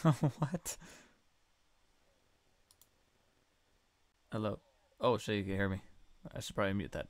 What? Hello. Oh shit, you can hear me. I should probably mute that.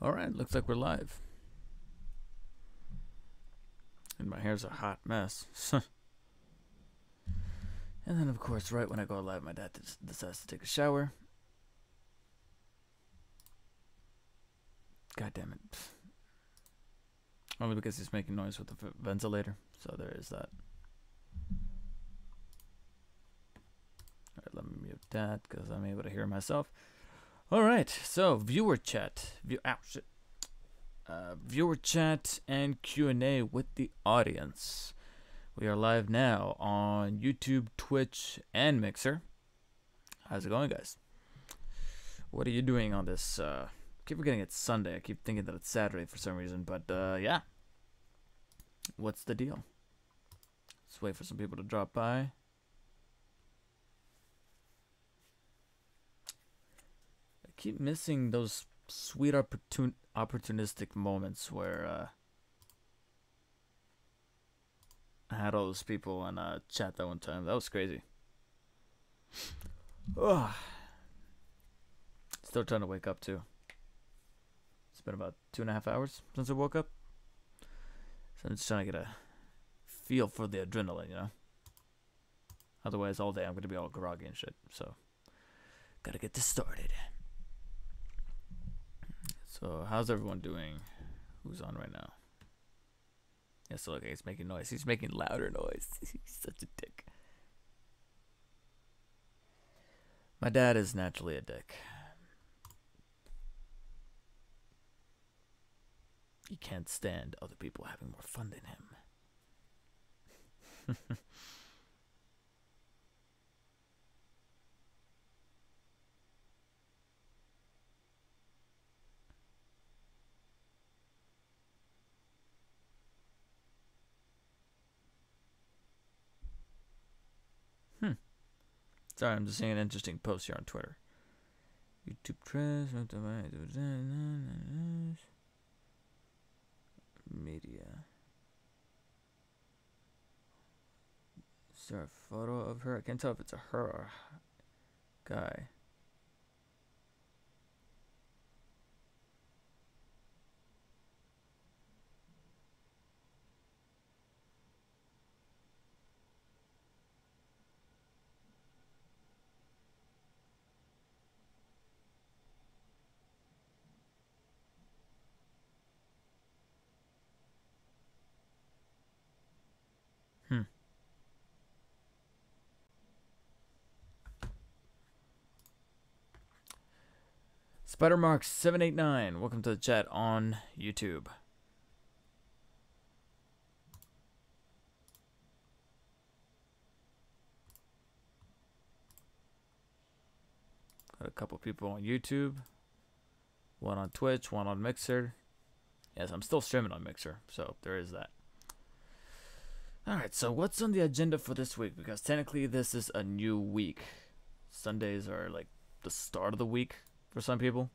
All right, looks like we're live. And my hair's a hot mess. And then, of course, right when I go live, my dad decides to take a shower. God damn it. Only because he's making noise with the ventilator. So there is that. Alright, let me mute that because I'm able to hear myself. Alright, so viewer chat. Viewer chat and Q&A with the audience. We are live now on YouTube, Twitch, and Mixer. How's it going, guys? What are you doing on this? I keep forgetting it's Sunday. I keep thinking that it's Saturday for some reason, but yeah. What's the deal? Let's wait for some people to drop by. I keep missing those sweet opportunistic moments where I had all those people on chat that one time. That was crazy. Ugh. Still trying to wake up too. It's been about 2.5 hours since I woke up. So I'm just trying to get a feel for the adrenaline, you know? Otherwise, all day I'm going to be all groggy and shit. So, gotta get this started. So, how's everyone doing? Who's on right now? Yeah, so look, he's making noise. He's making louder noise. He's such a dick. My dad is naturally a dick. He can't stand other people having more fun than him. Sorry, I'm just seeing an interesting post here on Twitter. YouTube trash, media. Is there a photo of her? I can't tell if it's a her or a guy. Spidermark789, welcome to the chat on YouTube. Got a couple people on YouTube, one on Twitch, one on Mixer. Yes, I'm still streaming on Mixer, so there is that. Alright, so what's on the agenda for this week? Because technically this is a new week. Sundays are like the start of the week for some people.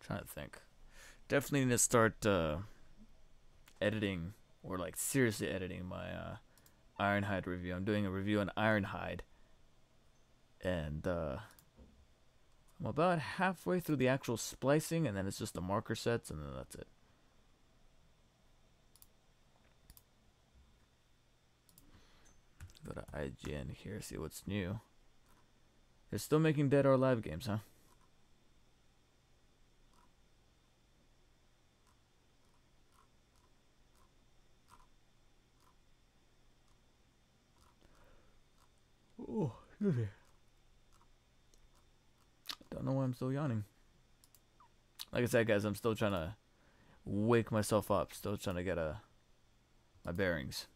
Trying to think. Definitely need to start editing, or like seriously editing my Ironhide review. I'm doing a review on Ironhide, and I'm about halfway through the actual splicing, and then it's just the marker sets, and then that's it. Go to IGN here, see what's new. They're still making Dead or Alive games, huh? Oh, excuse me. Don't know why I'm still yawning. Like I said, guys, I'm still trying to wake myself up. Still trying to get my bearings.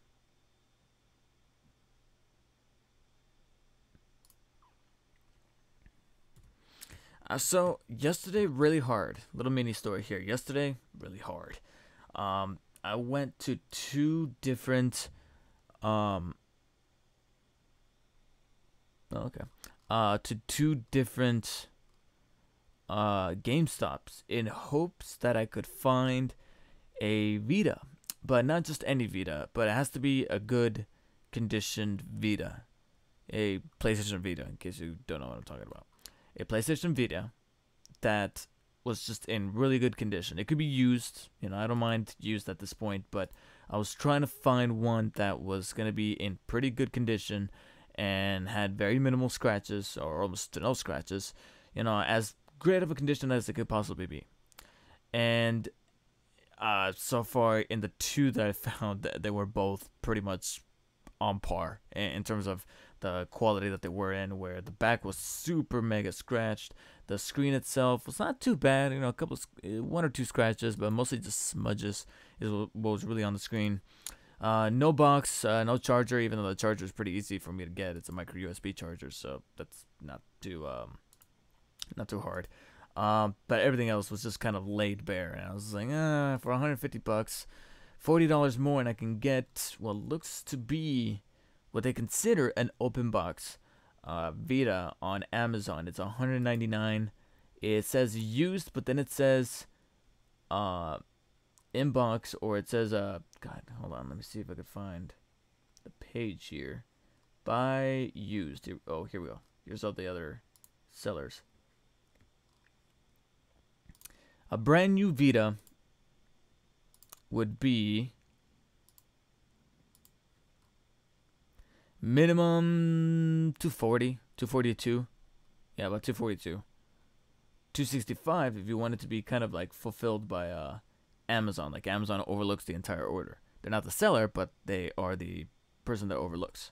So yesterday, really hard. Little mini story here. Yesterday, really hard. I went to two different. To two different GameStops in hopes that I could find a Vita, but not just any Vita, but it has to be a good conditioned Vita, a PlayStation Vita, in case you don't know what I'm talking about. A PlayStation Vita that was just in really good condition. It could be used, you know, I don't mind used at this point, but I was trying to find one that was going to be in pretty good condition and had very minimal scratches or almost no scratches. You know, as great of a condition as it could possibly be. And so far in the two that I found, they were both pretty much on par in terms of the quality that they were in, where the back was super mega scratched. The screen itself was not too bad, you know, one or two scratches, but mostly just smudges is what was really on the screen. No box, no charger, even though the charger is pretty easy for me to get. It's a micro USB charger, so that's not too hard. But everything else was just kind of laid bare, and I was like, for $150, $40 more, and I can get what looks to be what they consider an open box Vita on Amazon. It's $199. It says used, but then it says inbox, or it says God, hold on, let me see if I could find the page here. Buy used. Here we go. Here's all the other sellers. A brand new Vita would be minimum 240, 242. Yeah, about 242. 265 if you want it to be kind of like fulfilled by Amazon. Like Amazon overlooks the entire order. They're not the seller, but they are the person that overlooks.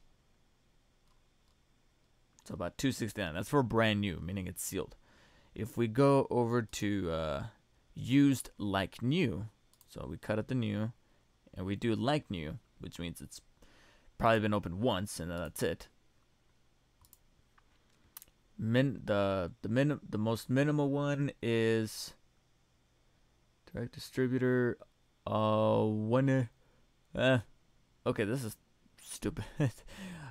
So about 269. That's for brand new, meaning it's sealed. If we go over to used like new, so we cut out the new and we do like new, which means it's probably been opened once and then that's it. The most minimal one is direct distributor. Okay, this is stupid.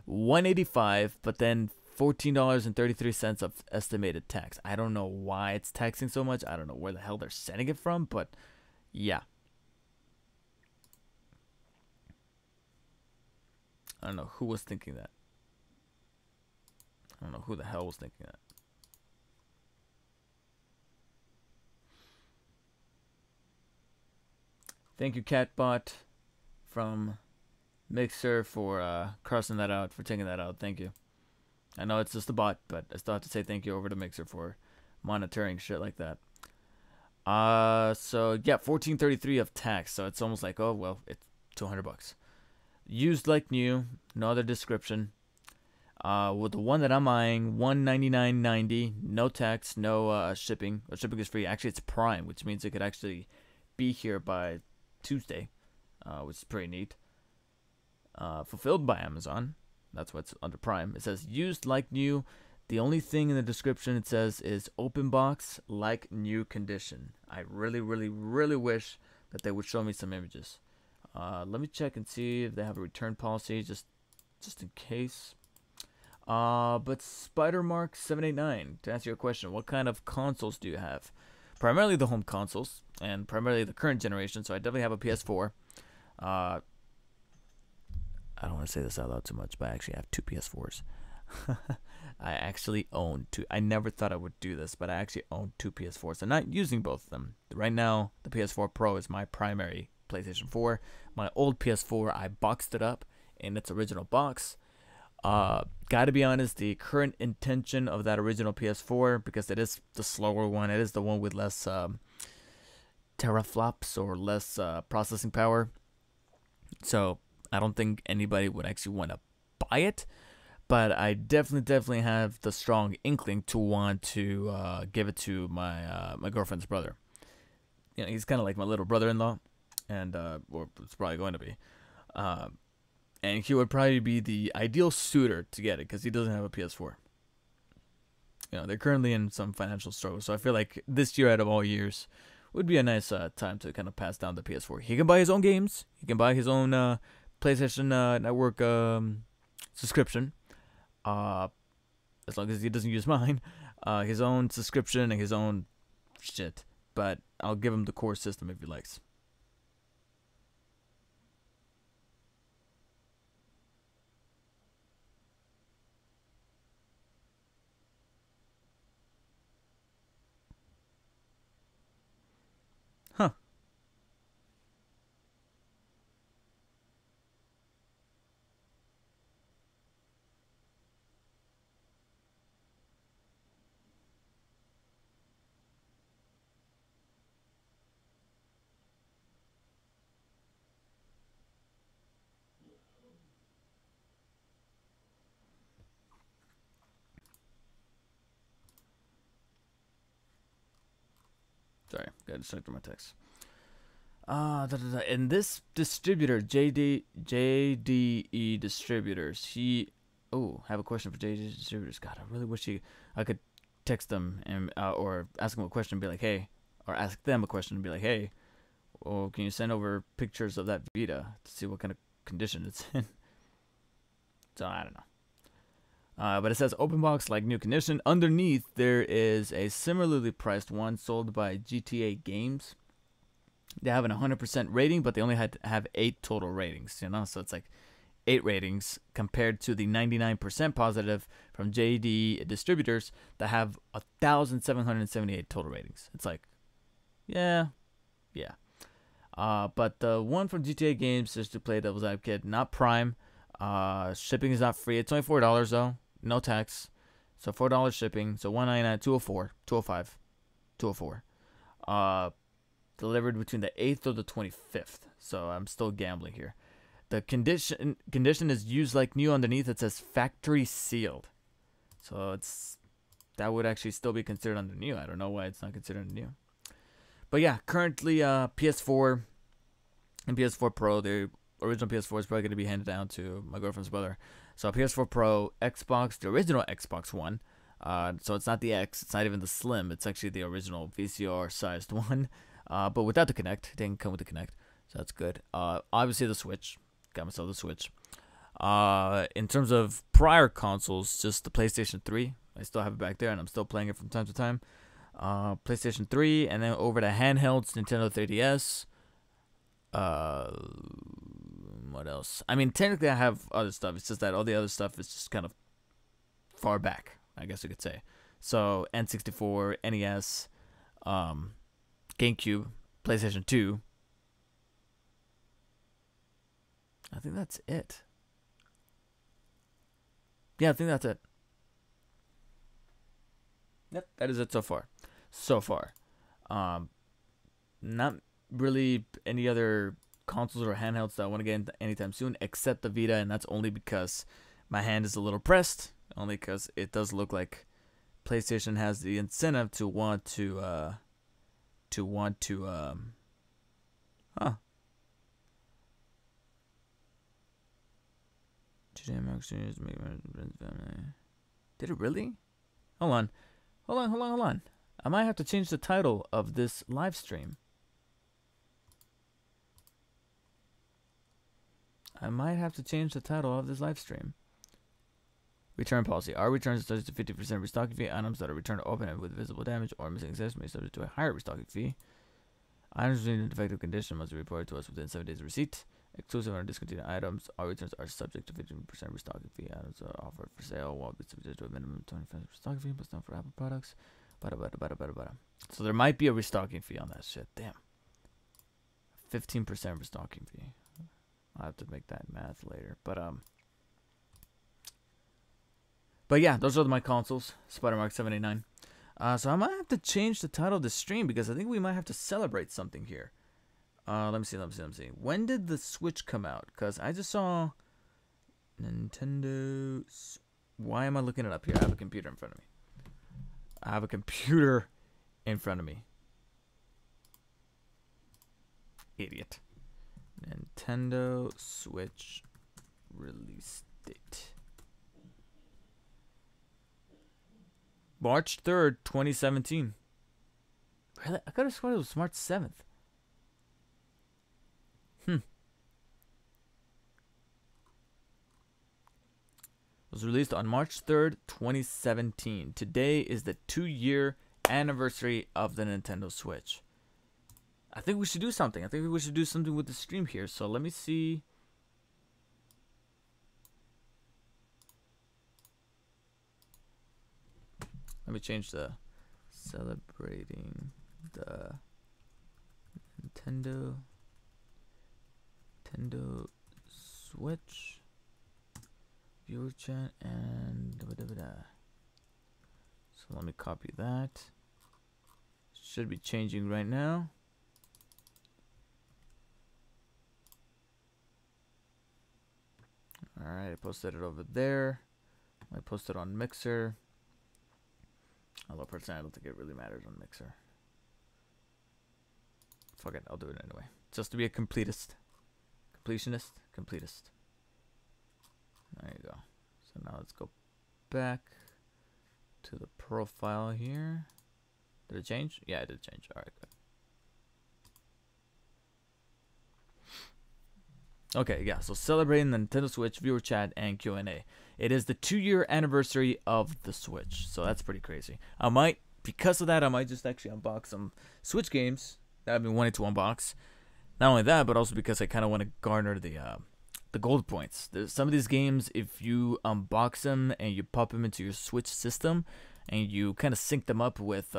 185, but then $14.33 of estimated tax. I don't know why it's taxing so much. I don't know where the hell they're sending it from, but yeah. I don't know who was thinking that. I don't know who the hell was thinking that. Thank you, Catbot from Mixer, for crossing that out, for taking that out. Thank you. I know it's just a bot, but I still have to say thank you over to Mixer for monitoring shit like that. So yeah, $14.33 of tax. So it's almost like, oh well, it's $200. Used like new, no other description. With the one that I'm eyeing, $199.90, no tax, no shipping. Shipping is free. Actually, it's Prime, which means it could actually be here by Tuesday, which is pretty neat. Fulfilled by Amazon. That's what's under Prime. It says used like new. The only thing in the description it says is open box like new condition. I really, really, really wish that they would show me some images. Let me check and see if they have a return policy, just in case. But Spidermark789, to answer your question, what kind of consoles do you have? Primarily the home consoles, and primarily the current generation, so I definitely have a PS4. I don't want to say this out loud too much, but I actually have two PS4s. I actually own two. I never thought I would do this, but I actually own two PS4s. I'm not using both of them. Right now, the PS4 Pro is my primary PlayStation 4. My old PS4, I boxed it up in its original box. Gotta be honest, the current intention of that original PS4, because it is the slower one, it is the one with less teraflops or less processing power. So I don't think anybody would actually want to buy it, but I definitely have the strong inkling to want to give it to my my girlfriend's brother. You know, he's kind of like my little brother-in-law, and or it's probably going to be. And he would probably be the ideal suitor to get it because he doesn't have a PS4. You know, they're currently in some financial struggle, so I feel like this year out of all years would be a nice time to kind of pass down the PS4. He can buy his own games. He can buy his own PlayStation Network subscription. As long as he doesn't use mine, his own subscription and his own shit. But I'll give him the core system if he likes. Huh. Sorry, got distracted my text. And this distributor, JDE Distributors, have a question for JDE Distributors. God, I really wish I could text them and or ask them a question and be like, hey, or ask them a question and be like, hey, well, can you send over pictures of that Vita to see what kind of condition it's in? So I don't know. But it says open box, like new condition. Underneath, there is a similarly priced one sold by GTA Games. They have an 100% rating, but they only had to have 8 total ratings, you know? So it's like 8 ratings compared to the 99% positive from JD Distributors that have 1,778 total ratings. It's like, yeah. But the one from GTA Games is to play Devil's Advocate, not Prime. Shipping is not free. It's only $4 though, no tax. So $4 shipping. So $199, $204, $205, $204. Delivered between the 8th or the 25th. So I'm still gambling here. The condition is used like new. Underneath it says factory sealed. So that would actually still be considered under new. I don't know why it's not considered new. But yeah, currently PS4 and PS4 Pro, the original PS4 is probably going to be handed down to my girlfriend's brother. So PS4 Pro, Xbox, the original Xbox One. So it's not the X, it's not even the Slim. It's actually the original VCR sized one. But without the Kinect. It didn't come with the Kinect, so that's good. Obviously the Switch. Got myself the Switch. In terms of prior consoles, just the PlayStation 3. I still have it back there, and I'm still playing it from time to time. PlayStation 3, and then over to handhelds, Nintendo 3DS. What else? I mean, technically I have other stuff. It's just that all the other stuff is just kind of far back, I guess you could say. So N64, NES, GameCube, PlayStation 2. I think that's it. Yeah, I think that's it. Yep, that is it so far. Not really any other consoles or handhelds that I want to get anytime soon, except the Vita, and that's only because my hand is a little pressed. Only because it does look like PlayStation has the incentive to want to Did it really? Hold on. I might have to change the title of this live stream. Return policy. Our returns are subject to 50% restocking fee. Items that are returned open with visible damage or missing accessories may be subject to a higher restocking fee. Items in defective condition must be reported to us within 7 days of receipt. Exclusive and discontinued items. Our returns are subject to 15% restocking fee. Items are offered for sale will be subject to a minimum 25% restocking fee, but not for Apple products. So there might be a restocking fee on that shit. Damn. 15% restocking fee. I'll have to make that math later. But yeah, those are my consoles. Spider-Mark 789. So I might have to change the title of the stream because I think we might have to celebrate something here. Let me see. When did the Switch come out? Because I just saw Nintendo. Why am I looking it up here? I have a computer in front of me. Idiot. Nintendo Switch release date. March 3rd, 2017. Really? I could have sworn it was March 7th. It was released on March 3rd, 2017. Today is the 2-year anniversary of the Nintendo Switch. I think we should do something. I think we should do something with the stream here. So let me see. Let me change the celebrating the Nintendo Switch viewer chat and so let me copy that. Should be changing right now. Alright, I posted it over there. I posted on Mixer. Although personally I don't think it really matters on Mixer. fuck it, I'll do it anyway. Just to be a completist. Completist. There you go. So now let's go back to the profile here. Did it change? Yeah, it did change. Alright, good. Okay, yeah, so celebrating the Nintendo Switch viewer chat and Q&A. It is the 2-year anniversary of the Switch, so that's pretty crazy. Because of that, I might just actually unbox some Switch games that I've been wanting to unbox. Not only that, but also because I kind of want to garner the gold points. Some of these games, if you unbox them and you pop them into your Switch system, and you kind of sync them up with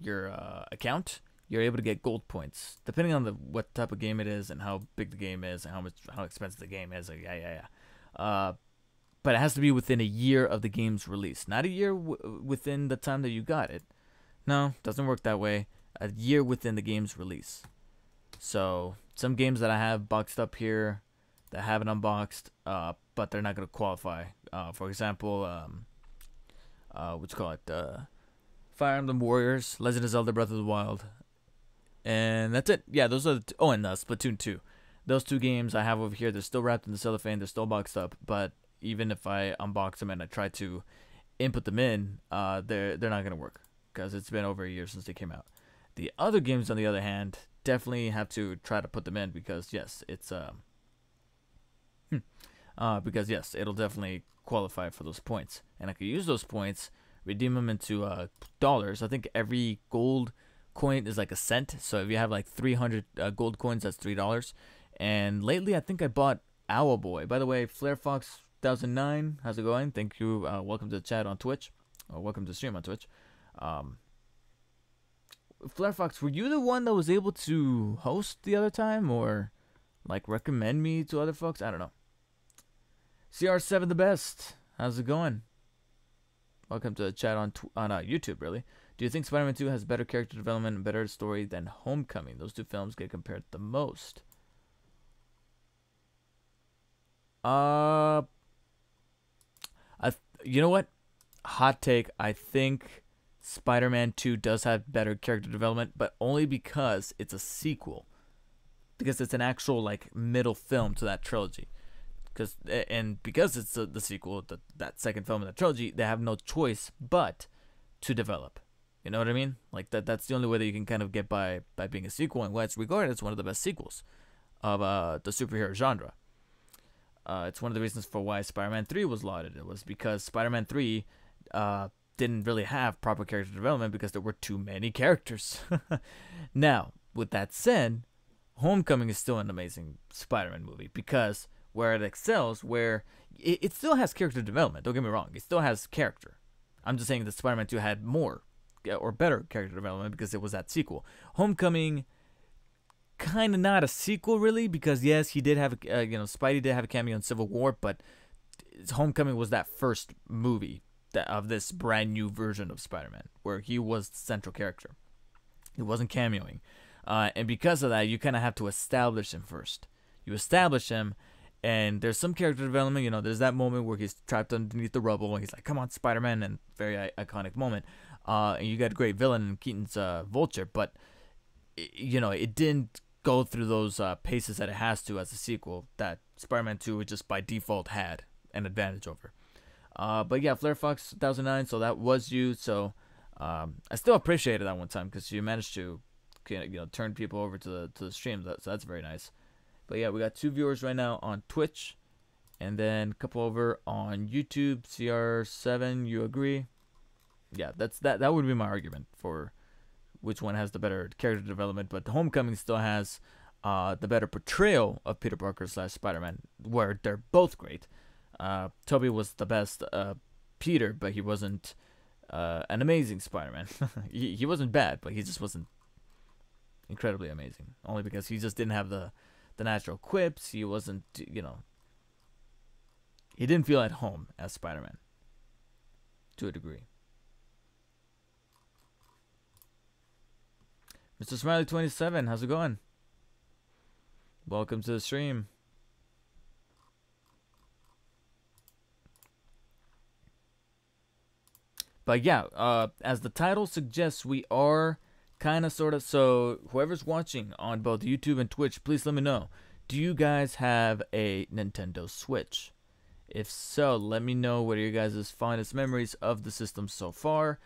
your account, you're able to get gold points depending on what type of game it is and how big the game is and how expensive the game is. But it has to be within a year of the game's release, not a year within the time that you got it. No, doesn't work that way. A year within the game's release. So some games that I have boxed up here that I haven't unboxed, but they're not gonna qualify. For example, Fire Emblem Warriors, Legend of Zelda Breath of the Wild, and that's it. Yeah, those are and Splatoon 2. Those two games I have over here, they're still wrapped in the cellophane, they're still boxed up, but even if I unbox them and I try to input them in, they're not gonna work because it's been over a year since they came out. The other games, on the other hand, definitely have to try to put them in because yes, it's it'll definitely qualify for those points, and I could use those points, redeem them into dollars. I think every gold coin is like a cent, so if you have like 300 gold coins, that's $3. And lately I think I bought Owlboy. By the way, FlareFox 1009, how's it going? Thank you. Welcome to the chat on Twitch, or welcome to the stream on Twitch. FlareFox, were you the one that was able to host the other time, or like recommend me to other folks? I don't know. CR7 the best, how's it going? Welcome to the chat on YouTube, really. Do you think Spider-Man 2 has better character development and better story than Homecoming? Those two films get compared the most. You know what? Hot take. I think Spider-Man 2 does have better character development, but only because it's a sequel. Because it's an actual like middle film to that trilogy. Because it's the sequel, that second film in the trilogy, they have no choice but to develop. You know what I mean? Like that's the only way that you can kind of get by being a sequel, and why it's regarded as one of the best sequels of the superhero genre. It's one of the reasons for why Spider-Man 3 was lauded. It was because Spider-Man 3 didn't really have proper character development because there were too many characters. Now, with that said, Homecoming is still an amazing Spider-Man movie because where it excels, where it still has character development. Don't get me wrong, it still has character. I'm just saying that Spider-Man 2 had more or better character development because it was that sequel. Homecoming, kind of not a sequel really, because yes, he did have Spidey did have a cameo in Civil War, but Homecoming was that first movie of this brand new version of Spider-Man where he was the central character. He wasn't cameoing, and because of that, you kind of have to establish him first. You establish him. And there's some character development, there's that moment where he's trapped underneath the rubble and he's like, come on, Spider-Man, and very iconic moment. And you got a great villain in Keaton's Vulture, but, it didn't go through those paces that it has to as a sequel that Spider-Man 2 just by default had an advantage over. But yeah, FlareFox 1009, so that was you. So I still appreciated that one time because you managed to turn people over to the stream, so that's very nice. But yeah, we got 2 viewers right now on Twitch, and then a couple over on YouTube. CR7, you agree? Yeah, that would be my argument for which one has the better character development. But Homecoming still has the better portrayal of Peter Parker / Spider-Man, where they're both great. Tobey was the best Peter, but he wasn't an amazing Spider-Man. he wasn't bad, but he just wasn't incredibly amazing. Only because he just didn't have the natural quips. He wasn't, he didn't feel at home as Spider-Man to a degree. Mr. Smiley 27, how's it going? Welcome to the stream. But yeah, as the title suggests, we are kind of, sort of. So whoever's watching on both YouTube and Twitch, please let me know. Do you guys have a Nintendo Switch? If so, let me know what are your guys' fondest memories of the system so far.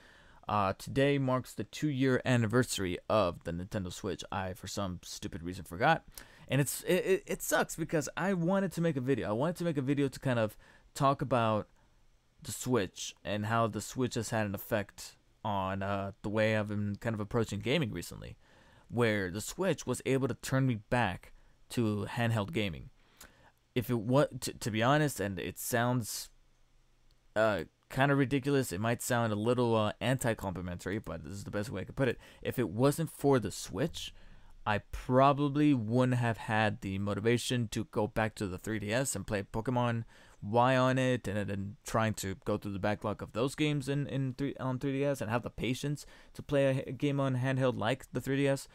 Today marks the 2-year anniversary of the Nintendo Switch. I, for some stupid reason, forgot. And it sucks because I wanted to make a video. I wanted to make a video to kind of talk about the Switch and how the Switch has had an effect on the way I've been kind of approaching gaming recently, where the Switch was able to turn me back to handheld gaming. If it was, to be honest, and it sounds kind of ridiculous, it might sound a little anti-complimentary, but this is the best way I could put it. If it wasn't for the Switch, I probably wouldn't have had the motivation to go back to the 3DS and play Pokemon Y on it, and then trying to go through the backlog of those games on 3DS, and have the patience to play a game on handheld like the 3DS.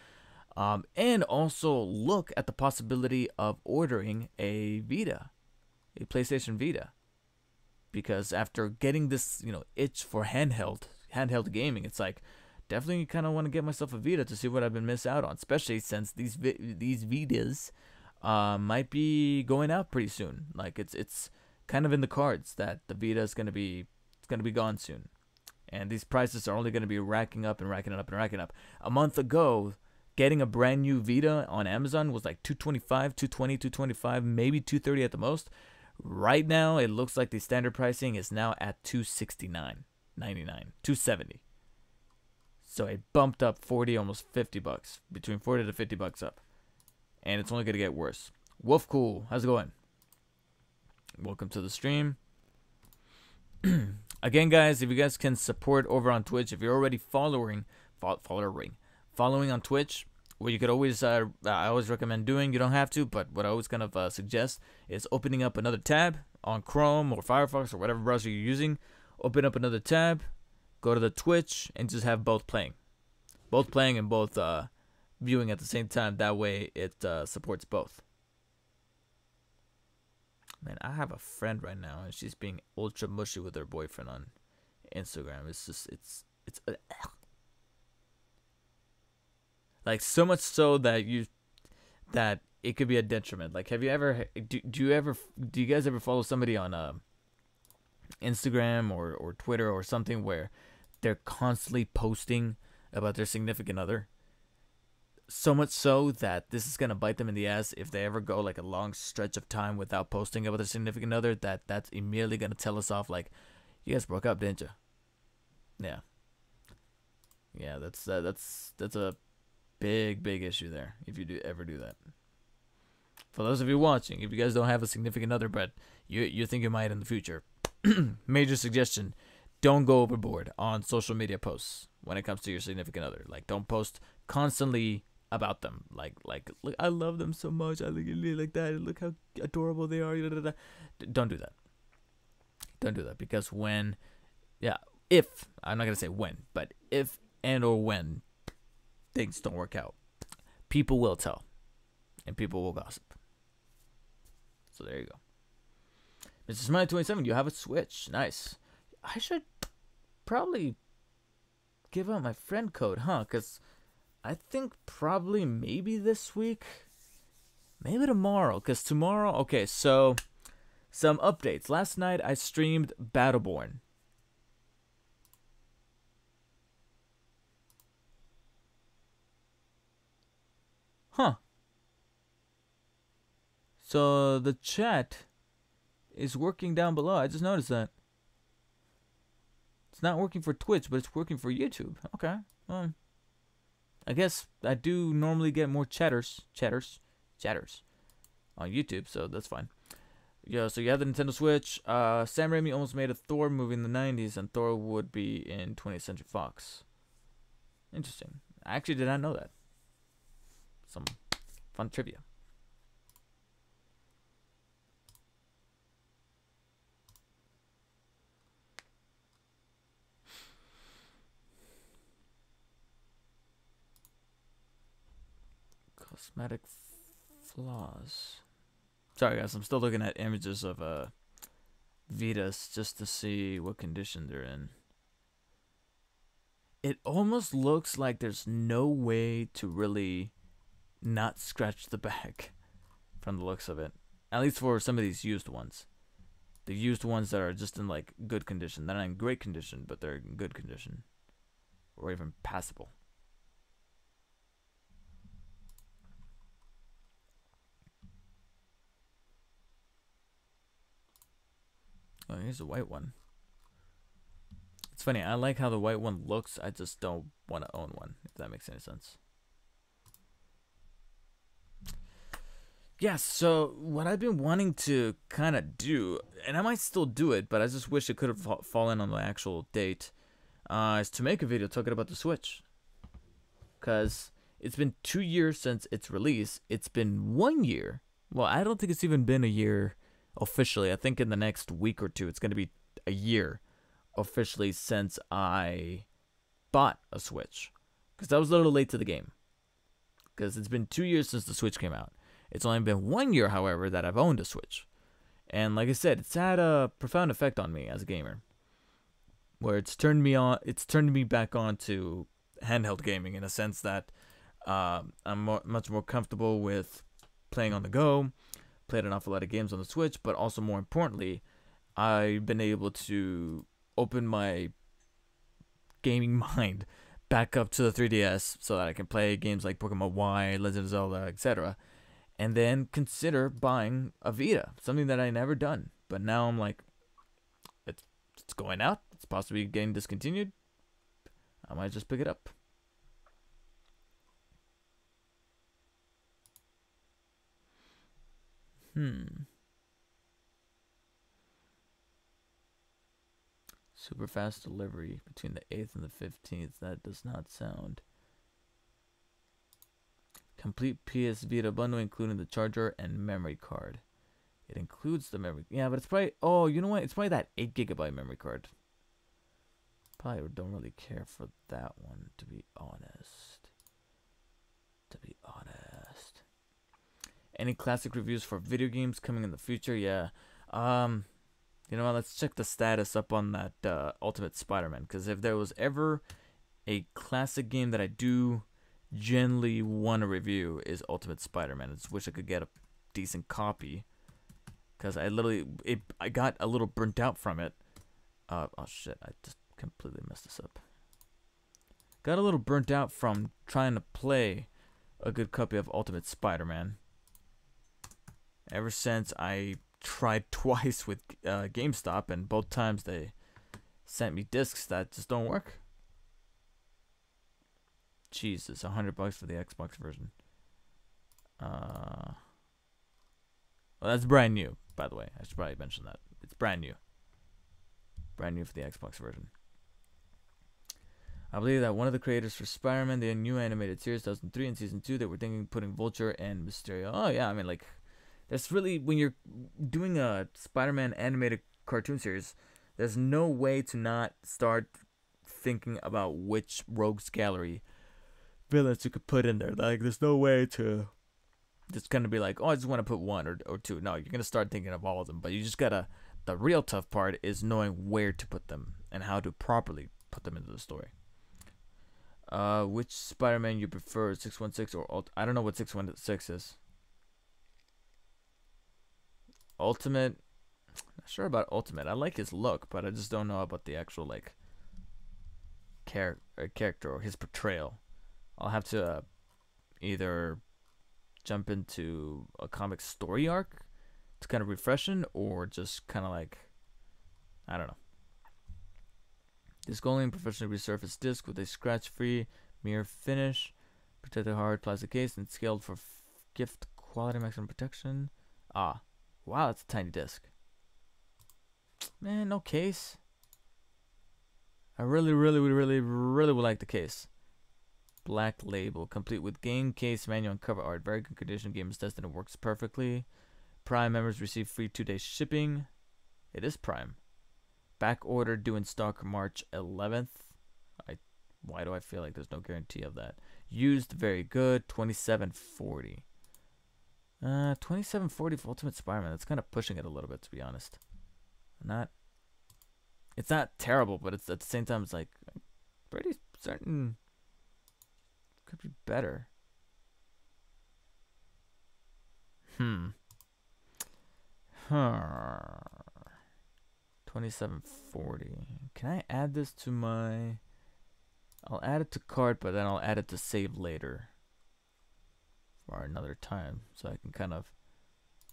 And also look at the possibility of ordering a Vita, a PlayStation Vita, because after getting this, itch for handheld gaming, it's like definitely kind of want to get myself a Vita to see what I've been missed out on, especially since these Vitas might be going out pretty soon. Like it's kind of in the cards that the Vita is gonna be gone soon, and these prices are only gonna be racking up and racking up and racking up. A month ago, getting a brand new Vita on Amazon was like $225, $220, $225, maybe $230 at the most. Right now, it looks like the standard pricing is now at $269.99, $270. So it bumped up 40, almost $50, between 40 to $50 up, and it's only gonna get worse. Wolf Cool, how's it going? Welcome to the stream. Again, guys, if you guys can support over on Twitch, if you're already following on Twitch, what you could always, I always recommend doing, you don't have to, but what I always kind of suggest is opening up another tab on Chrome or Firefox or whatever browser you're using. Open up another tab, go to the Twitch, and just have both playing and both viewing at the same time. That way it supports both. Man, I have a friend right now, and she's being ultra mushy with her boyfriend on Instagram. It's just, it's like so much so that it could be a detriment. Like, have you ever, do you guys ever follow somebody on Instagram or Twitter or something where they're constantly posting about their significant other? So much so that this is gonna bite them in the ass if they ever go like a long stretch of time without posting about their significant other. That's immediately gonna tell us off. Like, you guys broke up, didn't you? Yeah. That's a big issue there. If you ever do that. For those of you watching, if you guys don't have a significant other, but you think you might in the future, major suggestion: don't go overboard on social media posts when it comes to your significant other. Like, don't post constantly about them, like look, I love them so much, I like that, look how adorable they are. Don't do that, because if I'm not gonna say when, but if and or when things don't work out, people will tell, and people will gossip. So there you go. Mr. Smiley 27, you have a Switch. Nice. I should probably give out my friend code, because I think probably maybe this week, maybe tomorrow, because tomorrow, okay, so some updates. Last night I streamed Battleborn. So the chat is working down below. I just noticed that. It's not working for Twitch, but it's working for YouTube. Okay. I guess I do normally get more chatters on YouTube, so that's fine. Yeah, so you have the Nintendo Switch. Sam Raimi almost made a Thor movie in the 90s, and Thor would be in 20th Century Fox. Interesting. I actually did not know that. Some fun trivia. Cosmetic flaws. Sorry guys, I'm still looking at images of Vitas just to see what condition they're in. it almost looks like there's no way to really not scratch the back from the looks of it. At least for some of these used ones. The used ones that are just in like good condition. They're not in great condition, but they're in good condition. Or even passable. Oh, here's a white one. It's funny, I like how the white one looks, I just don't want to own one, if that makes any sense. Yeah, so what I've been wanting to kind of do, and I might still do it, but I just wish it could have fallen on the actual date, is to make a video talking about the Switch. Because it's been 2 years since its release. It's been 1 year. Well, I don't think it's even been a year officially. I think in the next week or two, it's going to be a year officially since I bought a Switch. Because I was a little late to the game. Because it's been 2 years since the Switch came out. It's only been 1 year, however, that I've owned a Switch. And like I said, it's had a profound effect on me as a gamer. Where it's turned me back on to handheld gaming in a sense that I'm much more comfortable with playing on the go. Played an awful lot of games on the Switch, but also more importantly, I've been able to open my gaming mind back up to the 3DS so that I can play games like Pokemon Y, Legend of Zelda, etc. And then consider buying a Vita, something that I never done. But now I'm like, it's going out. It's possibly getting discontinued. I might just pick it up. Super fast delivery between the 8th and the 15th. That does not sound. Complete PS Vita bundle including the charger and memory card. It includes the memory. Yeah, but it's probably. Oh, you know what? It's probably that 8 GB memory card. Probably don't really care for that one, to be honest. Any classic reviews for video games coming in the future? Yeah. You know what? Let's check the status up on that Ultimate Spider-Man. Because if there was ever a classic game that I do generally want to review is Ultimate Spider-Man. I just wish I could get a decent copy. Because I got a little burnt out from it. Oh shit, I just completely messed this up. Got a little burnt out from trying to play a good copy of Ultimate Spider-Man. Ever since I tried twice with GameStop, and both times they sent me discs that just don't work. Jesus, $100 for the Xbox version. Well, that's brand new, by the way. I should probably mention that. It's brand new. Brand new for the Xbox version. I believe that one of the creators for Spider-Man, the new animated series, 2003 and season 2, they were thinking putting Vulture and Mysterio. Oh yeah, I mean like, that's really, when you're doing a Spider-Man animated cartoon series, there's no way to not start thinking about which rogues gallery villains you could put in there. Like, there's no way to just kind of be like, oh, I just want to put one or two. No, you're gonna start thinking of all of them. But you just gotta. The real tough part is knowing where to put them and how to properly put them into the story. Which Spider-Man you prefer, 616 or I don't know what 616 is. Ultimate. Not sure about Ultimate. I like his look, but I just don't know about the actual like character or his portrayal. I'll have to either jump into a comic story arc to kind of refreshing, or just kind of like, I don't know. This Golding professionally resurfaced disc with a scratch-free mirror finish, protected hard plastic case, and scaled for gift quality maximum protection. Ah, wow, that's a tiny disc. Man, no case. I really would like the case. Black label, complete with game case, manual, and cover art. Very good condition. Game is tested and works perfectly. Prime members receive free 2-day shipping. It is Prime. Back order due in stock March 11th. Why do I feel like there's no guarantee of that? Used, very good. $27.40. $27.40 for Ultimate Spider-Man. That's kind of pushing it a little bit, to be honest. It's not terrible, but it's at the same time it's like pretty certain could be better. Huh. 2740. Can I add this to my... I'll add it to cart, but then I'll add it to save later. For another time. So I can kind of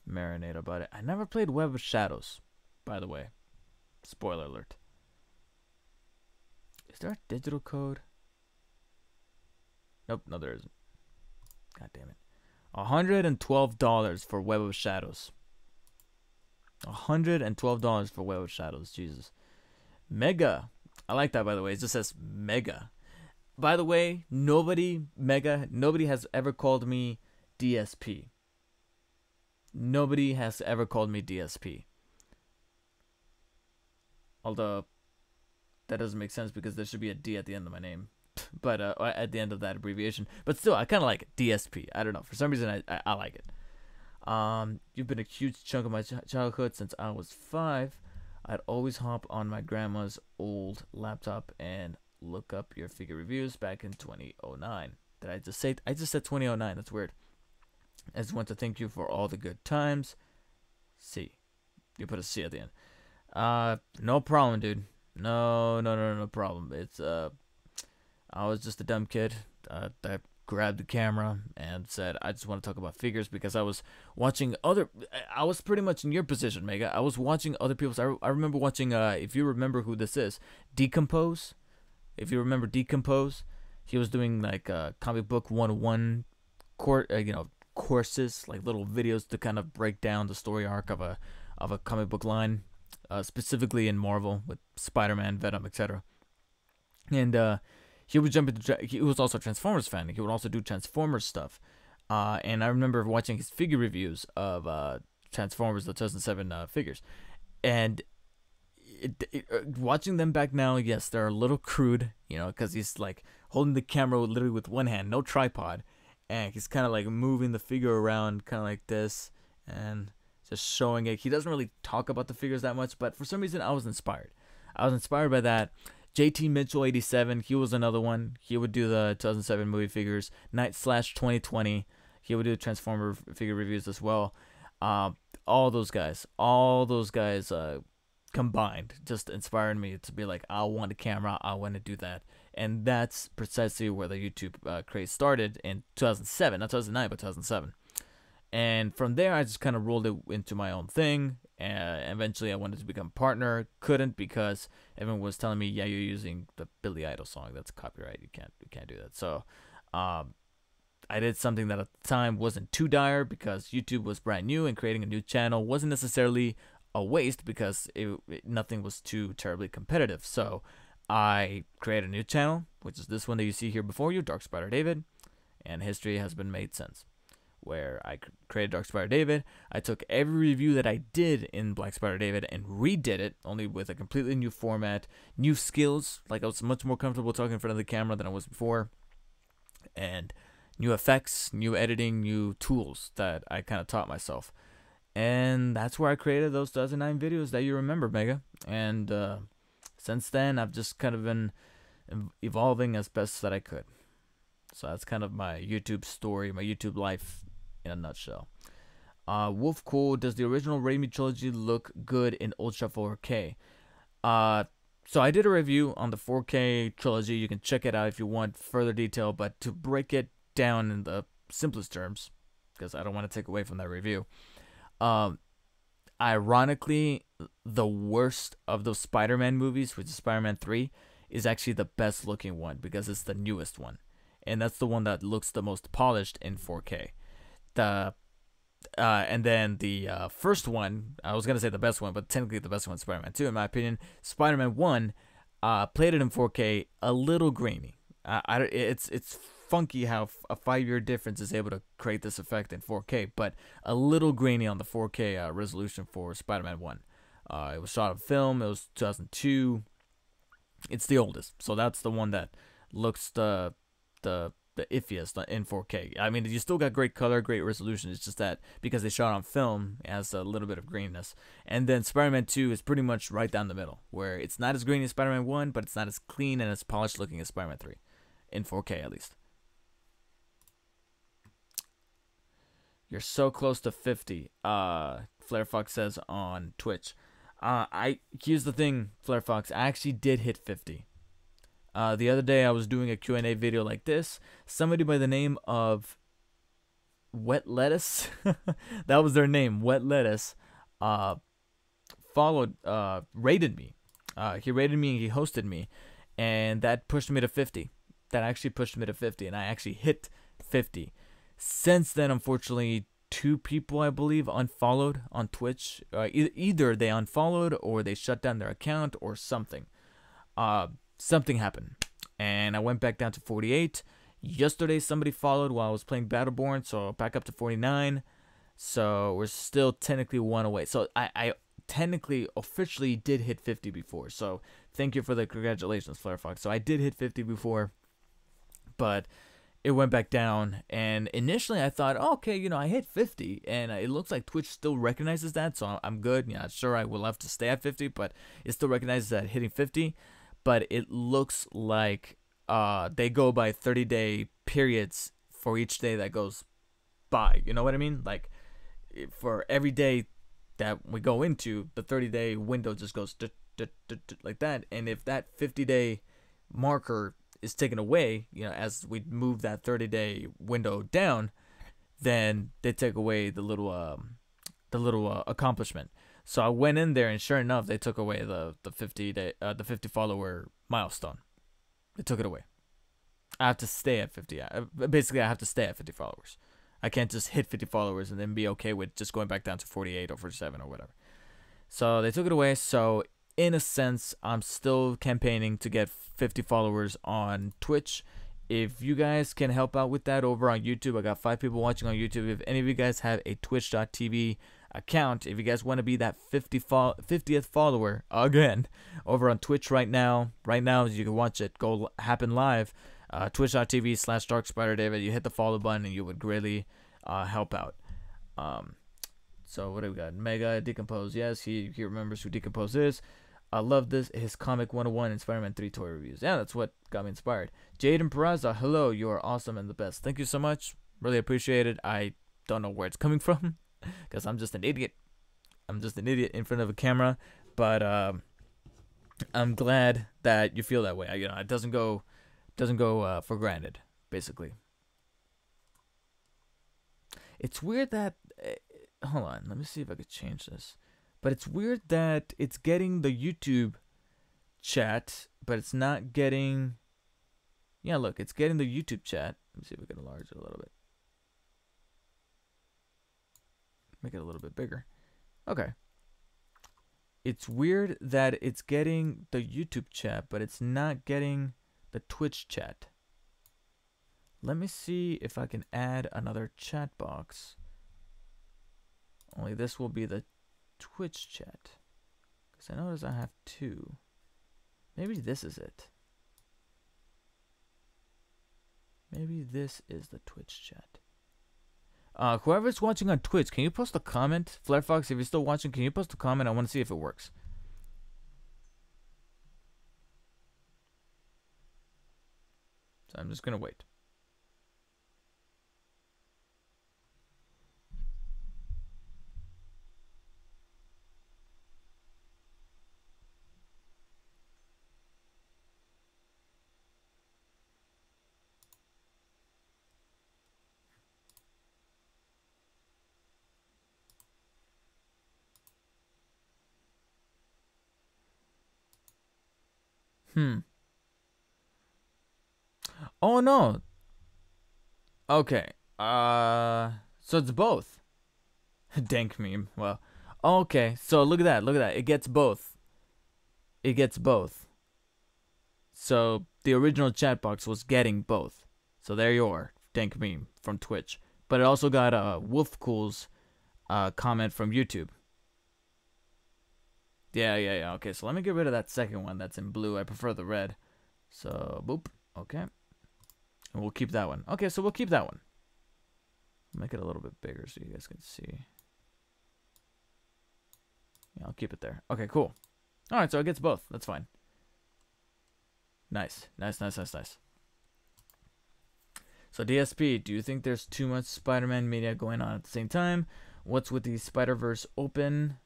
marinate about it. I never played Web of Shadows, by the way. Spoiler alert. Is there a digital code? Nope, no there isn't. God damn it. $112 for Web of Shadows. $112 for Web of Shadows. Jesus. Mega. I like that, by the way. It just says Mega. By the way, nobody has ever called me DSP. Nobody has ever called me DSP. Although, that doesn't make sense because there should be a D at the end of my name. But at the end of that abbreviation. But still, I kind of like it. DSP. I don't know. For some reason, I like it. You've been a huge chunk of my childhood since I was 5. I'd always hop on my grandma's old laptop and look up your figure reviews back in 2009. Did I just say? I just said 2009. That's weird. I just want to thank you for all the good times. C. You put a C at the end. No problem, dude. No problem. It's I was just a dumb kid that grabbed the camera and said, I just want to talk about figures because I was watching I was pretty much in your position, Mega. I was watching other people's. I remember watching, if you remember who this is, Decompose. If you remember Decompose, he was doing like comic book 101 courses, like little videos to kind of break down the story arc of a comic book line, specifically in Marvel with Spider-Man, Venom, etc. And he would jump into. He was also a Transformers fan. He would also do Transformers stuff. And I remember watching his figure reviews of Transformers, the 2007 figures, and watching them back now, yes, they're a little crude, because he's like holding the camera literally with one hand, no tripod, and he's kind of like moving the figure around, kind of like this, and just showing it. He doesn't really talk about the figures that much, but for some reason, I was inspired. I was inspired by that. JT Mitchell 87, he was another one. He would do the 2007 movie figures. Night/2020, he would do Transformer figure reviews as well. All those guys combined just inspired me to be like, I want a camera, I want to do that. And that's precisely where the YouTube craze started in 2007, not 2009, but 2007. And from there, I just kind of rolled it into my own thing. And eventually, I wanted to become a partner. Couldn't because everyone was telling me, "Yeah, you're using the Billy Idol song. That's copyright. You can't do that." So, I did something that at the time wasn't too dire because YouTube was brand new and creating a new channel wasn't necessarily a waste because nothing was too terribly competitive. So, I created a new channel, which is this one that you see here before you, Dark Spider David, and history has been made since. Where I created Dark Spider David. I took every review that I did in Black Spider David and redid it, only with a completely new format, new skills. Like I was much more comfortable talking in front of the camera than I was before, and new effects, new editing, new tools that I kind of taught myself. And that's where I created those 2009 videos that you remember, Mega. And since then, I've just kind of been evolving as best that I could. So that's kind of my YouTube story, my YouTube life in a nutshell. Wolf Cool, does the original Raimi trilogy look good in Ultra 4K? So I did a review on the 4K trilogy. You can check it out if you want further detail. But to break it down in the simplest terms, because I don't want to take away from that review. Ironically, the worst of those Spider-Man movies, which is Spider-Man 3, is actually the best looking one because it's the newest one. And that's the one that looks the most polished in 4K. And then the first one, I was going to say the best one, but technically the best one is Spider-Man 2, in my opinion. Spider-Man 1, played it in 4K, a little grainy. It's funky how a 5-year difference is able to create this effect in 4K, but a little grainy on the 4K resolution for Spider-Man 1. It was shot on film. It was 2002. It's the oldest, so that's the one that looks the the iffiest in 4K. I mean, you still got great color, great resolution. It's just that because they shot on film, it has a little bit of greenness. And then Spider-Man 2 is pretty much right down the middle, where it's not as green as Spider-Man 1, but it's not as clean and as polished looking as Spider-Man 3, in 4K at least. You're so close to 50. Flare Fox says on Twitch. Here's the thing, Flare Fox. I actually did hit 50. The other day I was doing a Q&A video like this. Somebody by the name of Wet Lettuce, that was their name, Wet Lettuce, rated me. He rated me and he hosted me, and that pushed me to 50. That actually pushed me to 50, and I actually hit 50. Since then, unfortunately, 2 people, I believe, unfollowed on Twitch. Either they unfollowed or they shut down their account or something. Something happened, and I went back down to 48. Yesterday, somebody followed while I was playing Battleborn, so back up to 49. So we're still technically 1 away. So I technically, officially did hit 50 before. So thank you for the congratulations, Flare Fox. So I did hit 50 before, but it went back down. And initially I thought, oh, okay, I hit 50, and it looks like Twitch still recognizes that, so I'm good. Yeah, sure, I will have to stay at 50, but it still recognizes that hitting 50. But it looks like they go by 30-day periods for each day that goes by. You know what I mean? Like, for every day that we go into, the 30-day window just goes like that. And if that 50-day marker is taken away, as we move that 30-day window down, then they take away the little accomplishment. So I went in there, and sure enough, they took away the 50 follower milestone. They took it away. I have to stay at 50. Basically, I have to stay at 50 followers. I can't just hit 50 followers and then be okay with just going back down to 48 or 47 or whatever. So they took it away. So in a sense, I'm still campaigning to get 50 followers on Twitch. If you guys can help out with that over on YouTube, I got 5 people watching on YouTube. If any of you guys have a twitch.tv account, if you guys want to be that 50th follower again over on Twitch right now, you can watch it go happen live. Twitch.tv/DarkSpiderDavid. You hit the follow button and you would greatly help out. So what do we got? Mega Decompose. Yes, he remembers who Decompose is. I love this. His Comic 101 and Spider-Man 3 toy reviews. Yeah, that's what got me inspired. Jaden Peraza. Hello, you are awesome and the best. Thank you so much. Really appreciate it. I don't know where it's coming from because I'm just an idiot. I'm just an idiot in front of a camera. But I'm glad that you feel that way. It doesn't go for granted, basically. It's weird that hold on, let me see if I could change this. But it's weird that it's getting the YouTube chat, but it's not getting. Yeah, look, it's getting the YouTube chat. Let me see if we can enlarge it a little bit. Make it a little bit bigger. Okay. It's weird that it's getting the YouTube chat, but it's not getting the Twitch chat. Let me see if I can add another chat box. Only this will be the Twitch chat. Because I notice I have 2. Maybe this is it. Maybe this is the Twitch chat. Whoever's watching on Twitch, can you post a comment? Flare Fox, if you're still watching, can you post a comment? I want to see if it works. So I'm just going to wait. Oh no. Okay. So it's both. Dank meme. Well, okay. So look at that. Look at that. It gets both. It gets both. So the original chat box was getting both. So there you are. Dank meme from Twitch. But it also got Wolfcool's comment from YouTube. Yeah. Okay, so let me get rid of that second one that's in blue. I prefer the red. So, boop. Okay. And we'll keep that one. Okay, so we'll keep that one. Make it a little bit bigger so you guys can see. Yeah, I'll keep it there. Okay, cool. All right, so it gets both. That's fine. Nice. Nice, nice, nice, nice. So DSP, do you think there's too much Spider-Man media going on at the same time? What's with the Spider-Verse open?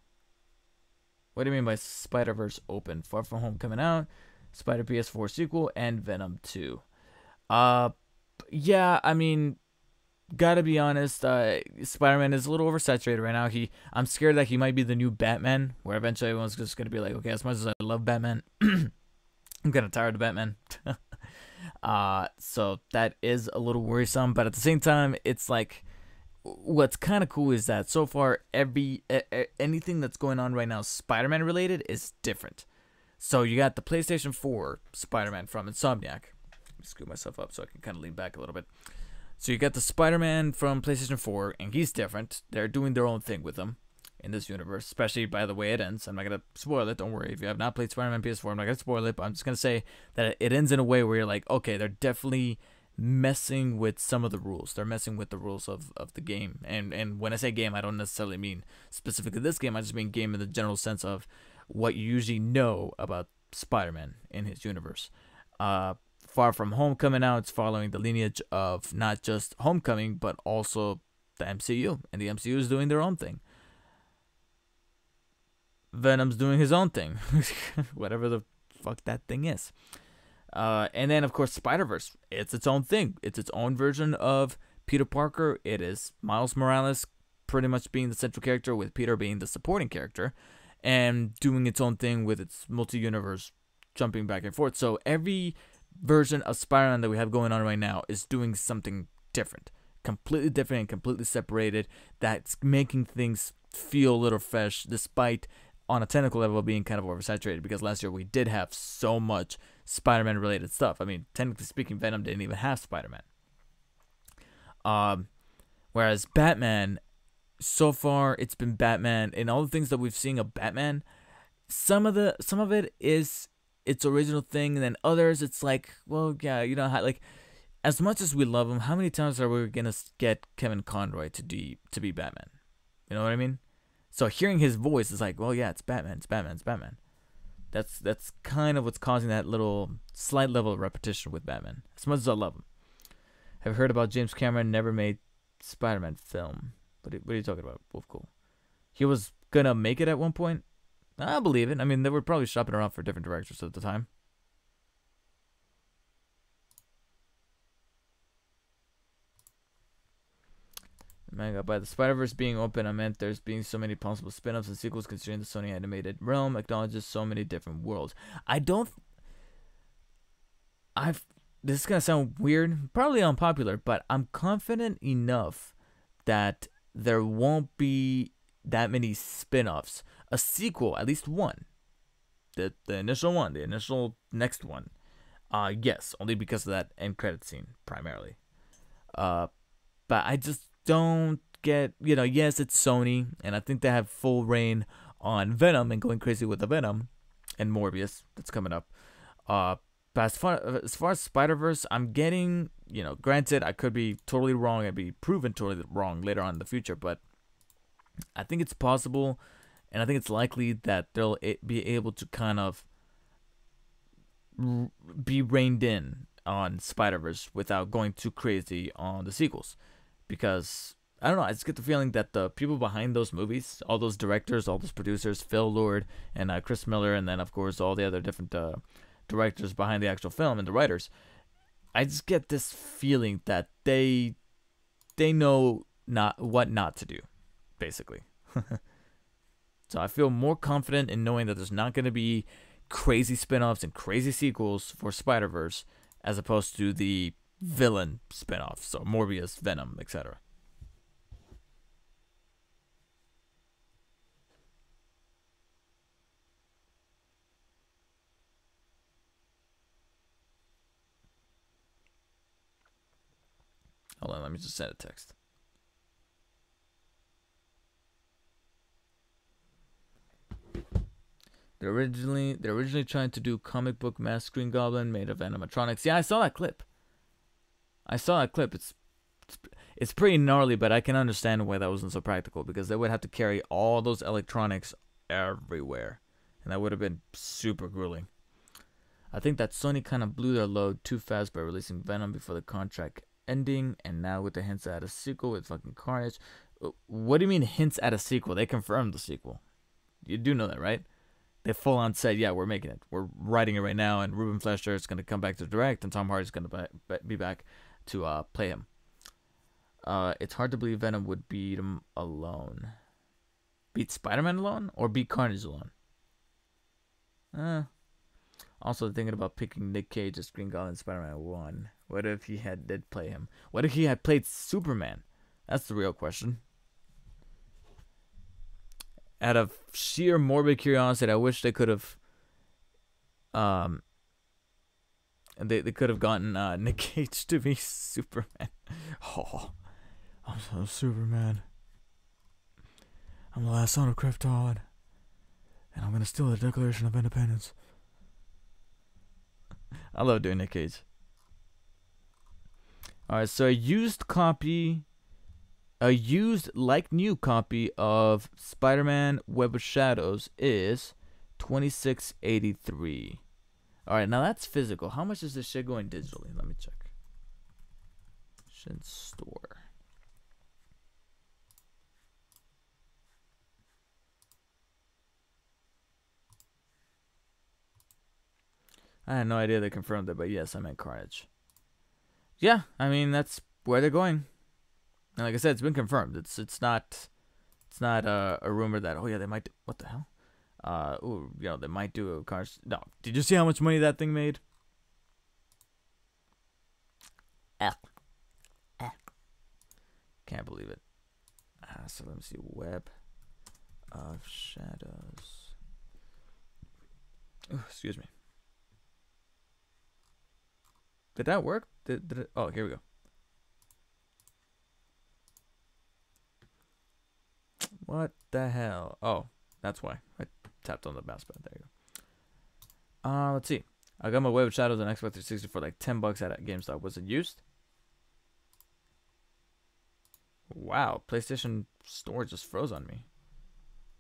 What do you mean by Spider-Verse open? Far From Home coming out, Spider PS4 sequel, and Venom 2. Yeah, I mean, gotta be honest, Spider-Man is a little oversaturated right now. I'm scared that he might be the new Batman, where eventually everyone's just gonna be like, okay, as much as I love Batman, I'm kind of tired of Batman. So that is a little worrisome, but at the same time, it's like, what's kind of cool is that so far anything that's going on right now Spider-Man related is different. So you got the PlayStation 4 Spider-Man from Insomniac. Let me scoot myself up so I can kind of lean back a little bit. So you got the Spider-Man from PlayStation 4, and he's different. They're doing their own thing with him in this universe, especially by the way it ends. I'm not going to spoil it, don't worry. If you have not played Spider-Man PS4, I'm not going to spoil it, but I'm just going to say that it ends in a way where you're like, okay, they're definitely messing with some of the rules. They're messing with the rules of the game. And when I say game, I don't necessarily mean specifically this game. I just mean game in the general sense of what you usually know about Spider-Man in his universe. Far From Home coming out, it's following the lineage of not just Homecoming, but also the MCU. And the MCU is doing their own thing. Venom's doing his own thing. Whatever the fuck that thing is. And then, of course, Spider-Verse. It's its own thing. It's its own version of Peter Parker. It is Miles Morales pretty much being the central character, with Peter being the supporting character, and doing its own thing with its multi-universe jumping back and forth. So every version of Spider-Man that we have going on right now is doing something different. Completely different and completely separated. That's making things feel a little fresh, despite on a technical level being kind of oversaturated, because last year we did have so much Spider-Man related stuff. I mean, technically speaking, Venom didn't even have Spider-Man. Whereas Batman, so far it's been Batman, and all the things that we've seen of Batman, some of it is its original thing, and then others it's like, well, yeah, you know how, like, as much as we love him, how many times are we gonna get Kevin Conroy to be Batman? You know what I mean? So hearing his voice is like, well, yeah, it's Batman, it's Batman, it's Batman. That's kind of what's causing that little slight level of repetition with Batman. As much as I love him. Have you heard about James Cameron never made Spider-Man film? What are you talking about, Wolfcool? He was gonna make it at one point? I believe it. I mean, they were probably shopping around for different directors at the time. By the Spider-Verse being open, I meant there's being so many possible spin-offs and sequels considering the Sony animated realm acknowledges so many different worlds. This is going to sound weird, probably unpopular, but I'm confident enough that there won't be that many spin-offs. A sequel, at least one. The initial one, the initial next one. Yes, only because of that end credit scene, primarily. But I just don't get, yes, it's Sony, and I think they have full reign on Venom and going crazy with the Venom and Morbius that's coming up. But as far as Spider-Verse, I'm getting, granted, I could be totally wrong. I'd be proven totally wrong later on in the future, but I think it's possible, and I think it's likely that they'll be able to kind of be reined in on Spider-Verse without going too crazy on the sequels. Because, I don't know, I just get the feeling that the people behind those movies, all those directors, all those producers, Phil Lord and Chris Miller, and then, of course, all the other different directors behind the actual film and the writers, I just get this feeling that they know what not to do, basically. So I feel more confident in knowing that there's not going to be crazy spin-offs and crazy sequels for Spider-Verse as opposed to the villain spin-offs, so Morbius, Venom, etc. Hold on, let me just send a text. They're originally trying to do comic book mask Green Goblin made of animatronics. Yeah, I saw that clip. I saw that clip. It's pretty gnarly, but I can understand why that wasn't so practical because they would have to carry all those electronics everywhere, and that would have been super grueling. I think that Sony kind of blew their load too fast by releasing Venom before the contract ending, and now with the hints at a sequel with fucking Carnage. What do you mean hints at a sequel? They confirmed the sequel. You do know that, right? They full on said, yeah, we're making it. We're writing it right now, and Ruben Fleischer is going to come back to direct, and Tom Hardy's going to be back to play him. It's hard to believe Venom would beat him alone. Beat Spider-Man alone? Or beat Carnage alone? Also thinking about picking Nick Cage as Green Goblin Spider-Man 1. What if he did play him? What if he had played Superman? That's the real question. Out of sheer morbid curiosity, I wish they could have they could have gotten Nick Cage to be Superman. Oh, I'm so Superman. I'm the last son of Krypton, and I'm gonna steal the Declaration of Independence. I love doing Nick Cage. Alright, so a used like new copy of Spider-Man Web of Shadows is $26.83. Alright, now that's physical. How much is this shit going digitally? Let me check. Shit store. I had no idea they confirmed it, but yes, I meant Carnage. Yeah, I mean that's where they're going. And like I said, it's been confirmed. It's not a rumor that they might what the hell? They might do a Carnage. No, did you see how much money that thing made? Can't believe it. So let me see. Web of Shadows. Excuse me. Did that work? Did it? Oh, here we go. What the hell? Oh, that's why. I tapped on the mouse button. There you go. Let's see. I got my Web of Shadows on Xbox 360 for like $10 at GameStop. Was it used? Wow, PlayStation Store just froze on me.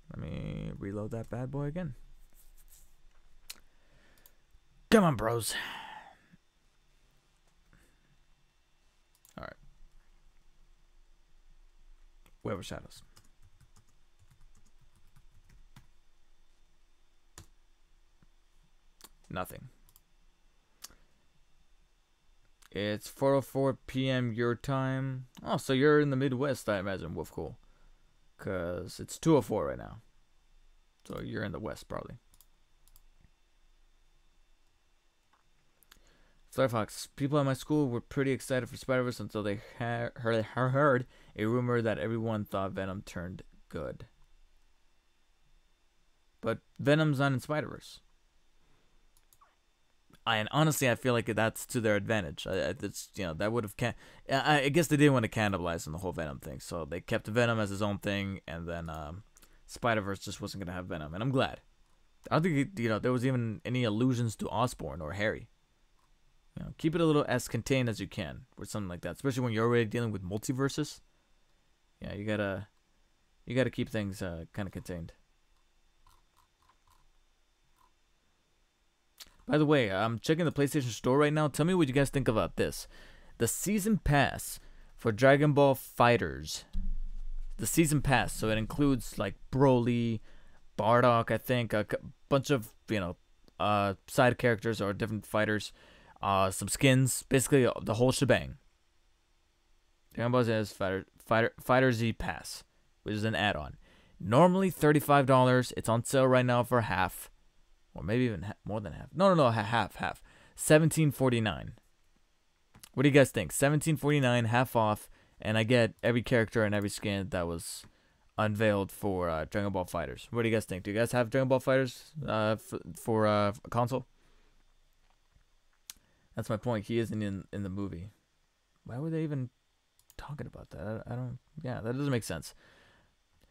Let me reload that bad boy again. Come on, bros. Alright. Web of Shadows. Nothing. It's 4:04 p.m. your time. Oh, so you're in the Midwest, I imagine, Wolf Cool. Because it's 2:04 right now. So you're in the West, probably. Firefox. People at my school were pretty excited for Spider-Verse until they heard a rumor that everyone thought Venom turned good. But Venom's not in Spider-Verse. And honestly, I feel like that's to their advantage. It's, that would have I guess they didn't want to cannibalize on the whole Venom thing, so they kept Venom as his own thing, and then Spider-Verse just wasn't gonna have Venom, and I'm glad. I don't think there was even any allusions to Osborn or Harry. Keep it a little as contained as you can with something like that, especially when you're already dealing with multiverses. Yeah, you gotta keep things kind of contained. By the way, I'm checking the PlayStation Store right now. Tell me what you guys think about this. The Season Pass for Dragon Ball FighterZ. The Season Pass, so it includes like Broly, Bardock, I think, a bunch of, side characters or different fighters, some skins, basically the whole shebang. Dragon Ball Z FighterZ Pass, which is an add-on. Normally $35. It's on sale right now for half. Or maybe even more than half. No, half. $17.49. What do you guys think? $17.49, half off, and I get every character and every skin that was unveiled for Dragon Ball FighterZ. What do you guys think? Do you guys have Dragon Ball FighterZ for a console? That's my point. He isn't in the movie. Why were they even talking about that? I don't. Yeah, that doesn't make sense.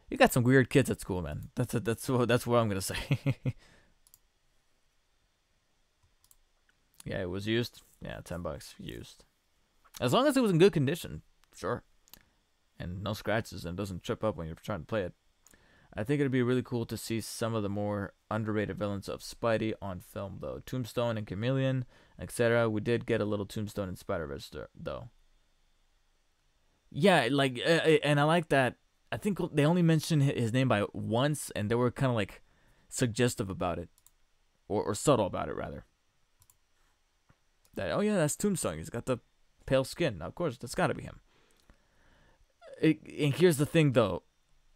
You got some weird kids at school, man. That's what I'm gonna say. Yeah, it was used. Yeah, $10 used. As long as it was in good condition, sure. And no scratches and doesn't trip up when you're trying to play it. I think it'd be really cool to see some of the more underrated villains of Spidey on film, though. Tombstone and Chameleon, etc. We did get a little Tombstone in Spider-Verse, though. Yeah, like, and I like that. I think they only mentioned his name by once, and they were kind of like suggestive about it, or subtle about it, rather. That, oh yeah, that's Tombstone. He's got the pale skin. Now, of course, that's got to be him. And here's the thing, though.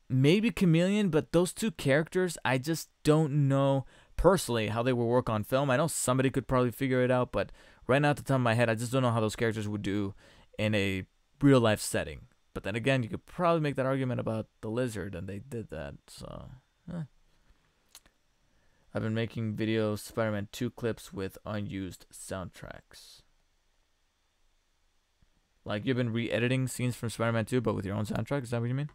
Maybe Chameleon, but those two characters, I just don't know personally how they will work on film. I know somebody could probably figure it out, but right now at the top of my head, I just don't know how those characters would do in a real life setting. But then again, you could probably make that argument about the Lizard, and they did that. So, I've been making videos, Spider-Man 2 clips with unused soundtracks. Like, you've been re-editing scenes from Spider-Man 2, but with your own soundtrack? Is that what you mean?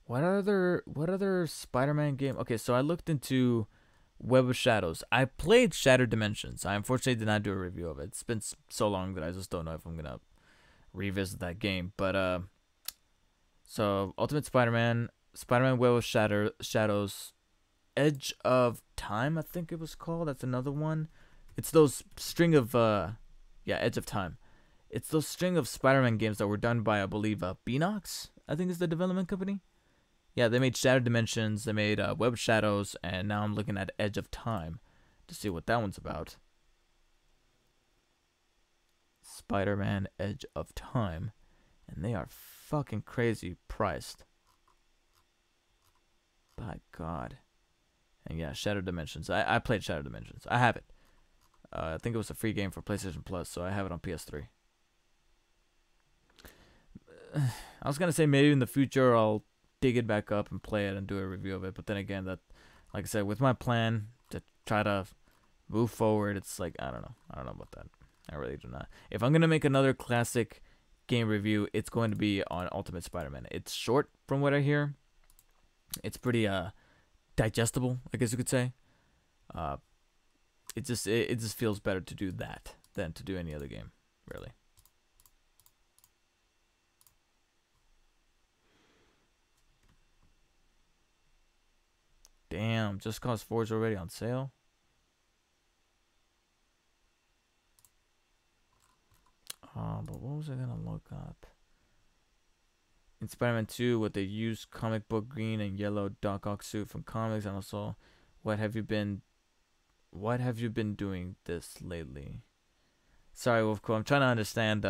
What other Spider-Man game? Okay, so I looked into Web of Shadows. I played Shattered Dimensions. I unfortunately did not do a review of it. It's been so long that I just don't know if I'm gonna revisit that game. But so Ultimate Spider-Man, Spider-Man Web of Shadows, Edge of Time, I think it was called. That's another one. It's those string of Edge of Time. It's those string of Spider-Man games that were done by, I believe, Beanox, I think is the development company. Yeah, they made Shattered Dimensions, they made Web of Shadows, and now I'm looking at Edge of Time to see what that one's about. Spider-Man Edge of Time. And they are fucking crazy priced. By God. And yeah, Shattered Dimensions. I played Shattered Dimensions. I have it. I think it was a free game for PlayStation Plus, so I have it on PS3. I was gonna say maybe in the future I'll dig it back up and play it and do a review of it, but then again, that, like I said, with my plan to try to move forward, it's like I don't know about that. I really do not. If I'm gonna make another classic game review, it's going to be on Ultimate Spider-Man. It's short from what I hear. It's pretty digestible, I guess you could say. It just feels better to do that than to do any other game, really. Damn, Just Cause 4 is already on sale. But what was I gonna look up? In Spider-Man 2, with the used comic book green and yellow Doc Ock suit from comics, and also, what have you been doing this lately? Sorry, Wolfco, I'm trying to understand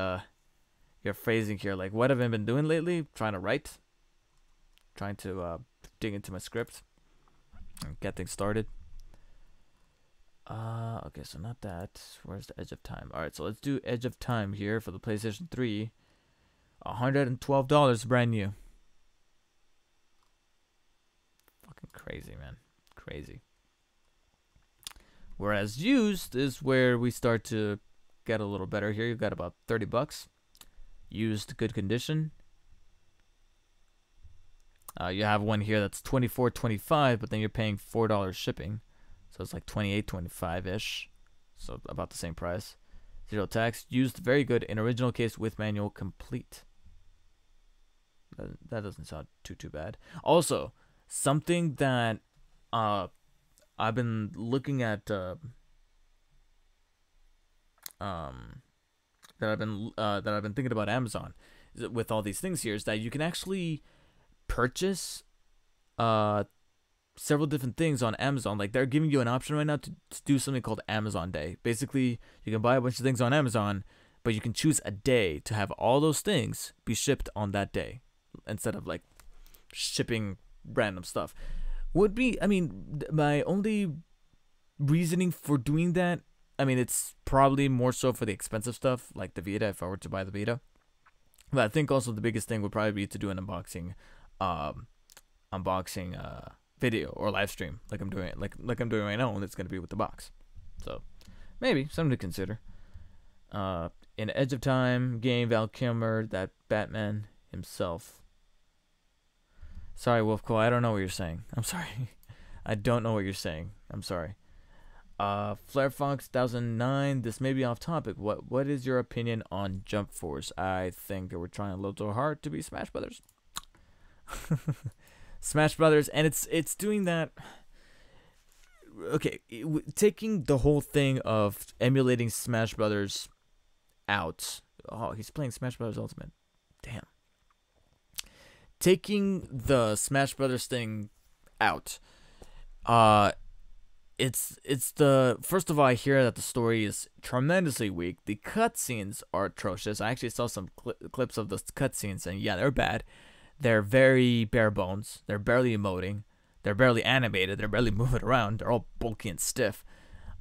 your phrasing here. Like, what have I been doing lately? Trying to write, trying to dig into my script and get things started. Okay, so not that. Where's the Edge of Time? All right, so let's do Edge of Time here for the PlayStation 3. $112 brand new. Fucking crazy, man. Crazy. Whereas used is where we start to get a little better here. You've got about 30 bucks. Used, good condition. You have one here that's $24.25, but then you're paying $4 shipping. So it's like $28.25-ish. So about the same price. Zero tax. Used, very good. In original case with manual complete. That doesn't sound too bad. Also, something that I've been looking at that I've been thinking about Amazon with all these things here is that you can actually purchase several different things on Amazon. Like, they're giving you an option right now to do something called Amazon Day. Basically, you can buy a bunch of things on Amazon, but you can choose a day to have all those things be shipped on that day instead of like shipping random stuff. Would be, I mean, my only reasoning for doing that, I mean, it's probably more so for the expensive stuff like the Vita, if I were to buy the Vita. But I think also the biggest thing would probably be to do an unboxing video or live stream like I'm doing right now, and it's gonna be with the box. So maybe something to consider. In Edge of Time game, Val Kilmer, that Batman himself. Sorry, Wolfco, I don't know what you're saying. I'm sorry. I don't know what you're saying. I'm sorry. Flare Fox 1009. This may be off topic. What is your opinion on Jump Force? I think they were trying a little too hard to be Smash Brothers. Smash Brothers, and it's doing that. Okay, taking the whole thing of emulating Smash Brothers out. Oh, he's playing Smash Brothers Ultimate. Damn. Taking the Smash Brothers thing out. It's the first of all, I hear that the story is tremendously weak. The cutscenes are atrocious. I actually saw some clips of the cutscenes, and yeah, they're bad. They're very bare bones. They're barely emoting. They're barely animated. They're barely moving around. They're all bulky and stiff.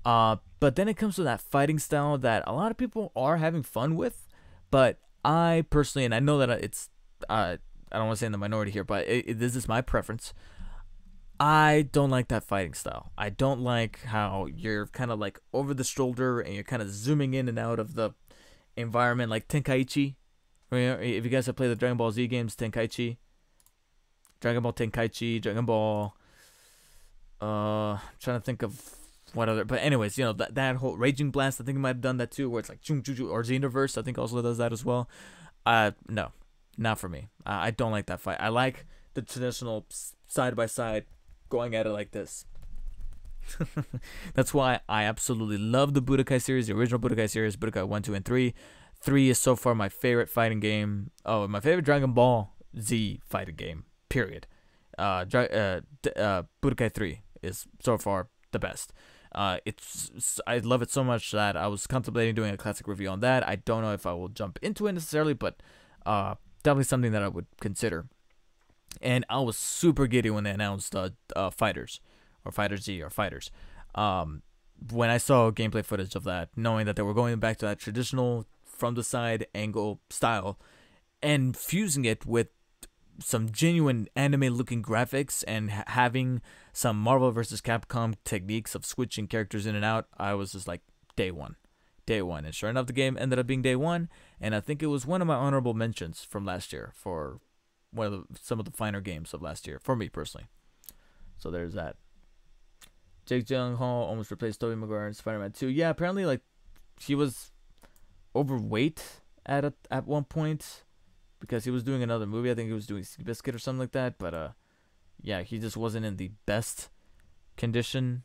But then it comes to that fighting style that a lot of people are having fun with. But I personally, and I know that it's, I don't want to say in the minority here, but this is my preference. I don't like that fighting style. I don't like how you're kind of like over the shoulder and you're kind of zooming in and out of the environment, like Tenkaichi. If you guys have played the Dragon Ball Z games, Tenkaichi, Dragon Ball Tenkaichi, Dragon Ball. I'm trying to think of what other. But anyways, you know that whole Raging Blast. I think it might have done that too, where it's like choo choo choo, or Xenoverse. I think also does that as well. No, not for me. I don't like that fight. I like the traditional side by side, going at it like this. That's why I absolutely love the Budokai series, the original Budokai series, Budokai 1, 2, and 3. 3 is so far my favorite fighting game. Oh, my favorite Dragon Ball Z fighting game, period. Budokai 3 is so far the best. I love it so much that I was contemplating doing a classic review on that. I don't know if I will jump into it necessarily, but definitely something that I would consider. And I was super giddy when they announced Fighters, or Fighter Z, or Fighters. When I saw gameplay footage of that, knowing that they were going back to that traditional from the side angle style and fusing it with some genuine anime looking graphics and having some Marvel vs. Capcom techniques of switching characters in and out, I was just like, day one. And sure enough, the game ended up being day one, and I think it was one of my honorable mentions from last year for some of the finer games of last year for me personally. So there's that. Jake Gyllenhaal almost replaced Tobey Maguire in Spider-Man 2. Yeah, apparently like he was overweight at one point because he was doing another movie. I think he was doing Seabiscuit or something like that. But yeah, he just wasn't in the best condition.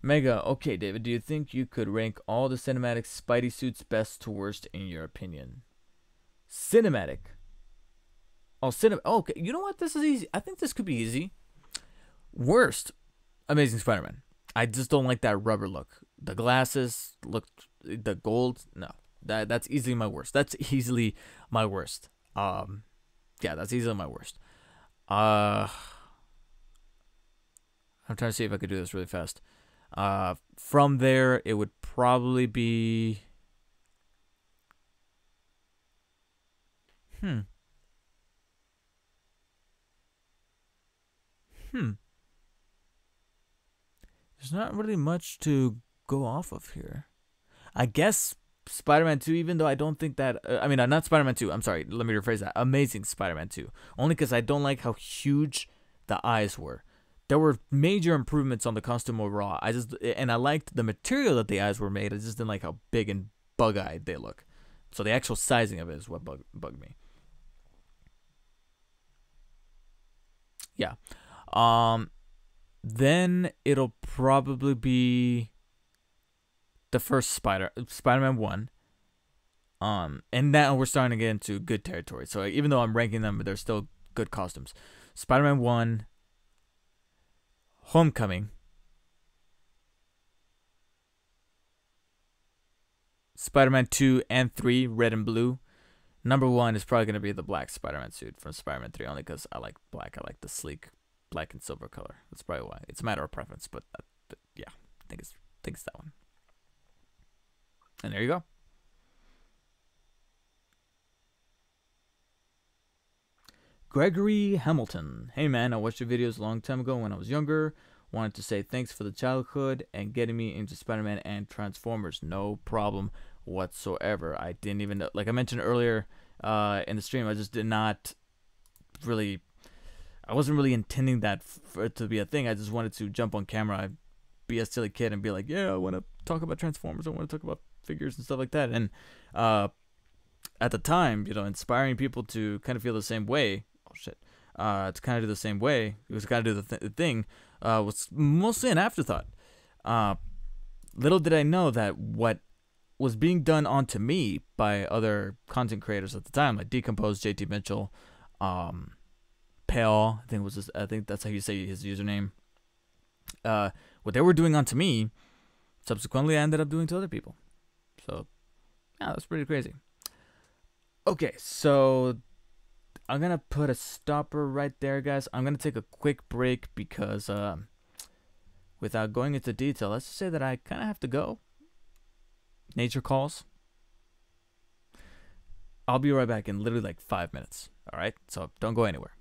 Mega, okay, David, do you think you could rank all the cinematic Spidey suits best to worst in your opinion? Cinematic. Oh, okay, you know what? This is easy. I think this could be easy. Worst, Amazing Spider-Man. I just don't like that rubber look. The glasses look, the gold. No, that's easily my worst. That's easily my worst. Yeah, that's easily my worst. I'm trying to see if I could do this really fast. From there, it would probably be. There's not really much to go off of here. I guess Spider-Man 2, even though I don't think that. I mean, not Spider-Man 2. I'm sorry. Let me rephrase that. Amazing Spider-Man 2. Only because I don't like how huge the eyes were. There were major improvements on the costume overall. And I liked the material that the eyes were made. I just didn't like how big and bug-eyed they look. So the actual sizing of it is what bugged me. Yeah. Then it'll probably be the first Spider-Man 1. And now we're starting to get into good territory. So even though I'm ranking them, they're still good costumes. Spider-Man 1, Homecoming, Spider-Man 2 and 3, Red and Blue. Number 1 is probably going to be the black Spider-Man suit from Spider-Man 3, only because I like black. I like the sleek black and silver color. That's probably why. It's a matter of preference, but yeah, I think it's that one. And there you go. Gregory Hamilton. Hey man, I watched your videos a long time ago when I was younger. wanted to say thanks for the childhood and getting me into Spider-Man and Transformers. No problem whatsoever. I didn't even know, like I mentioned earlier in the stream, I just did not really, I wasn't really intending that for it to be a thing. I just wanted to jump on camera, be a silly kid, and be like, yeah, I want to talk about Transformers. I want to talk about figures and stuff like that. And at the time, inspiring people to kind of feel the same way. Oh shit. To kind of do the same way. It was kind of do the thing. Was mostly an afterthought. Little did I know that what was being done onto me by other content creators at the time, like Decomposed, JT Mitchell, Pale, I think that's how you say his username. What they were doing onto me, subsequently I ended up doing to other people. So, yeah, that's pretty crazy. Okay, so I'm gonna put a stopper right there, guys. I'm gonna take a quick break because, without going into detail, let's just say that I kind of have to go. Nature calls. I'll be right back in literally like 5 minutes. All right, so don't go anywhere.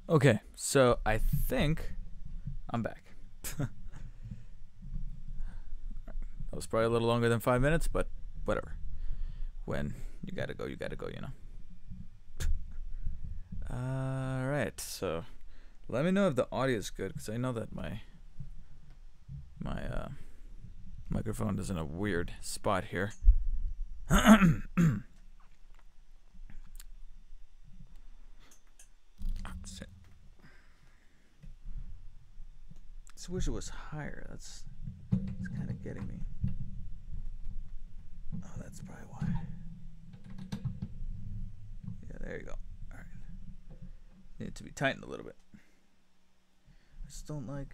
Okay, so I think I'm back. That was probably a little longer than 5 minutes, but whatever. When you gotta go, you know. Alright, so let me know if the audio is good, because I know that my microphone is in a weird spot here. I wish it was higher. That's kind of getting me. Oh, that's probably why. Yeah, there you go. All right. Need it to be tightened a little bit. I just don't like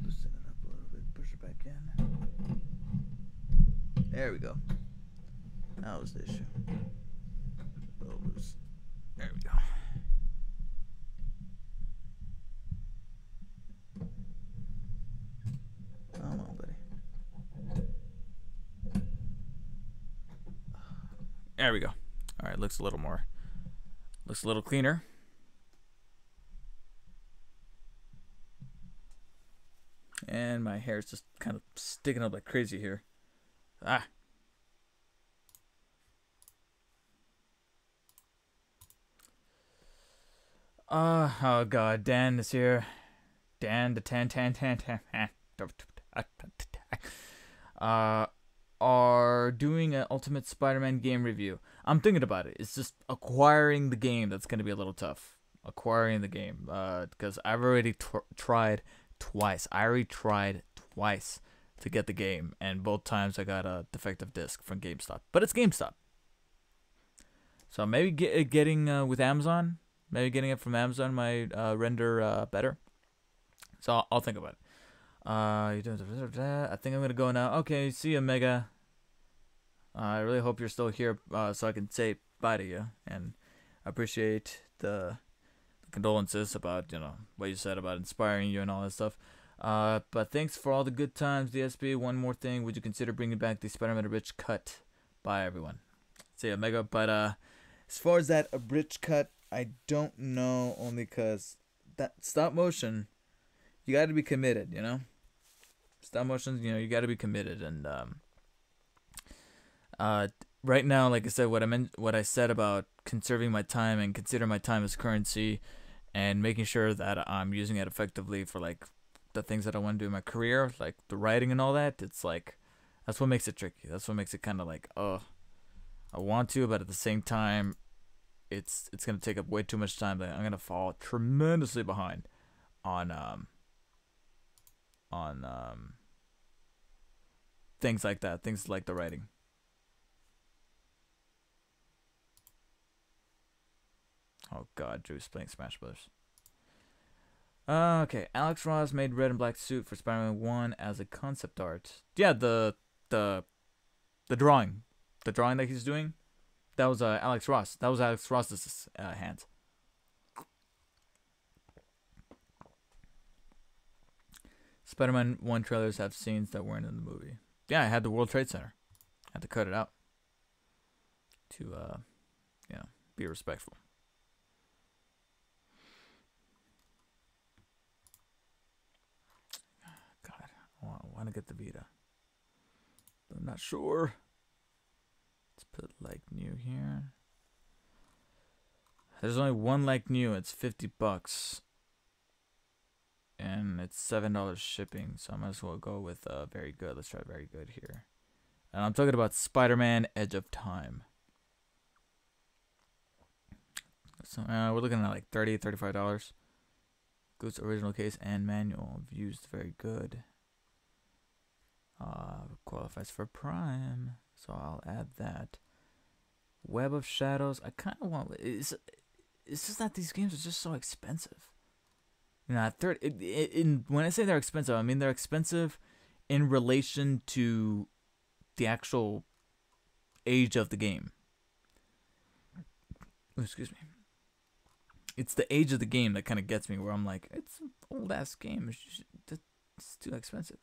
loosen it up a little bit. Push it back in. There we go. That was the issue. A little loose. There we go. Come on, buddy. There we go. All right, looks a little cleaner. And my hair is just kind of sticking up like crazy here. Oh god, Dan is here. Dan the tan are doing an Ultimate Spider-Man game review. I'm thinking about it. It's just acquiring the game that's going to be a little tough. Acquiring the game, because I've already tried twice. I already tried twice to get the game, and both times I got a defective disc from GameStop. But it's GameStop, so maybe getting with Amazon. Maybe getting it from Amazon might render better. So I'll think about it. I think I'm gonna go now. Okay, see you, Mega. I really hope you're still here, so I can say bye to you, and I appreciate the condolences about what you said about inspiring you and all that stuff. But thanks for all the good times, DSP. One more thing, would you consider bringing back the Spider-Man Abridged cut? Bye, everyone. See ya, Mega. But as far as that abridged cut, I don't know, only because that stop motion, you got to be committed, Stop motion, you got to be committed, and right now, like I said, what I said about conserving my time and consider my time as currency, and making sure that I'm using it effectively for like the things that I want to do in my career, like the writing and all that. It's like that's what makes it tricky. That's what makes it kind of like, I want to, but at the same time, it's gonna take up way too much time. That I'm gonna fall tremendously behind on things like that, things like the writing. Oh god, Drew's playing Smash Brothers. Okay, Alex Ross made red and black suit for Spider-Man 1 as a concept art. Yeah, the drawing. The drawing that he's doing, that was Alex Ross. That was Alex Ross's hands. Spider-Man 1 trailers have scenes that weren't in the movie. Yeah, I had the World Trade Center. I had to cut it out to be respectful. God, I want to get the Vita, but I'm not sure. Let's put like new here. There's only one like new. It's $50, and it's $7 shipping. So I might as well go with very good. Let's try very good here. And I'm talking about Spider-Man: Edge of Time. So we're looking at like $30, $35. Goods original case and manual. Views very good. Qualifies for Prime, so I'll add that. Web of Shadows. I kind of want. It's just that these games are just so expensive. At when I say they're expensive, I mean they're expensive in relation to the actual age of the game. Oh, excuse me. It's the age of the game that kind of gets me, where I'm like, it's an old ass game. It's too expensive.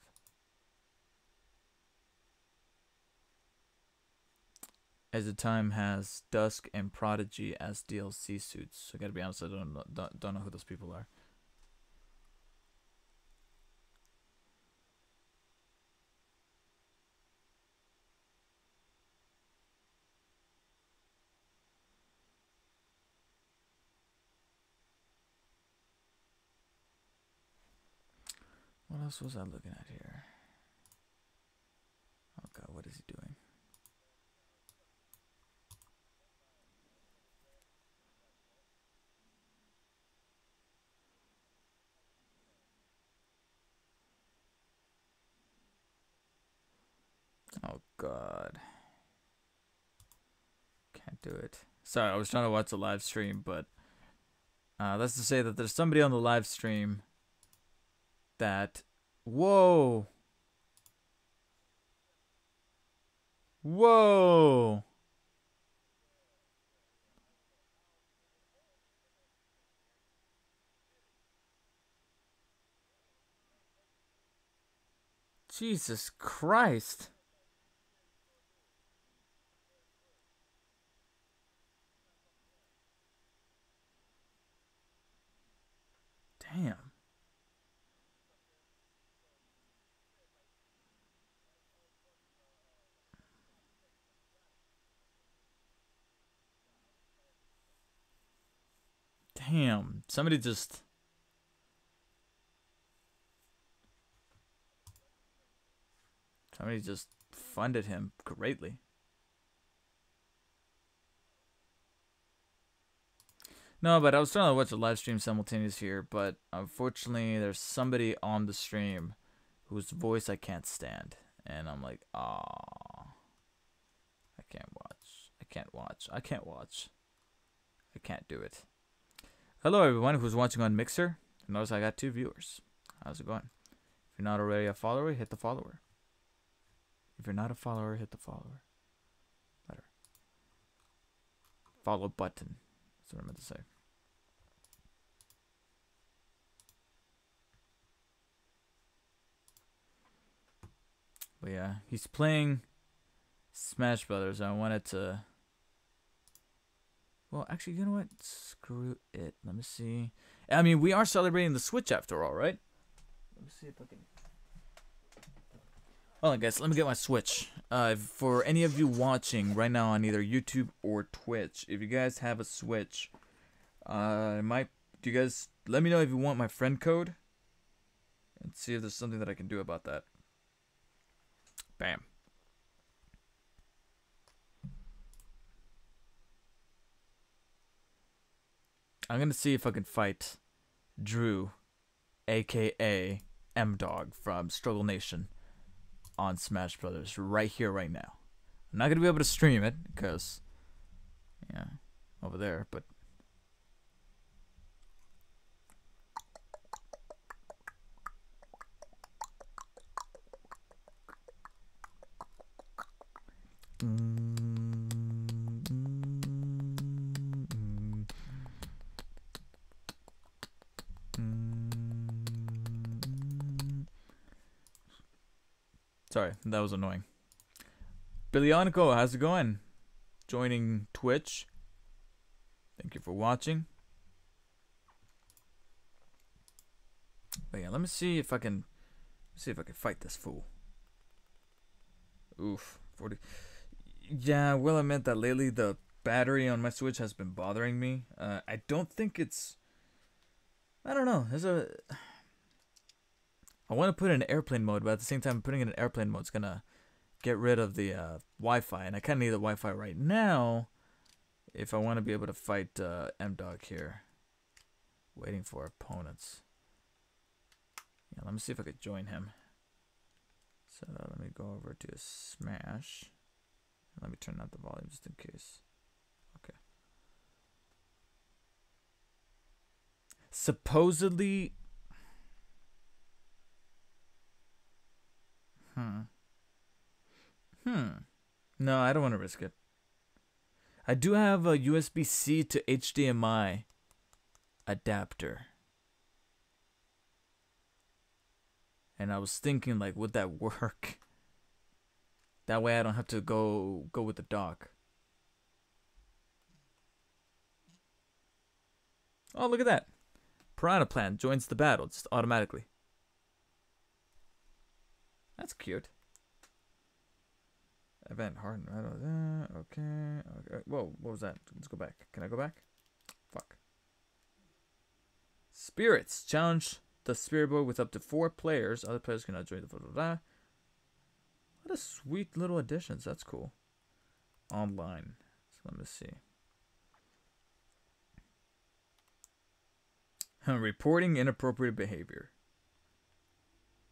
As the time has Dusk and Prodigy as DLC suits. I gotta be honest, I don't know who those people are. What else was I looking at here? Oh god, what is he doing? Oh god. Can't do it. Sorry, I was trying to watch the live stream, but that's to say that there's somebody on the live stream that... Whoa! Whoa! Jesus Christ! Damn. Damn. Somebody just funded him greatly. No, but I was trying to watch the live stream simultaneous here, but unfortunately there's somebody on the stream whose voice I can't stand. And I'm like, ah, I can't watch. I can't watch. I can't watch. I can't do it. Hello everyone who's watching on Mixer. Notice I got 2 viewers. How's it going? If you're not already a follower, hit the follower. If you're not a follower, hit the follower. Better. Follow button. That's what I meant to say. But yeah, he's playing Smash Brothers. I wanted to... Well, actually, you know what? Screw it. Let me see. I mean, we are celebrating the Switch after all, right? Let me see if I can... Hold on, guys. Let me get my Switch. For any of you watching right now on either YouTube or Twitch, if you guys have a Switch, do you guys let me know if you want my friend code, and see if there's something that I can do about that. Bam. I'm gonna see if I can fight Drew, aka M-Dog from Struggle Nation, on Smash Brothers right here, right now. I'm not gonna be able to stream it because, yeah, over there, but. Sorry, that was annoying. Bilionico, how's it going? Joining Twitch. Thank you for watching. But yeah, let me see if I can fight this fool. Oof, 40. Yeah, I will admit that lately the battery on my Switch has been bothering me. I don't think it's... I don't know. I want to put it in airplane mode, but at the same time, putting it in airplane mode is going to get rid of the Wi-Fi. And I kind of need the Wi-Fi right now if I want to be able to fight M-Dog here. Waiting for opponents. Yeah, let me see if I could join him. So let me go over to Smash. Let me turn up the volume just in case. Okay. Supposedly... No, I don't want to risk it. I do have a USB-C to HDMI adapter. And I was thinking, like, would that work? That way I don't have to go with the dock. Oh, look at that. Piranha Plant joins the battle just automatically. That's cute. Event Harden. Okay. Whoa, what was that? Let's go back. Can I go back? Fuck. Spirits. Challenge the Spirit Board with up to 4 players. Other players cannot join the photo. What a sweet little additions. That's cool. Online. So let me see. Reporting inappropriate behavior.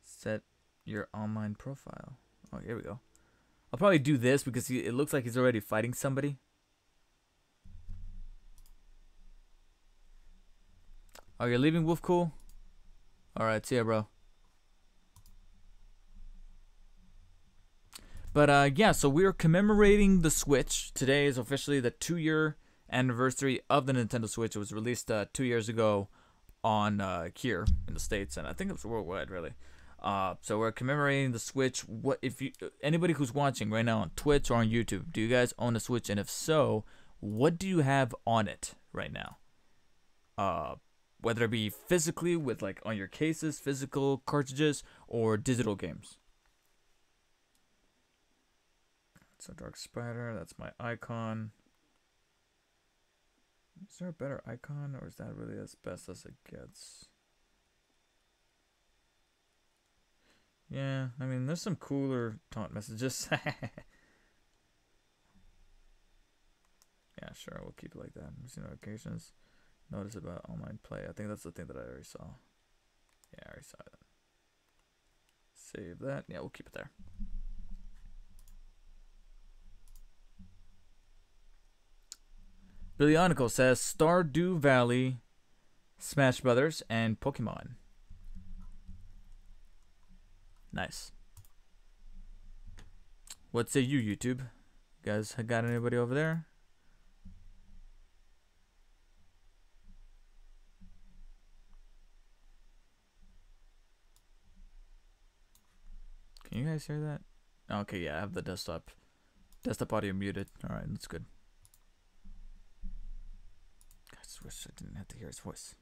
Set your online profile. Oh, here we go. I'll probably do this because it looks like he's already fighting somebody. Oh, you're leaving, Wolf Cool? Alright, see ya, bro. But, yeah, so we're commemorating the Switch. Today is officially the 2-year anniversary of the Nintendo Switch. It was released 2 years ago on here in the States, and I think it was worldwide, really. So we're commemorating the Switch. What if you anybody who's watching right now on Twitch or on YouTube, do you guys own a Switch? And if so, what do you have on it right now? Whether it be physically with like on your cases, physical cartridges, or digital games. That's a Dark Spider. That's my icon. Is there a better icon, or is that really as best as it gets? Yeah, I mean, there's some cooler taunt messages. Yeah, sure, we'll keep it like that. See notifications. Notice about online play. I think that's the thing that I already saw. Yeah, I already saw that. Save that. Yeah, we'll keep it there. Billionicle says Stardew Valley, Smash Brothers, and Pokemon. Nice. What say you, YouTube? You guys got anybody over there? Can you guys hear that? Okay, yeah, I have the desktop audio muted. Alright, that's good. I just wish I didn't have to hear his voice.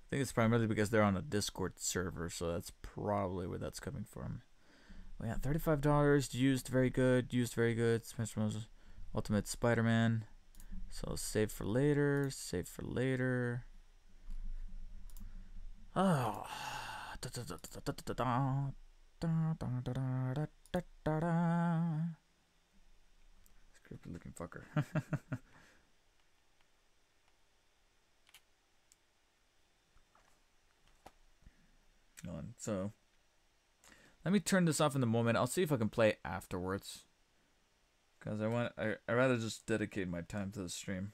I think it's primarily because they're on a Discord server, so that's probably where that's coming from. Well, yeah, $35 used, very good. Used, very good. Smash Bros. Ultimate Spider-Man. So save for later. Save for later. Oh. Scripted looking fucker. On. So let me turn this off in the moment. I'll see if I can play afterwards, because I rather just dedicate my time to the stream.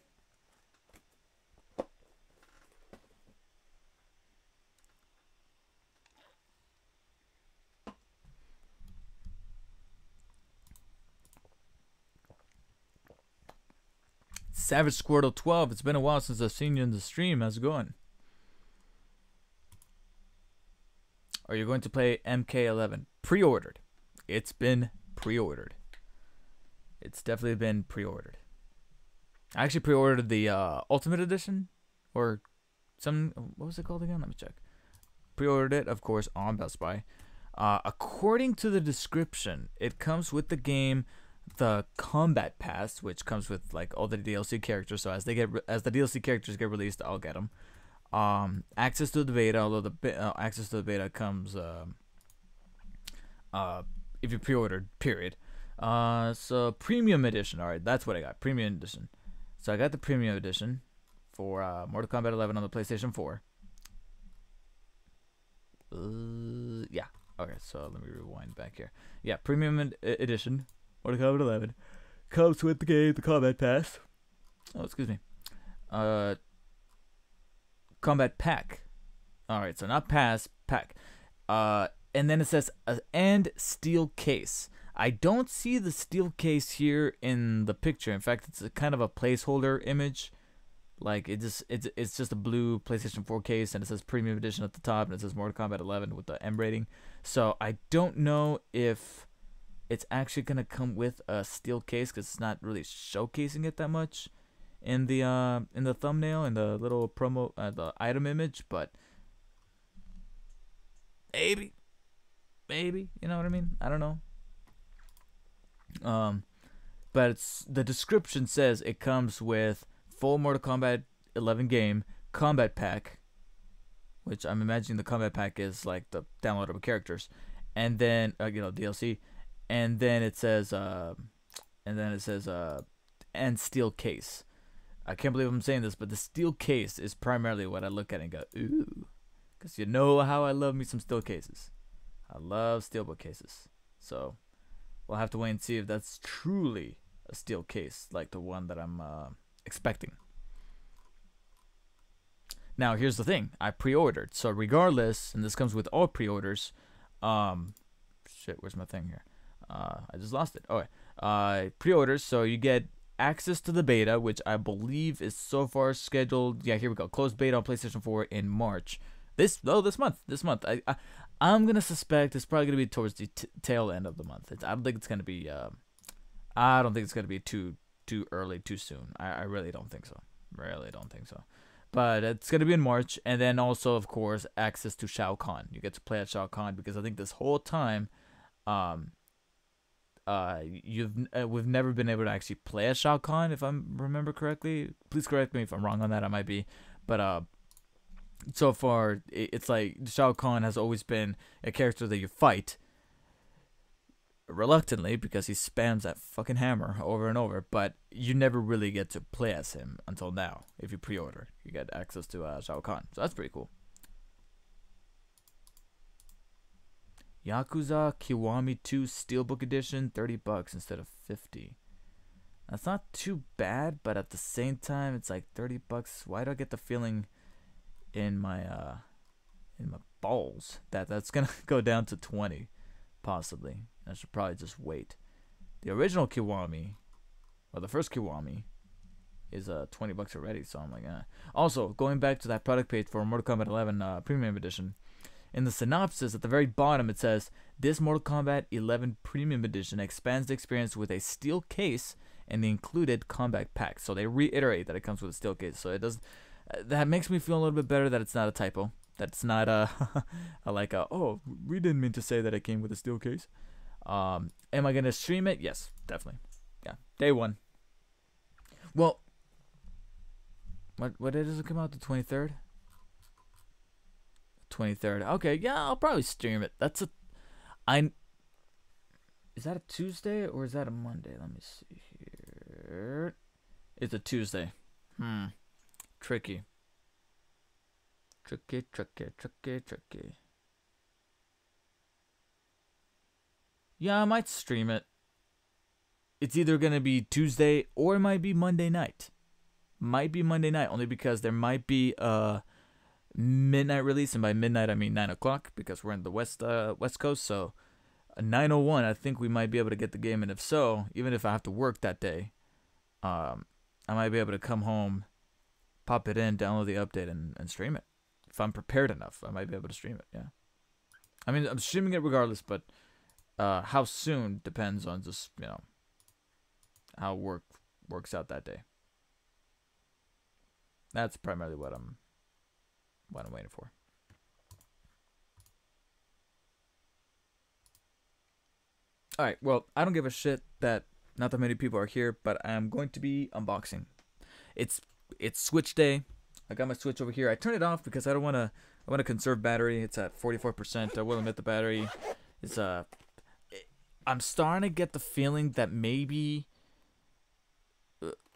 Savage Squirtle 12. It's been a while since I've seen you in the stream. How's it going? Are you going to play MK11? Pre-ordered. It's been pre-ordered. It's definitely been pre-ordered. I actually pre-ordered the Ultimate Edition, or some. What was it called again? Let me check. Pre-ordered it, of course, on Best Buy. According to the description, it comes with the game, the Combat Pass, which comes with like all the DLC characters. So as the DLC characters get released, I'll get them. Access to the beta, although the access to the beta comes if you pre-ordered, period. So premium edition. All right, that's what I got. Premium edition. So I got the premium edition for Mortal Kombat 11 on the PlayStation 4. Yeah. Okay, so let me rewind back here. Yeah, premium edition, Mortal Kombat 11, comes with the game, the Combat Pass. Oh, excuse me. Combat Pack. Alright, so not Pass, Pack. And then it says, and steel case. I don't see the steel case here in the picture. In fact, it's a kind of a placeholder image. Like, it's just a blue PlayStation 4 case, and it says Premium Edition at the top, and it says Mortal Kombat 11 with the M rating. So, I don't know if it's actually gonna come with a steel case because it's not really showcasing it that much in the thumbnail and the little promo the item image, but maybe you know what I mean. I don't know. But it's the description says it comes with full Mortal Kombat 11 game combat pack, which I'm imagining the combat pack is like the downloadable characters, and then DLC, and then it says and steel case. I can't believe I'm saying this, but the steel case is primarily what I look at and go ooh, because you know how I love me some steel cases. I love steelbook cases, so we'll have to wait and see if that's truly a steel case like the one that I'm expecting. Now, here's the thing. I pre-ordered. So regardless, and this comes with all pre-orders, shit, where's my thing here? I just lost it. Okay. Pre-orders, so you get access to the beta, which I believe is so far scheduled. Yeah, here we go. Closed beta on PlayStation 4 in March. This month. I'm gonna suspect it's probably gonna be towards the tail end of the month. I don't think it's gonna be. I don't think it's gonna be too early, too soon. I really don't think so. But it's gonna be in March, and then also, of course, access to Shao Kahn. You get to play at Shao Kahn because I think this whole time, we've never been able to actually play as Shao Kahn, if I remember correctly. Please correct me if I'm wrong on that. I might be, but so far it's like Shao Kahn has always been a character that you fight reluctantly because he spams that fucking hammer over and over, but you never really get to play as him until now. If you pre-order, you get access to Shao Kahn, so that's pretty cool. Yakuza Kiwami 2 Steelbook Edition, $30 instead of $50. That's not too bad, but at the same time, it's like $30. Why do I get the feeling in my balls that's gonna go down to 20, possibly? I should probably just wait. The original Kiwami, or the first Kiwami, is $20 already, so I'm like, Also, going back to that product page for Mortal Kombat 11 Premium Edition, in the synopsis at the very bottom it says, this Mortal Kombat 11 Premium Edition expands the experience with a steel case and the included combat pack. So they reiterate that it comes with a steel case. So it does. That makes me feel a little bit better that it's not a typo. That's not oh, we didn't mean to say that it came with a steel case. Am I gonna stream it? Yes, definitely. Yeah, day one. Well, what day does it come out? The 23rd. 23rd. Okay, yeah, I'll probably stream it. Is that a Tuesday or is that a Monday? Let me see here. It's a Tuesday. Tricky. Yeah, I might stream it. It's either gonna be Tuesday or it might be Monday night. Might be Monday night, only because there might be a midnight release, and by midnight I mean 9 o'clock because we're in the west coast. So 9:01, I think we might be able to get the game, and if so, even if I have to work that day, I might be able to come home, pop it in, download the update, and stream it. If I'm prepared enough, I might be able to stream it. Yeah, I mean, I'm streaming it regardless, but how soon depends on just how works out that day. That's primarily what I'm waiting for. All right, well, I don't give a shit that not that many people are here, but I'm going to be unboxing. It's Switch day. I got my Switch over here. I turned it off because I want to conserve battery. It's at 44%. I will admit the battery is I'm starting to get the feeling that maybe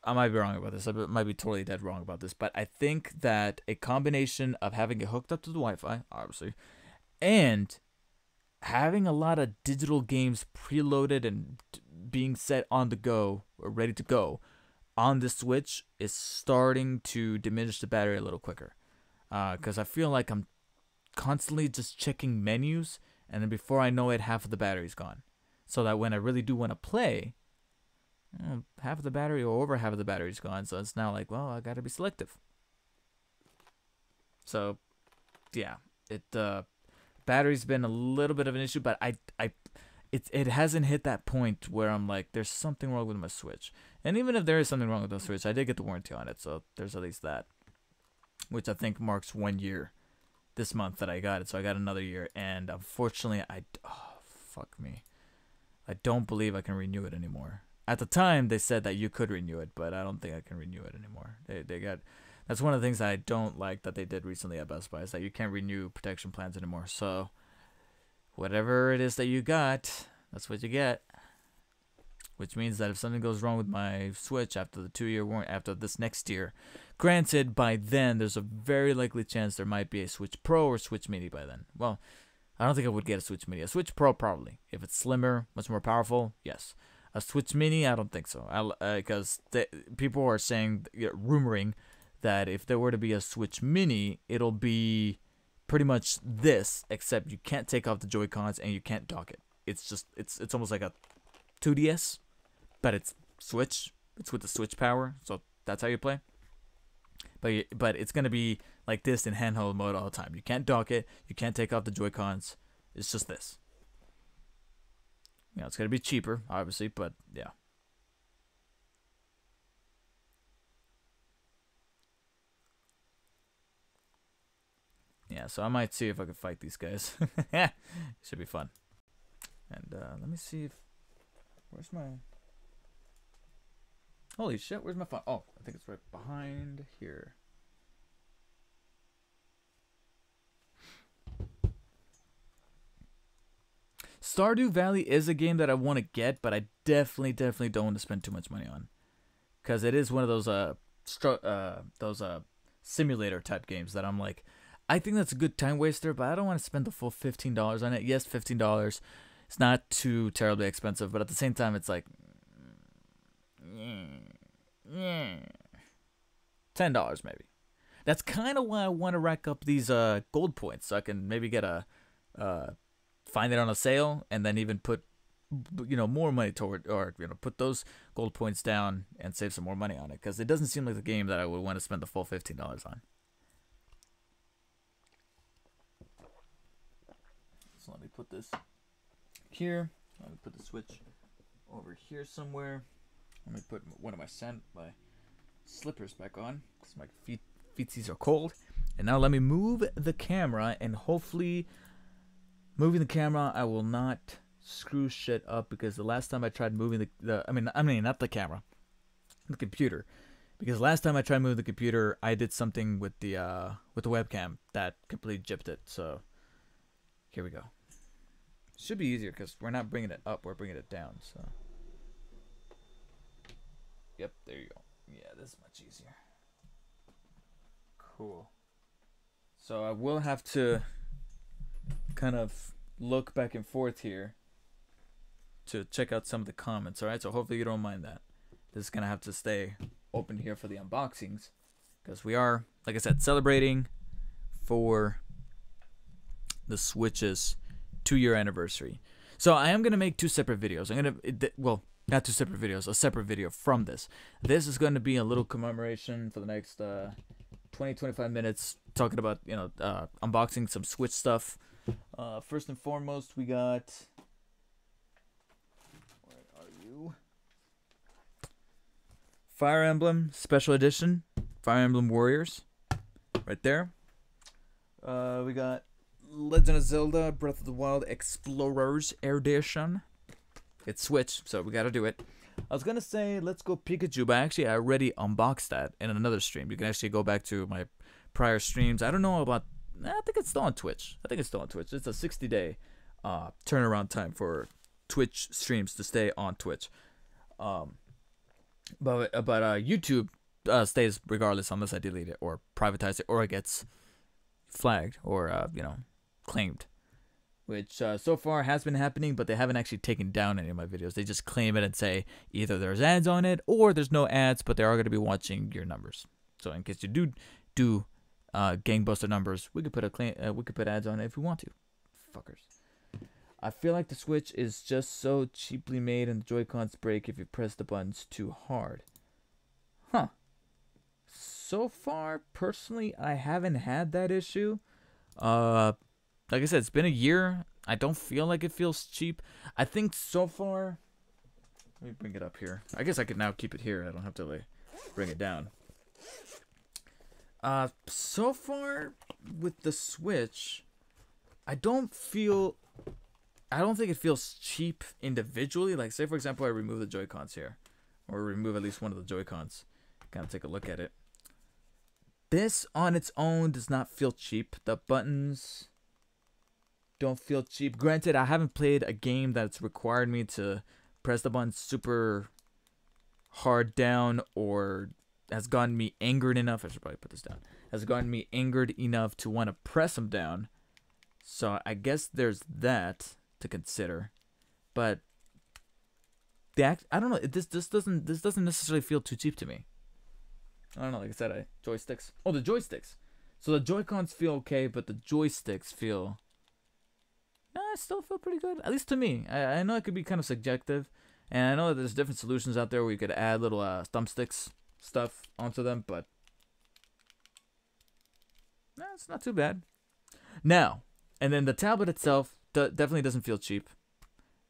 I might be wrong about this. I might be totally dead wrong about this, but I think that a combination of having it hooked up to the Wi-Fi, obviously, and having a lot of digital games preloaded and being set on the go or ready to go on the Switch is starting to diminish the battery a little quicker. Because I feel like I'm constantly just checking menus, and then before I know it, half of the battery's gone. So that when I really do want to play, half of the battery or over half of the battery's gone. So it's now like, well, I got to be selective. So, yeah, battery's been a little bit of an issue, but it hasn't hit that point where I'm like, there's something wrong with my Switch. And even if there is something wrong with the Switch, I did get the warranty on it, so there's at least that, which I think marks 1 year this month that I got it. So I got another year, and unfortunately, fuck me, I don't believe I can renew it anymore. At the time, they said that you could renew it, but I don't think I can renew it anymore. They got, that's one of the things that I don't like that they did recently at Best Buy, is that you can't renew protection plans anymore. So whatever it is that you got, that's what you get. Which means that if something goes wrong with my Switch after the 2-year warranty, after this next year, granted, by then there's a very likely chance there might be a Switch Pro or Switch Mini by then. Well, I don't think I would get a Switch Mini. A Switch Pro probably. If it's slimmer, much more powerful, yes. A Switch Mini, I don't think so. Because people are saying, rumoring that if there were to be a Switch Mini, it'll be pretty much this, except you can't take off the Joy-Cons and you can't dock it. It's just, it's almost like a 2DS, but it's Switch. It's with the Switch power, so that's how you play. But it's gonna be like this in handheld mode all the time. You can't dock it. You can't take off the Joy-Cons. It's just this. You know, it's gonna be cheaper, obviously, but yeah. Yeah, so I might see if I can fight these guys. It should be fun. And let me see if, where's my, holy shit, where's my phone? Oh, I think it's right behind here. Stardew Valley is a game that I want to get, but I definitely don't want to spend too much money on, because it is one of those simulator type games that I'm like, I think that's a good time waster, but I don't want to spend the full $15 on it. Yes, $15. It's not too terribly expensive, but at the same time, it's like $10 maybe. That's kind of why I want to rack up these gold points, so I can maybe get find it on a sale, and then even put more money toward, or put those gold points down and save some more money on it, because it doesn't seem like the game that I would want to spend the full $15 on. So let me put this here. Let me put the Switch over here somewhere. Let me put one of my slippers back on, because my feetsies are cold. And now let me move the camera, and hopefully moving the camera I will not screw shit up, because the last time I tried moving I mean not the camera, the computer, because last time I tried moving the computer, I did something with the webcam that completely gypped it. So here we go. Should be easier because we're not bringing it up, we're bringing it down. So yep, there you go. Yeah, this is much easier. Cool. So I will have to kind of look back and forth here to check out some of the comments. Alright, so hopefully you don't mind that. This is gonna have to stay open here for the unboxings, because we are, like I said, celebrating for the Switch's 2-year anniversary. So I am gonna make 2 separate videos. I'm gonna, well, not 2 separate videos, a separate video from this. This is going to be a little commemoration for the next 20-25 minutes, talking about unboxing some Switch stuff. First and foremost, we got, where are you? Fire Emblem Special Edition, Fire Emblem Warriors, right there. We got Legend of Zelda Breath of the Wild Explorers Edition. It's Switch, so we gotta do it. I was gonna say Let's Go Pikachu, but actually I already unboxed that in another stream. You can actually go back to my prior streams. I don't know about, I think it's still on Twitch. It's a 60-day turnaround time for Twitch streams to stay on Twitch. But YouTube stays regardless, unless I delete it or privatize it, or it gets flagged or claimed, which so far has been happening, but they haven't actually taken down any of my videos. They just claim it and say either there's ads on it or there's no ads, but they are going to be watching your numbers. So in case you do gangbuster numbers, we could put ads on it if we want to. Fuckers. I feel like the Switch is just so cheaply made and the Joy-Cons break if you press the buttons too hard. Huh. So far, personally, I haven't had that issue. Like I said, it's been a year. I don't feel like it feels cheap. I think so far. Let me bring it up here. I guess I could now keep it here. I don't have to like bring it down. So far with the Switch, I don't think it feels cheap individually. Like, say for example, I remove the Joy-Cons here, or remove at least one of the Joy-Cons. Kind of take a look at it. This on its own does not feel cheap. The buttons don't feel cheap. Granted, I haven't played a game that's required me to press the buttons super hard down, or has gotten me angered enough. I should probably put this down. Has gotten me angered enough to want to press them down. So I guess there's that to consider. But I don't know. This doesn't necessarily feel too cheap to me. I don't know. Like I said, joysticks. Oh, the joysticks. So the Joy-Cons feel okay, but the joysticks feel. I still feel pretty good. At least to me. I know it could be kind of subjective, and I know that there's different solutions out there where you could add little thumbsticks stuff onto them, but it's not too bad. Now, and then the tablet itself definitely doesn't feel cheap.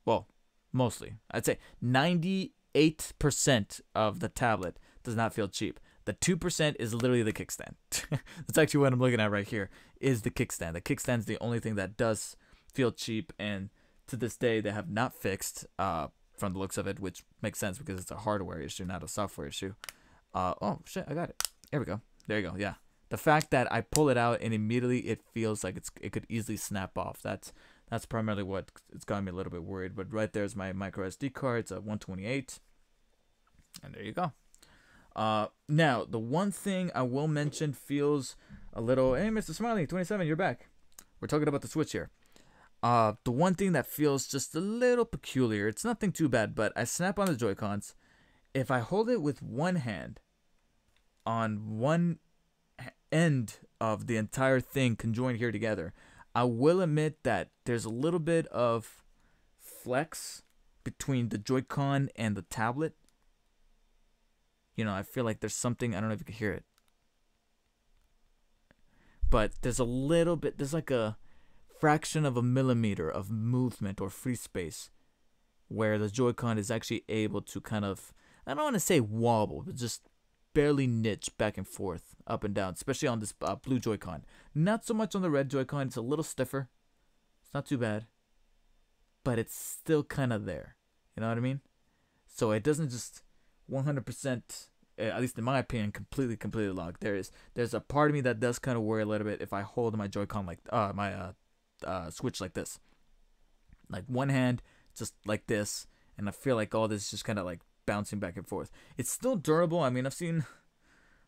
Well, mostly. I'd say 98% of the tablet does not feel cheap. The 2% is literally the kickstand. That's actually what I'm looking at right here, is the kickstand. The kickstand is the only thing that does feel cheap, and to this day they have not fixed, from the looks of it, which makes sense because it's a hardware issue, not a software issue. Oh shit, I got it. There we go. There you go. Yeah. The fact that I pull it out and immediately it feels like it could easily snap off. That's primarily what it's got me a little bit worried. But right there's my micro SD card. It's a 128. And there you go. Now, the one thing I will mention feels a little, hey, Mr. Smiley, 27, you're back. We're talking about the Switch here. The one thing that feels just a little peculiar, it's nothing too bad, but I snap on the Joy-Cons. If I hold it with one hand on one end of the entire thing conjoined here together, I will admit that there's a little bit of flex between the Joy-Con and the tablet. You know, I feel like there's something, I don't know if you can hear it, but there's a little bit, there's like a fraction of a millimeter of movement or free space where the Joy-Con is actually able to kind of, I don't want to say wobble, but just barely niche back and forth, up and down, especially on this blue Joy-Con. Not so much on the red Joy-Con. It's a little stiffer. It's not too bad, but it's still kind of there. You know what I mean? So it doesn't just 100%, at least in my opinion, completely lock. There's a part of me that does kind of worry a little bit if I hold my Joy-Con like my Switch like this, like one hand just like this, and I feel like all this is just kind of like bouncing back and forth. It's still durable. I mean, I've seen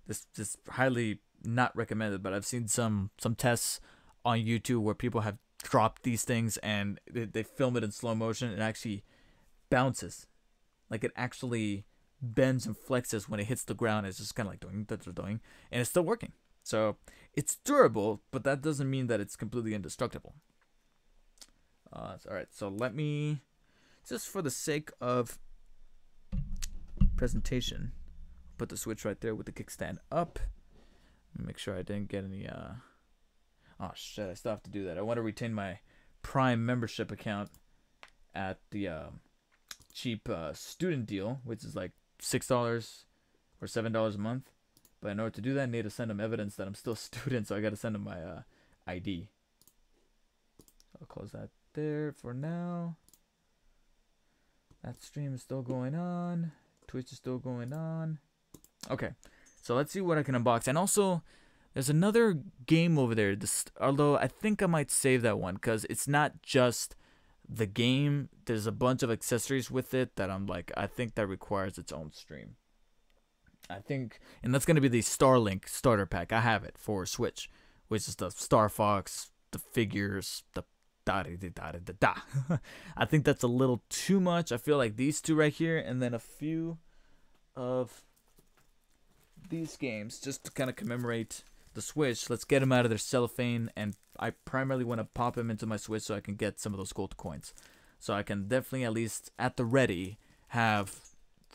this highly not recommended, but I've seen some tests on YouTube where people have dropped these things and they film it in slow motion and it actually bounces, like it actually bends and flexes when it hits the ground. It's just kind of like doing, and it's still working. So it's durable, but that doesn't mean that it's completely indestructible. All right, so let me, just for the sake of presentation, put the Switch right there with the kickstand up. Make sure I didn't get any oh shit, I still have to do that. I want to retain my Prime membership account at the cheap student deal, which is like $6 or $7 a month. But in order to do that, I need to send them evidence that I'm still a student, so I got to send them my ID. I'll close that there for now. That stream is still going on. Twitch is still going on. Okay, so let's see what I can unbox. And also, there's another game over there. Although I think I might save that one because it's not just the game. There's a bunch of accessories with it that I'm like, I think that requires its own stream. I think, and that's going to be the Starlink starter pack. I have it for Switch, which is the Star Fox, the figures, the da-da-da-da-da-da. I think that's a little too much. I feel like these two right here, and then a few of these games, just to kind of commemorate the Switch. Let's get them out of their cellophane, and I primarily want to pop them into my Switch so I can get some of those gold coins. So I can definitely, at least at the ready, have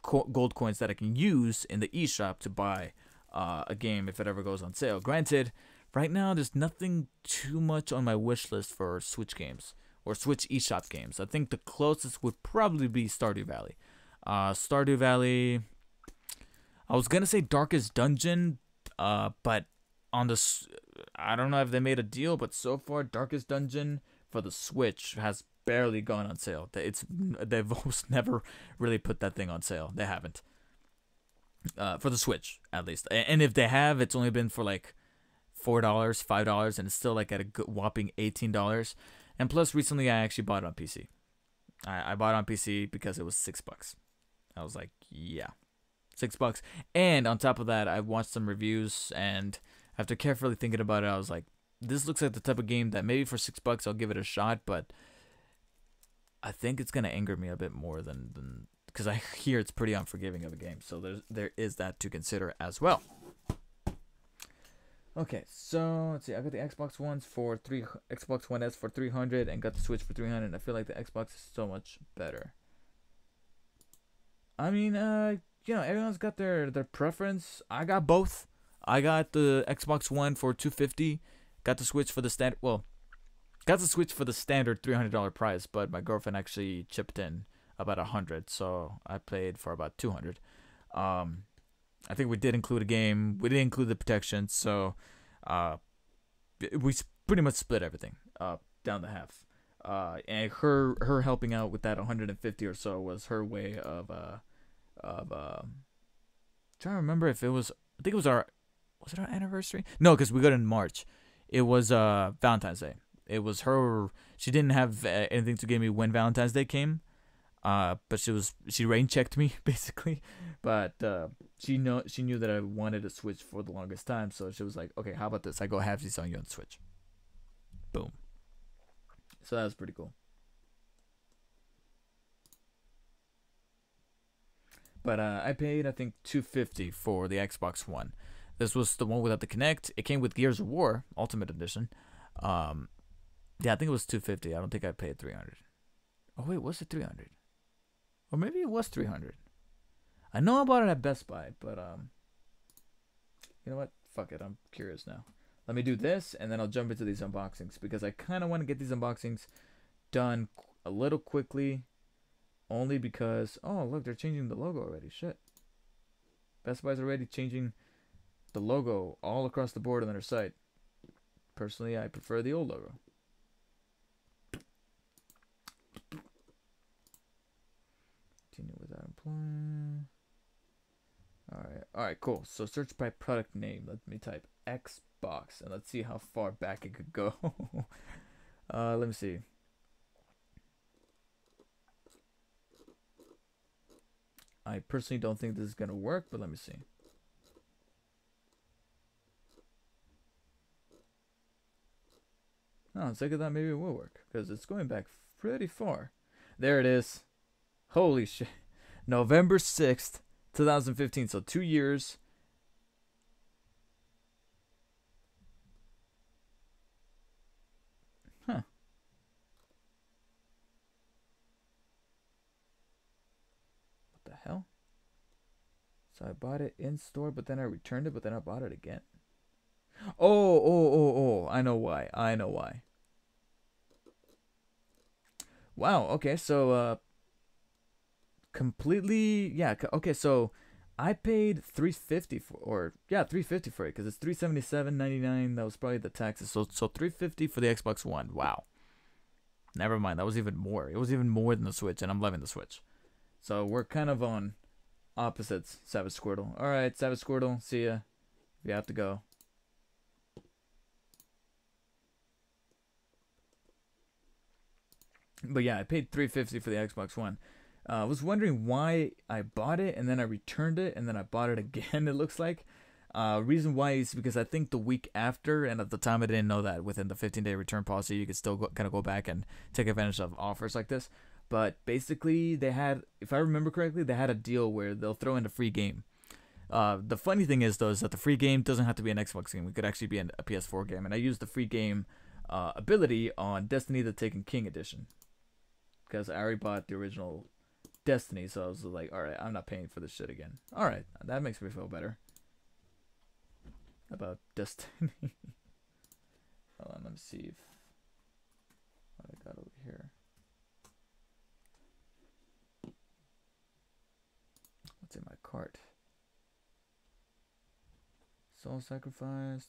gold coins that I can use in the eShop to buy a game if it ever goes on sale. Granted, right now there's nothing too much on my wish list for Switch games, or Switch eShop games. I think the closest would probably be Stardew Valley. Stardew Valley. I was gonna say Darkest Dungeon, but on the I don't know if they made a deal, but so far Darkest Dungeon for the Switch has barely gone on sale. They've almost never really put that thing on sale. They haven't. For the Switch, at least. And if they have, it's only been for like $4, $5, and it's still like at a good whopping $18. And plus, recently I actually bought it on PC. I bought it on PC because it was $6. I was like, yeah, $6. And on top of that, I watched some reviews, and after carefully thinking about it, I was like, this looks like the type of game that maybe for $6 I'll give it a shot, but I think it's gonna anger me a bit more than because I hear it's pretty unforgiving of a game. So there is that to consider as well. Okay, so let's see. I got the Xbox One S for 300, and got the Switch for 300. And I feel like the Xbox is so much better. I mean, everyone's got their preference. I got both. I got the Xbox One for 250. Got the Switch for the got the Switch for the standard $300 price, but my girlfriend actually chipped in about 100, so I played for about 200. I think we did include a game. We did include the protection, so we pretty much split everything down the half. And her helping out with that 150 or so was her way of trying to remember if it was. I think it was it our anniversary? No, because we got it in March. It was Valentine's Day. It was her. She didn't have anything to give me when Valentine's Day came. But she rain checked me basically, but she knew that I wanted a Switch for the longest time, so she was like, okay, how about this? I go halvesies on you on Switch. Boom. So that was pretty cool. But I paid I think $250 for the Xbox One. This was the one without the Kinect. It came with Gears of War Ultimate Edition. Yeah, I think it was $250. I don't think I paid $300. Oh wait, was it $300? Or maybe it was $300. I know I bought it at Best Buy, but you know what? Fuck it. I'm curious now. Let me do this, and then I'll jump into these unboxings because I kind of want to get these unboxings done a little quickly, only because look, they're changing the logo already. Shit. Best Buy's already changing the logo all across the board on their site. Personally, I prefer the old logo. Continue without employing. Alright, cool. So search by product name. Let me type Xbox, and let's see how far back it could go. Let me see. I personally don't think this is gonna work, but let me see. Oh, it's like that maybe it will work, because it's going back pretty far. There it is. Holy shit. November 6th, 2015. So 2 years. Huh. What the hell? So I bought it in store, but then I returned it, but then I bought it again. Oh. I know why. Wow. Okay. So, completely. Yeah. Okay. So, I paid $350 for, $350 for it because it's $377.99. That was probably the taxes. So $350 for the Xbox One. Wow. Never mind. That was even more. It was even more than the Switch, and I'm loving the Switch. So we're kind of on opposites. Savage Squirtle. All right, Savage Squirtle. See ya. We have to go. But yeah, I paid $350 for the Xbox One. I was wondering why I bought it and then I returned it and then I bought it again. It looks like reason why is because I think the week after, and at the time I didn't know that within the 15-day return policy you could still kind of go back and take advantage of offers like this. But basically they had, if I remember correctly, they had a deal where they'll throw in a free game. The funny thing is though is that the free game doesn't have to be an Xbox game. It could actually be a PS4 game, and I used the free game ability on Destiny: The Taken King edition because I already bought the original Destiny, so I was like, alright, I'm not paying for this shit again. Alright, that makes me feel better about Destiny. Hold on, let me see if what I got over here. What's in my cart? Soul Sacrifice,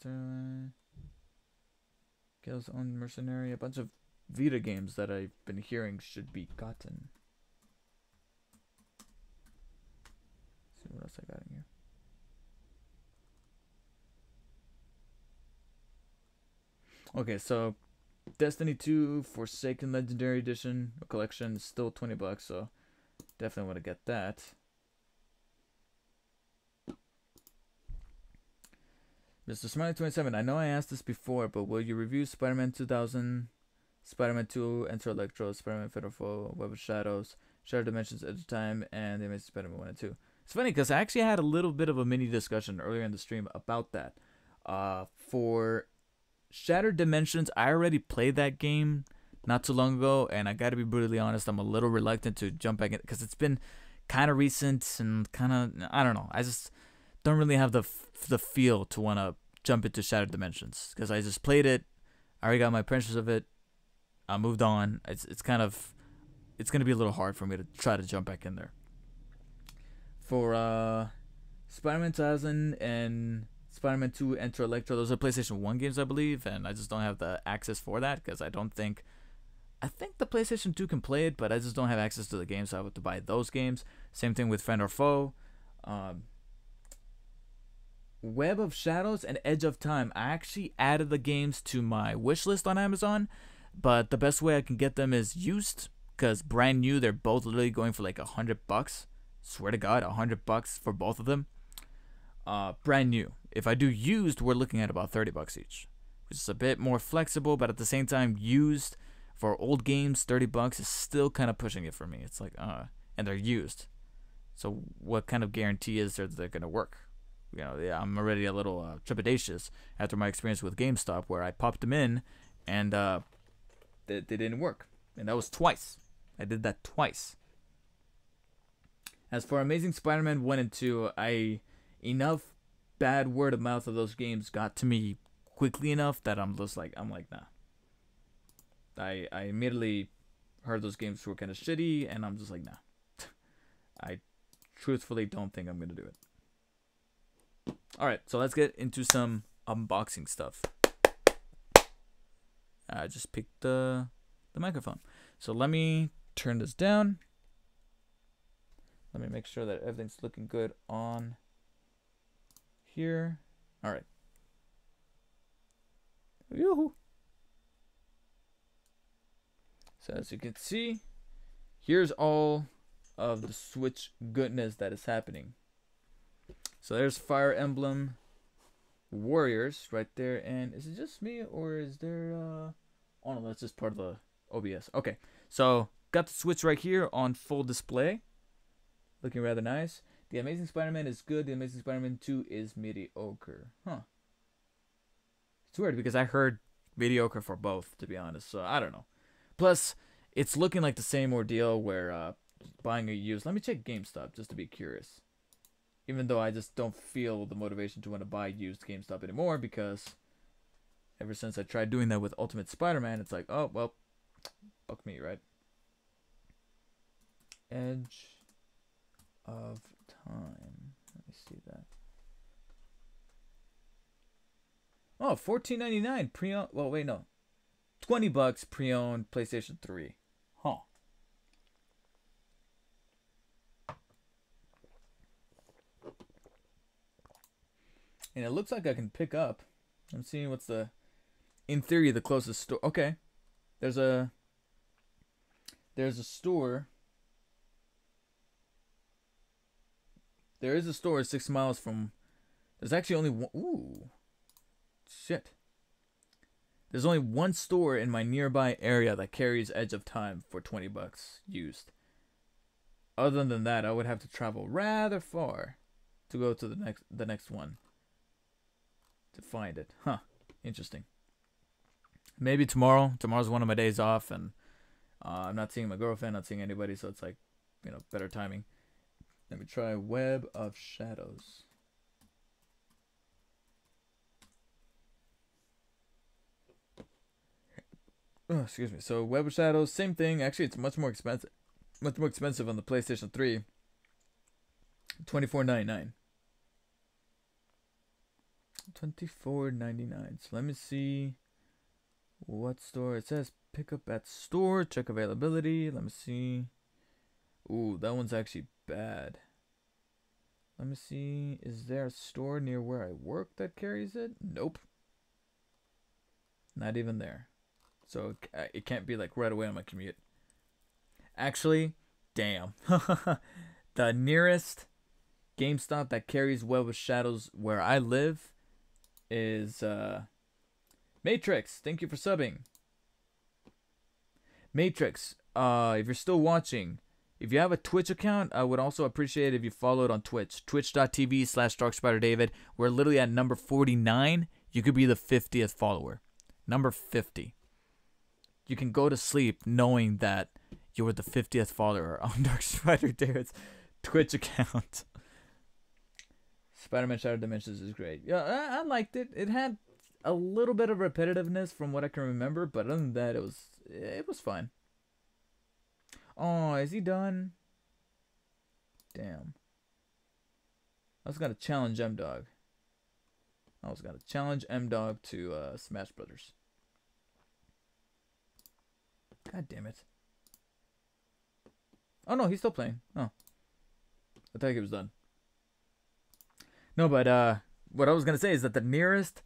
Chaos on Mercenary, a bunch of Vita games that I've been hearing should be gotten. Let's see what else I got in here. Okay, so Destiny 2 Forsaken Legendary Edition collection is still $20, so definitely want to get that. Mr. Smiley27, I know I asked this before, but will you review Spider-Man 2000, Spider-Man 2, Enter Electro, Spider-Man Fatal Foe, Web of Shadows, Shattered Dimensions, Edge of Time, and The Amazing Spider-Man 1 and 2? It's funny because I actually had a little bit of a mini discussion earlier in the stream about that. For Shattered Dimensions, I already played that game not too long ago, and I gotta be brutally honest, I'm a little reluctant to jump back in because it's been kind of recent and kind of, I don't know, I just don't really have the feel to want to jump into Shattered Dimensions because I just played it, I already got my impressions of it, I moved on. It's gonna be a little hard for me to try to jump back in there. For Spider-Man 2000 and Spider-Man 2 Enter Electro, those are PlayStation 1 games, I believe, and I just don't have the access for that because I think the PlayStation 2 can play it, but I just don't have access to the game, so I have to buy those games. Same thing with Friend or Foe. Web of Shadows and Edge of Time, I actually added the games to my wish list on Amazon, but the best way I can get them is used, because brand new, they're both literally going for like $100. Swear to God, $100 for both of them. Brand new. If I do used, we're looking at about $30 each, which is a bit more flexible, but at the same time, used for old games, $30 is still kind of pushing it for me. It's like, and they're used. So what kind of guarantee is there that they're going to work? You know, yeah, I'm already a little trepidatious after my experience with GameStop, where I popped them in and they didn't work. And that was twice. I did that twice. As for Amazing Spider-Man 1 and 2, enough bad word of mouth of those games got to me quickly enough that I'm like, nah. I immediately heard those games were kind of shitty, and I'm just like, nah. I truthfully don't think I'm going to do it. Alright, so let's get into some unboxing stuff. I just picked the microphone. So let me turn this down. Let me make sure that everything's looking good on here. Alright. Yoo-hoo. So as you can see, here's all of the Switch goodness that is happening. So there's Fire Emblem Warriors right there. And is it just me, or is there oh no, that's just part of the OBS. Okay, so got the Switch right here on full display, looking rather nice. The Amazing Spider-Man is good. The Amazing Spider-Man 2 is mediocre. Huh. It's weird because I heard mediocre for both, to be honest, so I don't know. Plus, it's looking like the same ordeal where buying a used. Let me check GameStop just to be curious. Even though I just don't feel the motivation to want to buy used GameStop anymore, because ever since I tried doing that with Ultimate Spider-Man, it's like, oh, well, fuck me, right? Edge of Time. Let me see that. Oh, $14.99 pre-owned. Well, wait, no. $20 pre-owned PlayStation 3. Huh. And it looks like I can pick up. I'm seeing what's in theory, the closest store. Okay. There's a store. There is a store 6 miles from. There's actually only one. Ooh. Shit. There's only one store in my nearby area that carries Edge of Time for $20 used. Other than that, I would have to travel rather far to go to the next one to find it. Huh. Interesting. Maybe tomorrow. Tomorrow's one of my days off, and I'm not seeing my girlfriend, not seeing anybody, so it's like, you know, better timing. Let me try Web of Shadows. Oh, excuse me. So Web of Shadows, same thing. Actually, it's much more expensive. Much more expensive on the PlayStation 3. $24.99. $24.99. So let me see what store it says. Pick up at store. Check availability. Let me see. Ooh, that one's actually bad. Let me see. Is there a store near where I work that carries it? Nope. Not even there. So it can't be like right away on my commute. Actually, damn. The nearest GameStop that carries Web of Shadows where I live is Matrix. Thank you for subbing. Matrix, if you're still watching, if you have a Twitch account, I would also appreciate it if you followed on Twitch. Twitch.tv/DarkSpiderDavid. We're literally at number 49. You could be the 50th follower. Number 50. You can go to sleep knowing that you were the 50th follower on Dark Spider David's Twitch account. Spider-Man Shattered Dimensions is great. Yeah, I liked it. It had a little bit of repetitiveness from what I can remember, but other than that, it was fine. Oh, is he done? Damn. I was gonna challenge M-Dog. To Smash Brothers. God damn it. Oh no, he's still playing. Oh. I thought he was done. No, but what I was gonna say is that the nearest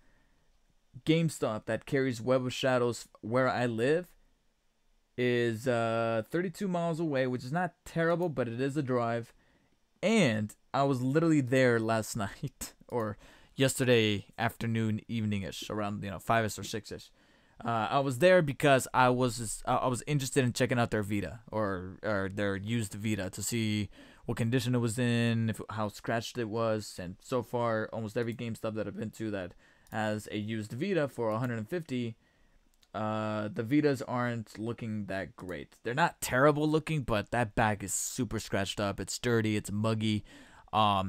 GameStop that carries Web of Shadows where I live is 32 miles away, which is not terrible, but it is a drive. And I was literally there last night, or yesterday afternoon, evening-ish, around 5ish or 6ish. I was there because I was interested in checking out their Vita or their used Vita to see what condition it was in, how scratched it was, and so far almost every GameStop that I've been to that has a used Vita for $150, the Vitas aren't looking that great. They're not terrible looking, but that back is super scratched up. It's dirty. It's muggy. I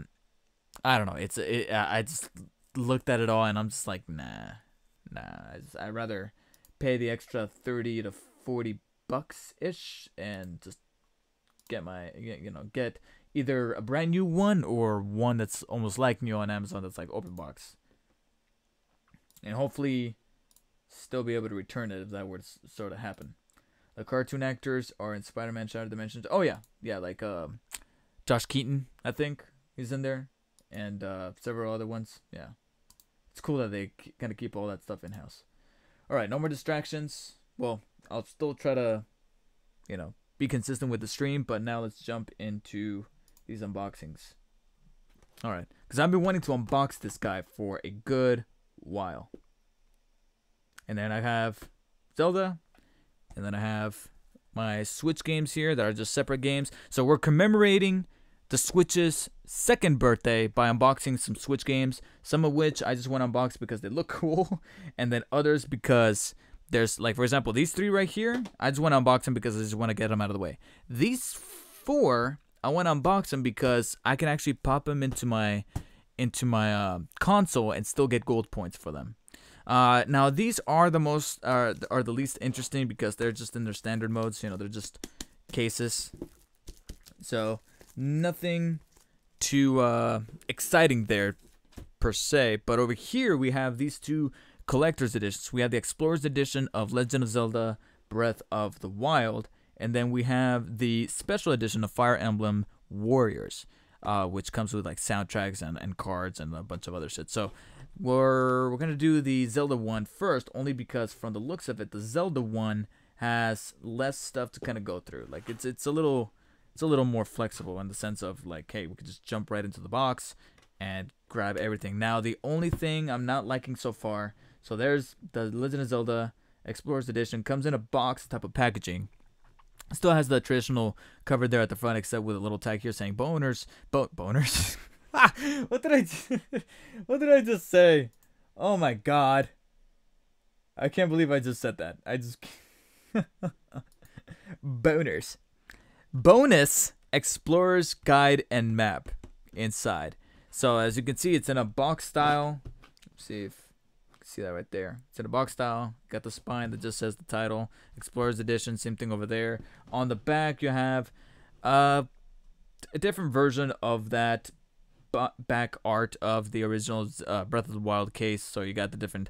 don't know. I just looked at it all and I'm just like, nah. I'd rather pay the extra 30 to 40 bucks ish and just get either a brand new one or one that's almost like new on Amazon that's like open box, and hopefully still be able to return it if that were to sort of happen. The cartoon actors are in Spider-Man Shattered Dimensions. Oh yeah, like Josh Keaton, I think he's in there, and several other ones. Yeah, it's cool that they kind of keep all that stuff in house. All right, no more distractions. Well, I'll still try to, be consistent with the stream, but now let's jump into these unboxings. All right, because I've been wanting to unbox this guy for a good while. And then I have Zelda, and then I have my Switch games here that are just separate games. So we're commemorating the Switch's second birthday by unboxing some Switch games, some of which I just want to unbox because they look cool, and then others because there's, like, for example, these three right here, I just want to unbox them because I just want to get them out of the way. These four, I want to unbox them because I can actually pop them into my console and still get gold points for them. Now these are the least interesting because they're just in their standard modes. They're just cases, so nothing too exciting there per se. But over here we have these two collector's editions. We have the Explorer's Edition of Legend of Zelda Breath of the Wild, and then we have the Special Edition of Fire Emblem Warriors, which comes with like soundtracks and cards and a bunch of other shit. So we're gonna do the Zelda one first, only because from the looks of it, the Zelda one has less stuff to kind of go through. Like it's a little more flexible in the sense of like, hey, we could just jump right into the box and grab everything. Now the only thing I'm not liking so far, so there's the Legend of Zelda Explorer's Edition, comes in a box type of packaging. Still has the traditional cover there at the front, except with a little tag here saying boners. Boners. What did I just say? Oh my god. I can't believe I just said that. Boners. Bonus Explorer's Guide and Map inside. So as you can see, it's in a box style. Let's see if See that right there. It's in a box style. Got the spine that just says the title. Explorers Edition. Same thing over there. On the back, you have a different version of that back art of the original Breath of the Wild case. So you got the different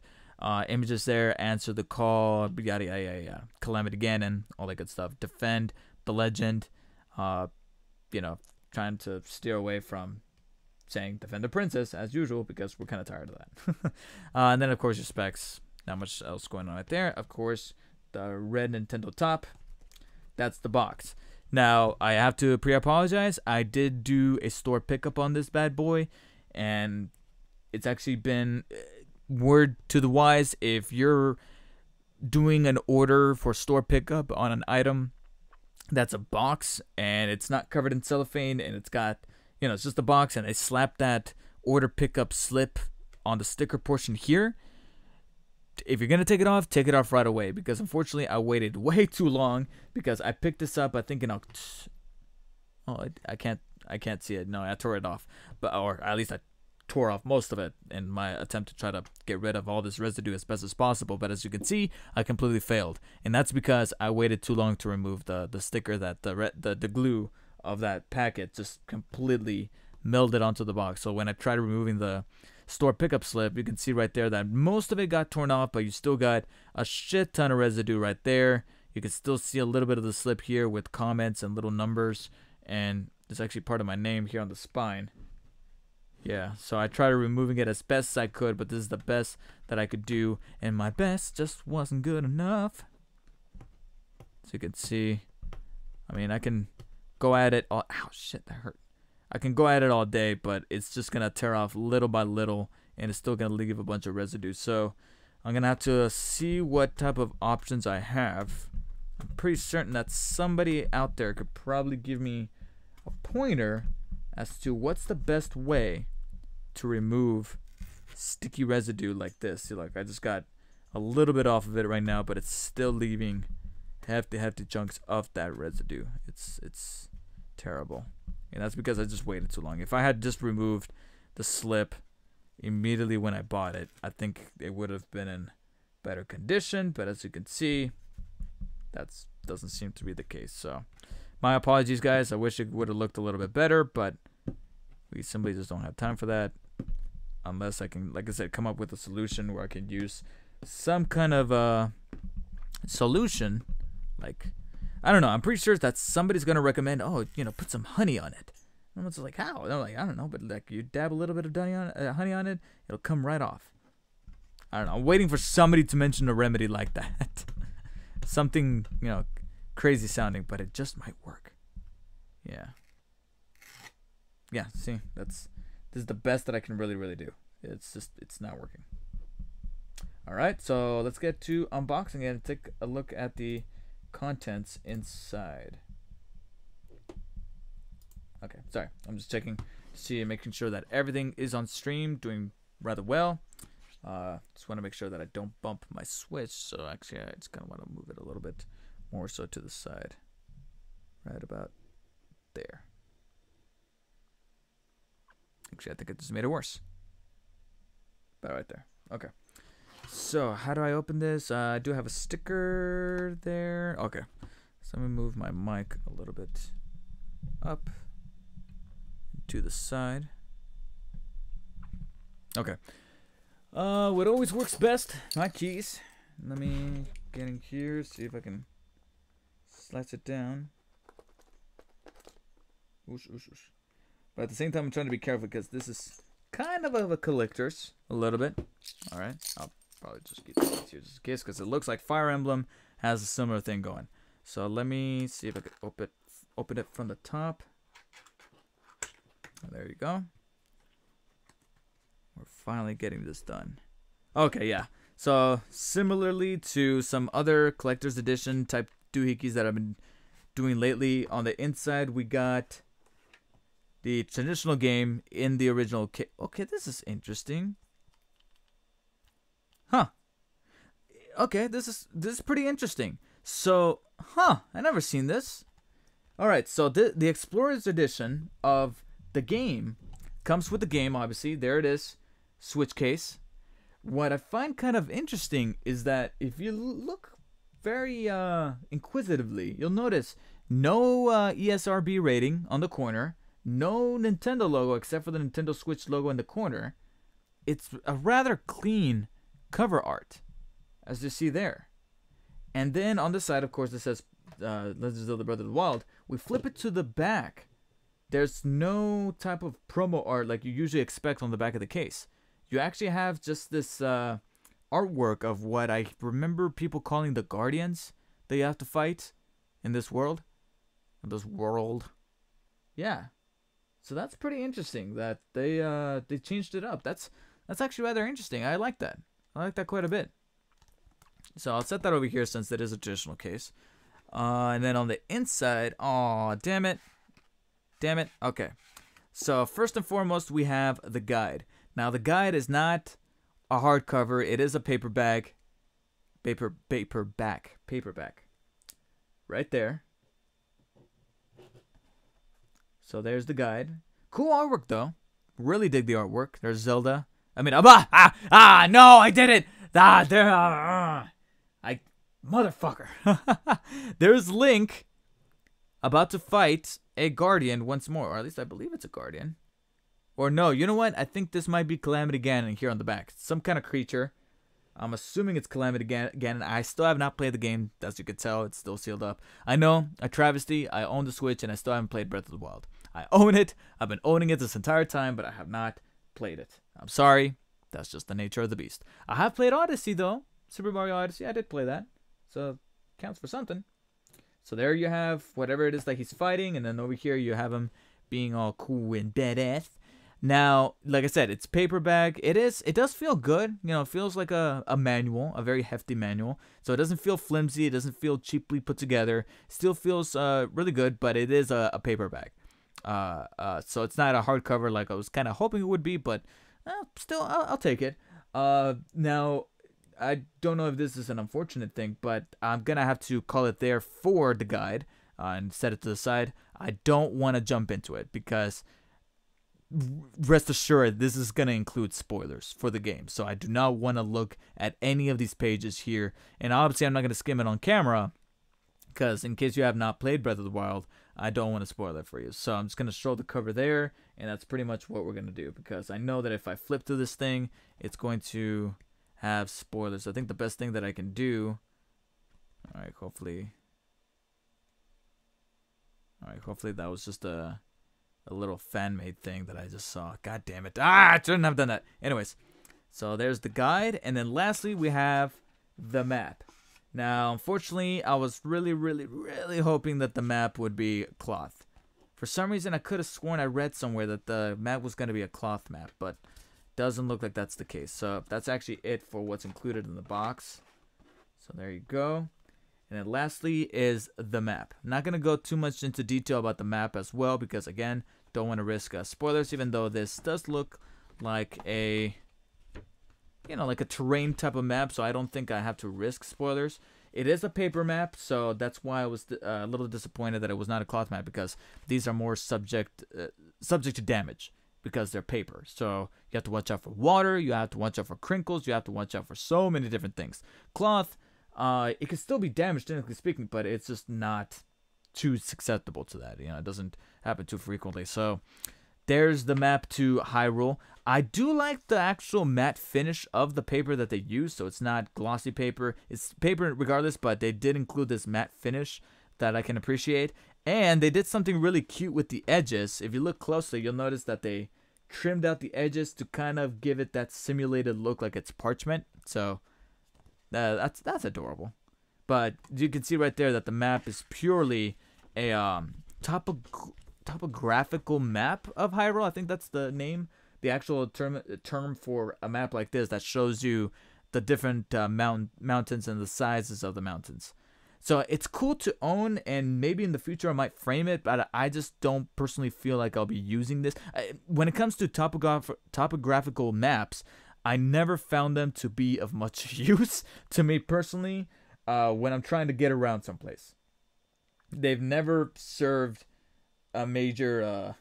images there. Answer the Call. Yada yada yada. Calamity Ganon. All that good stuff. Defend the Legend. You know, trying to steer away from saying Defend the Princess as usual because we're kind of tired of that. And then of course your specs. Not much else going on right there. Of course, the red Nintendo top. That's the box. Now I have to pre-apologize. I did do a store pickup on this bad boy, and it's actually been word to the wise. If you're doing an order for store pickup on an item that's a box and it's not covered in cellophane and it's got, you know, it's just a box, and I slap that order pickup slip on the sticker portion here. If you're gonna take it off right away, because unfortunately I waited way too long because I picked this up I think in I can't see it. No, I tore it off, or at least I tore off most of it in my attempt to try to get rid of all this residue as best as possible. But as you can see, I completely failed, and that's because I waited too long to remove the sticker that the glue of that packet just completely melded onto the box. So when I tried removing the store pickup slip, you can see right there that most of it got torn off, but you still got a shit ton of residue right there. You can still see a little bit of the slip here with comments and little numbers, and there's actually part of my name here on the spine. Yeah, so I tried removing it as best as I could, but this is the best that I could do, and my best just wasn't good enough. So you can see, I mean, I can go at it all. Ow, shit, that hurt. I can go at it all day, but it's just gonna tear off little by little, and it's still gonna leave a bunch of residue. So I'm gonna have to see what type of options I have. I'm pretty certain that somebody out there could probably give me a pointer as to what's the best way to remove sticky residue like this. See, like I just got a little bit off of it right now, but it's still leaving hefty chunks of that residue. It's terrible, and that's because I just waited too long. If I had just removed the slip immediately when I bought it, I think it would have been in better condition. But as you can see, that doesn't seem to be the case. So my apologies, guys. I wish it would have looked a little bit better, but we simply just don't have time for that, unless I can, like I said, come up with a solution where I can use some kind of solution. Like, I don't know, I'm pretty sure that somebody's gonna recommend, oh, you know, put some honey on it. And it's like, how? And I'm like, I don't know, but like you dab a little bit of honey on it, it'll come right off. I don't know. I'm waiting for somebody to mention a remedy like that. Something, you know, crazy sounding, but it just might work. Yeah. Yeah, see, this is the best that I can really do. It's not working. All right, so let's get to unboxing and take a look at the contents inside. Okay, sorry, I'm just checking to see and making sure that everything is on stream, doing rather well. Just want to make sure that I don't bump my switch, so actually I just kind of want to move it a little bit more so to the side, right about there. Actually, I think it just made it worse. About right there. Okay. So, how do I open this? I do have a sticker there. Okay. So, let me move my mic a little bit up to the side. Okay. What always works best? My keys. Let me get in here, see if I can slice it down. Oosh, oosh, oosh. But at the same time, I'm trying to be careful because this is kind of a collector's, a little bit. All right, I'll probably just keep this here just in case because it looks like Fire Emblem has a similar thing going. So let me see if I can open it from the top. There you go. We're finally getting this done. Okay, yeah. So similarly to some other collector's edition type doohickeys that I've been doing lately, on the inside we got the traditional game in the original kit. Okay, this is interesting. Huh. Okay, this is pretty interesting. So, I never seen this. All right, so the Explorer's edition of the game comes with the game, obviously. There it is. Switch case. what I find kind of interesting is that if you look very inquisitively, you'll notice no ESRB rating on the corner, no Nintendo logo except for the Nintendo Switch logo in the corner. It's a rather clean cover art, as you see there. And then on the side, of course, it says Legend of Zelda Breath of the Wild. We flip it to the back. There's no type of promo art like you usually expect on the back of the case. You actually have just this artwork of what I remember people calling the Guardians that you have to fight in this world. In this world. Yeah. So that's pretty interesting that they changed it up. That's actually rather interesting. I like that. I like that quite a bit. So I'll set that over here since it is a traditional case. And then on the inside, oh damn it. Damn it. Okay. So first and foremost, we have the guide. Now the guide is not a hardcover. It is a paperback. Paperback. Right there. So there's the guide. Cool artwork though. Really dig the artwork. There's Zelda. I mean, no, I did it. Motherfucker. There's Link about to fight a Guardian once more, or at least I believe it's a Guardian. Or no, you know what? I think this might be Calamity Ganon here on the back. Some kind of creature. I'm assuming it's Calamity Ganon. I still have not played the game, as you can tell. It's still sealed up. I know, a travesty. I own the Switch, and I still haven't played Breath of the Wild. I own it. I've been owning it this entire time, but I have not played it. I'm sorry. That's just the nature of the beast. I have played Odyssey, though. Super Mario Odyssey. I did play that. So, counts for something. So there you have whatever it is that he's fighting, and then over here you have him being all cool and badass. Now, like I said, it's paperback. It does feel good. You know, it feels like a manual, a very hefty manual. So it doesn't feel flimsy. It doesn't feel cheaply put together. It still feels really good, but it is a paperback. So it's not a hardcover like I was kind of hoping it would be, but still, I'll take it. Now, I don't know if this is an unfortunate thing, but I'm going to have to call it there for the guide and set it to the side. I don't want to jump into it because rest assured this is going to include spoilers for the game. So I do not want to look at any of these pages here. And obviously I'm not going to skim it on camera because in case you have not played Breath of the Wild, I don't want to spoil it for you. So I'm just going to show the cover there, and that's pretty much what we're going to do because I know that if I flip to this thing, it's going to have spoilers. I think the best thing that I can do, alright, hopefully that was just a little fan-made thing that I just saw. God damn it. I shouldn't have done that. Anyways, so there's the guide, and then lastly we have the map. Now, unfortunately, I was really hoping that the map would be cloth. For some reason, I could have sworn I read somewhere that the map was going to be a cloth map, but doesn't look like that's the case. So that's actually it for what's included in the box. So there you go. And then lastly is the map. I'm not going to go too much into detail about the map as well because, again, don't want to risk spoilers, even though this does look like a, you know, like a terrain type of map, so I don't think I have to risk spoilers. It is a paper map, so that's why I was a little disappointed that it was not a cloth map because these are more subject to damage because they're paper. So you have to watch out for water, you have to watch out for crinkles, you have to watch out for so many different things. Cloth, it can still be damaged, technically speaking, but it's just not too susceptible to that. You know, it doesn't happen too frequently. So there's the map to Hyrule. I do like the actual matte finish of the paper that they use, so it's not glossy paper. It's paper regardless, but they did include this matte finish that I can appreciate. And they did something really cute with the edges. If you look closely, you'll notice that they trimmed out the edges to kind of give it that simulated look like it's parchment. So that's adorable. But you can see right there that the map is purely a topographical map of Hyrule. I think that's the name, the actual term for a map like this that shows you the different mountains and the sizes of the mountains. So it's cool to own, and maybe in the future I might frame it, but I just don't personally feel like I'll be using this. When it comes to topographical maps, I never found them to be of much use to me personally when I'm trying to get around someplace. They've never served a major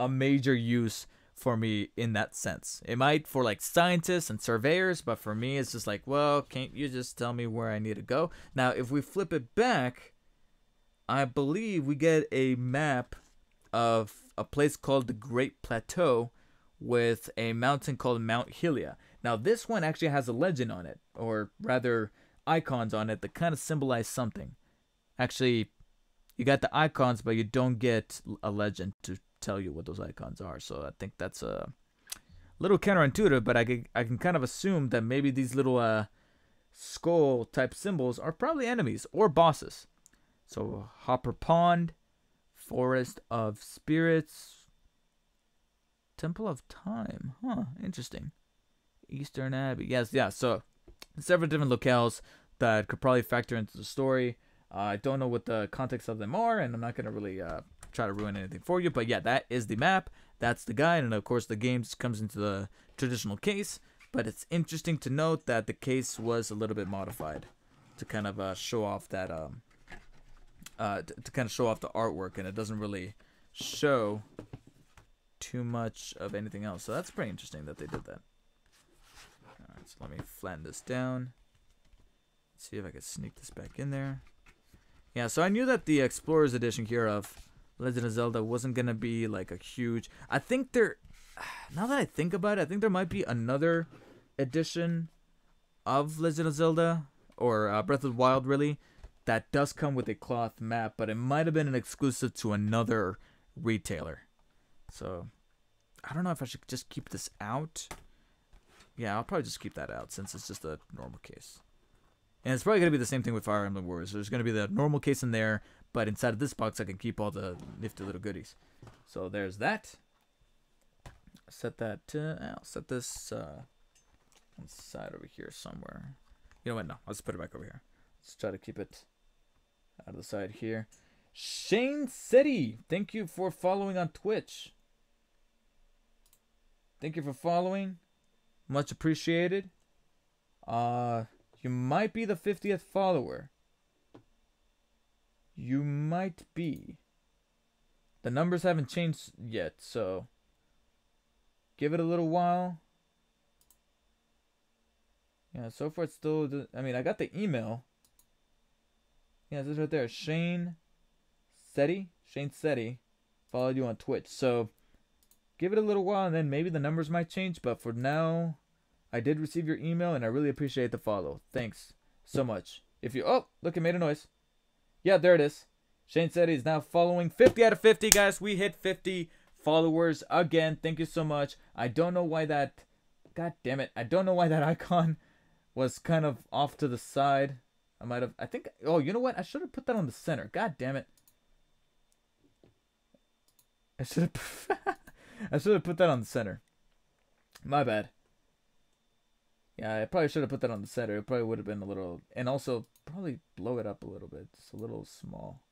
use for me in that sense. It might for like scientists and surveyors, but for me, it's just like, well, can't you just tell me where I need to go? Now, if we flip it back, I believe we get a map of a place called the Great Plateau with a mountain called Mount Hylia. Now, this one actually has a legend on it, or rather icons on it that kind of symbolize something. Actually, you got the icons, but you don't get a legend to tell you what those icons are. So I think that's a little counterintuitive, but I can kind of assume that maybe these little skull type symbols are probably enemies or bosses. So Hopper Pond, Forest of Spirits, Temple of Time. Huh, interesting. Eastern Abbey. Yes, yeah. So several different locales that could probably factor into the story. I don't know what the context of them are, and I'm not going to really try to ruin anything for you. But yeah, that is the map. That's the guide. And of course, the game comes into the traditional case. But it's interesting to note that the case was a little bit modified to kind of show off that, to kind of show off the artwork. And it doesn't really show too much of anything else. So that's pretty interesting that they did that. All right, so let me flatten this down. Let's see if I can sneak this back in there. Yeah, so I knew that the Explorer's Edition here of Legend of Zelda wasn't going to be like a huge... I think there... Now that I think about it, I think there might be another edition of Legend of Zelda, or Breath of the Wild, really, that does come with a cloth map, but it might have been an exclusive to another retailer. So, I don't know if I should just keep this out. Yeah, I'll probably just keep that out since it's just a normal case. And it's probably going to be the same thing with Fire Emblem Warriors. There's going to be the normal case in there, but inside of this box I can keep all the nifty little goodies. So there's that. Set that, I'll set this inside over here somewhere. You know what, no, I'll just put it back over here. Let's try to keep it out of the side here. Shane City, thank you for following on Twitch. Thank you for following. Much appreciated. You might be the 50th follower. You might be. The numbers haven't changed yet, so give it a little while. Yeah, so far it's still... I mean, I got the email. Yeah, this is right there. Shane Seti. Shane Seti followed you on Twitch. So give it a little while, and then maybe the numbers might change. But for now, I did receive your email, and I really appreciate the follow. Thanks so much. If you... Oh, look, it made a noise. Yeah, there it is. Shane Seti is now following. 50 out of 50, guys. We hit 50 followers again. Thank you so much. I don't know why that... God damn it. I don't know why that icon was kind of off to the side. I might have... I think... Oh, you know what? I should have put that on the center. God damn it. I should have... I should have put that on the center. My bad. Yeah, I probably should have put that on the center. It probably would have been a little... And also, probably blow it up a little bit. It's a little small.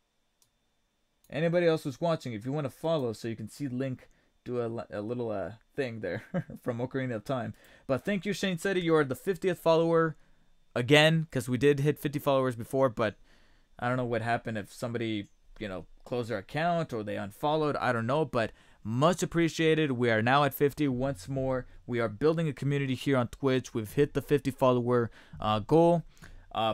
Anybody else who's watching, if you want to follow so you can see Link do a little thing there from Ocarina of Time. But thank you, Shane Seti. You are the 50th follower again, because we did hit 50 followers before, but I don't know what happened if somebody, you know, closed their account or they unfollowed. I don't know, but much appreciated. We are now at 50 once more. We are building a community here on Twitch. We've hit the 50 follower goal.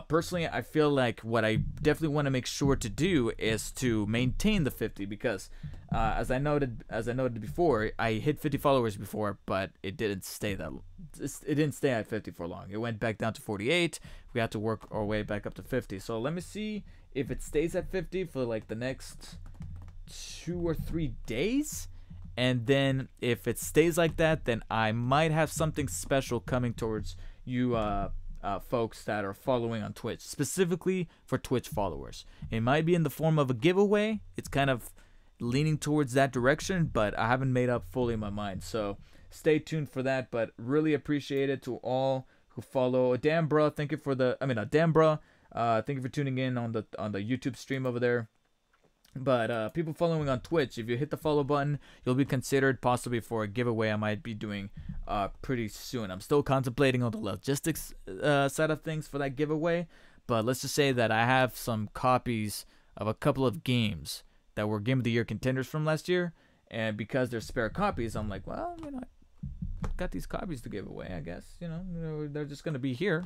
Personally, I feel like what I definitely want to make sure to do is to maintain the 50, because as I noted before, I hit 50 followers before, but it didn't stay at 50 for long. It went back down to 48. We had to work our way back up to 50. So let me see if it stays at 50 for like the next 2 or 3 days. And then if it stays like that, then I might have something special coming towards you folks that are following on Twitch, specifically for Twitch followers. It might be in the form of a giveaway. It's kind of leaning towards that direction, but I haven't made up fully in my mind. So stay tuned for that, but really appreciate it to all who follow. Damn, bro, thank you for the... I mean, damn, bro, thank you for tuning in on the YouTube stream over there. But people following on Twitch, if you hit the follow button, you'll be considered possibly for a giveaway I might be doing pretty soon. I'm still contemplating on the logistics side of things for that giveaway, but let's just say that I have some copies of a couple of games that were Game of the Year contenders from last year, And because there's spare copies, I'm like, well, you know, I got these copies to give away, I guess. You know, they're just going to be here.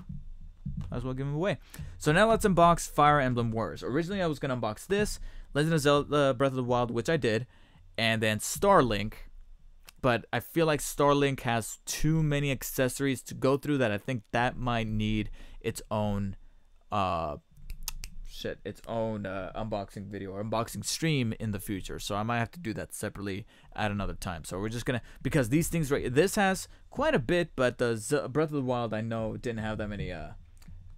Might as well give them away. So now let's unbox Fire Emblem Warriors. Originally, I was going to unbox this, Legend of Zelda Breath of the Wild, which I did, and then Starlink. But I feel like Starlink has too many accessories to go through that I think that might need its own unboxing video or unboxing stream in the future. So I might have to do that separately at another time. So we're just gonna, because these things this has quite a bit, but the Breath of the Wild I know didn't have that many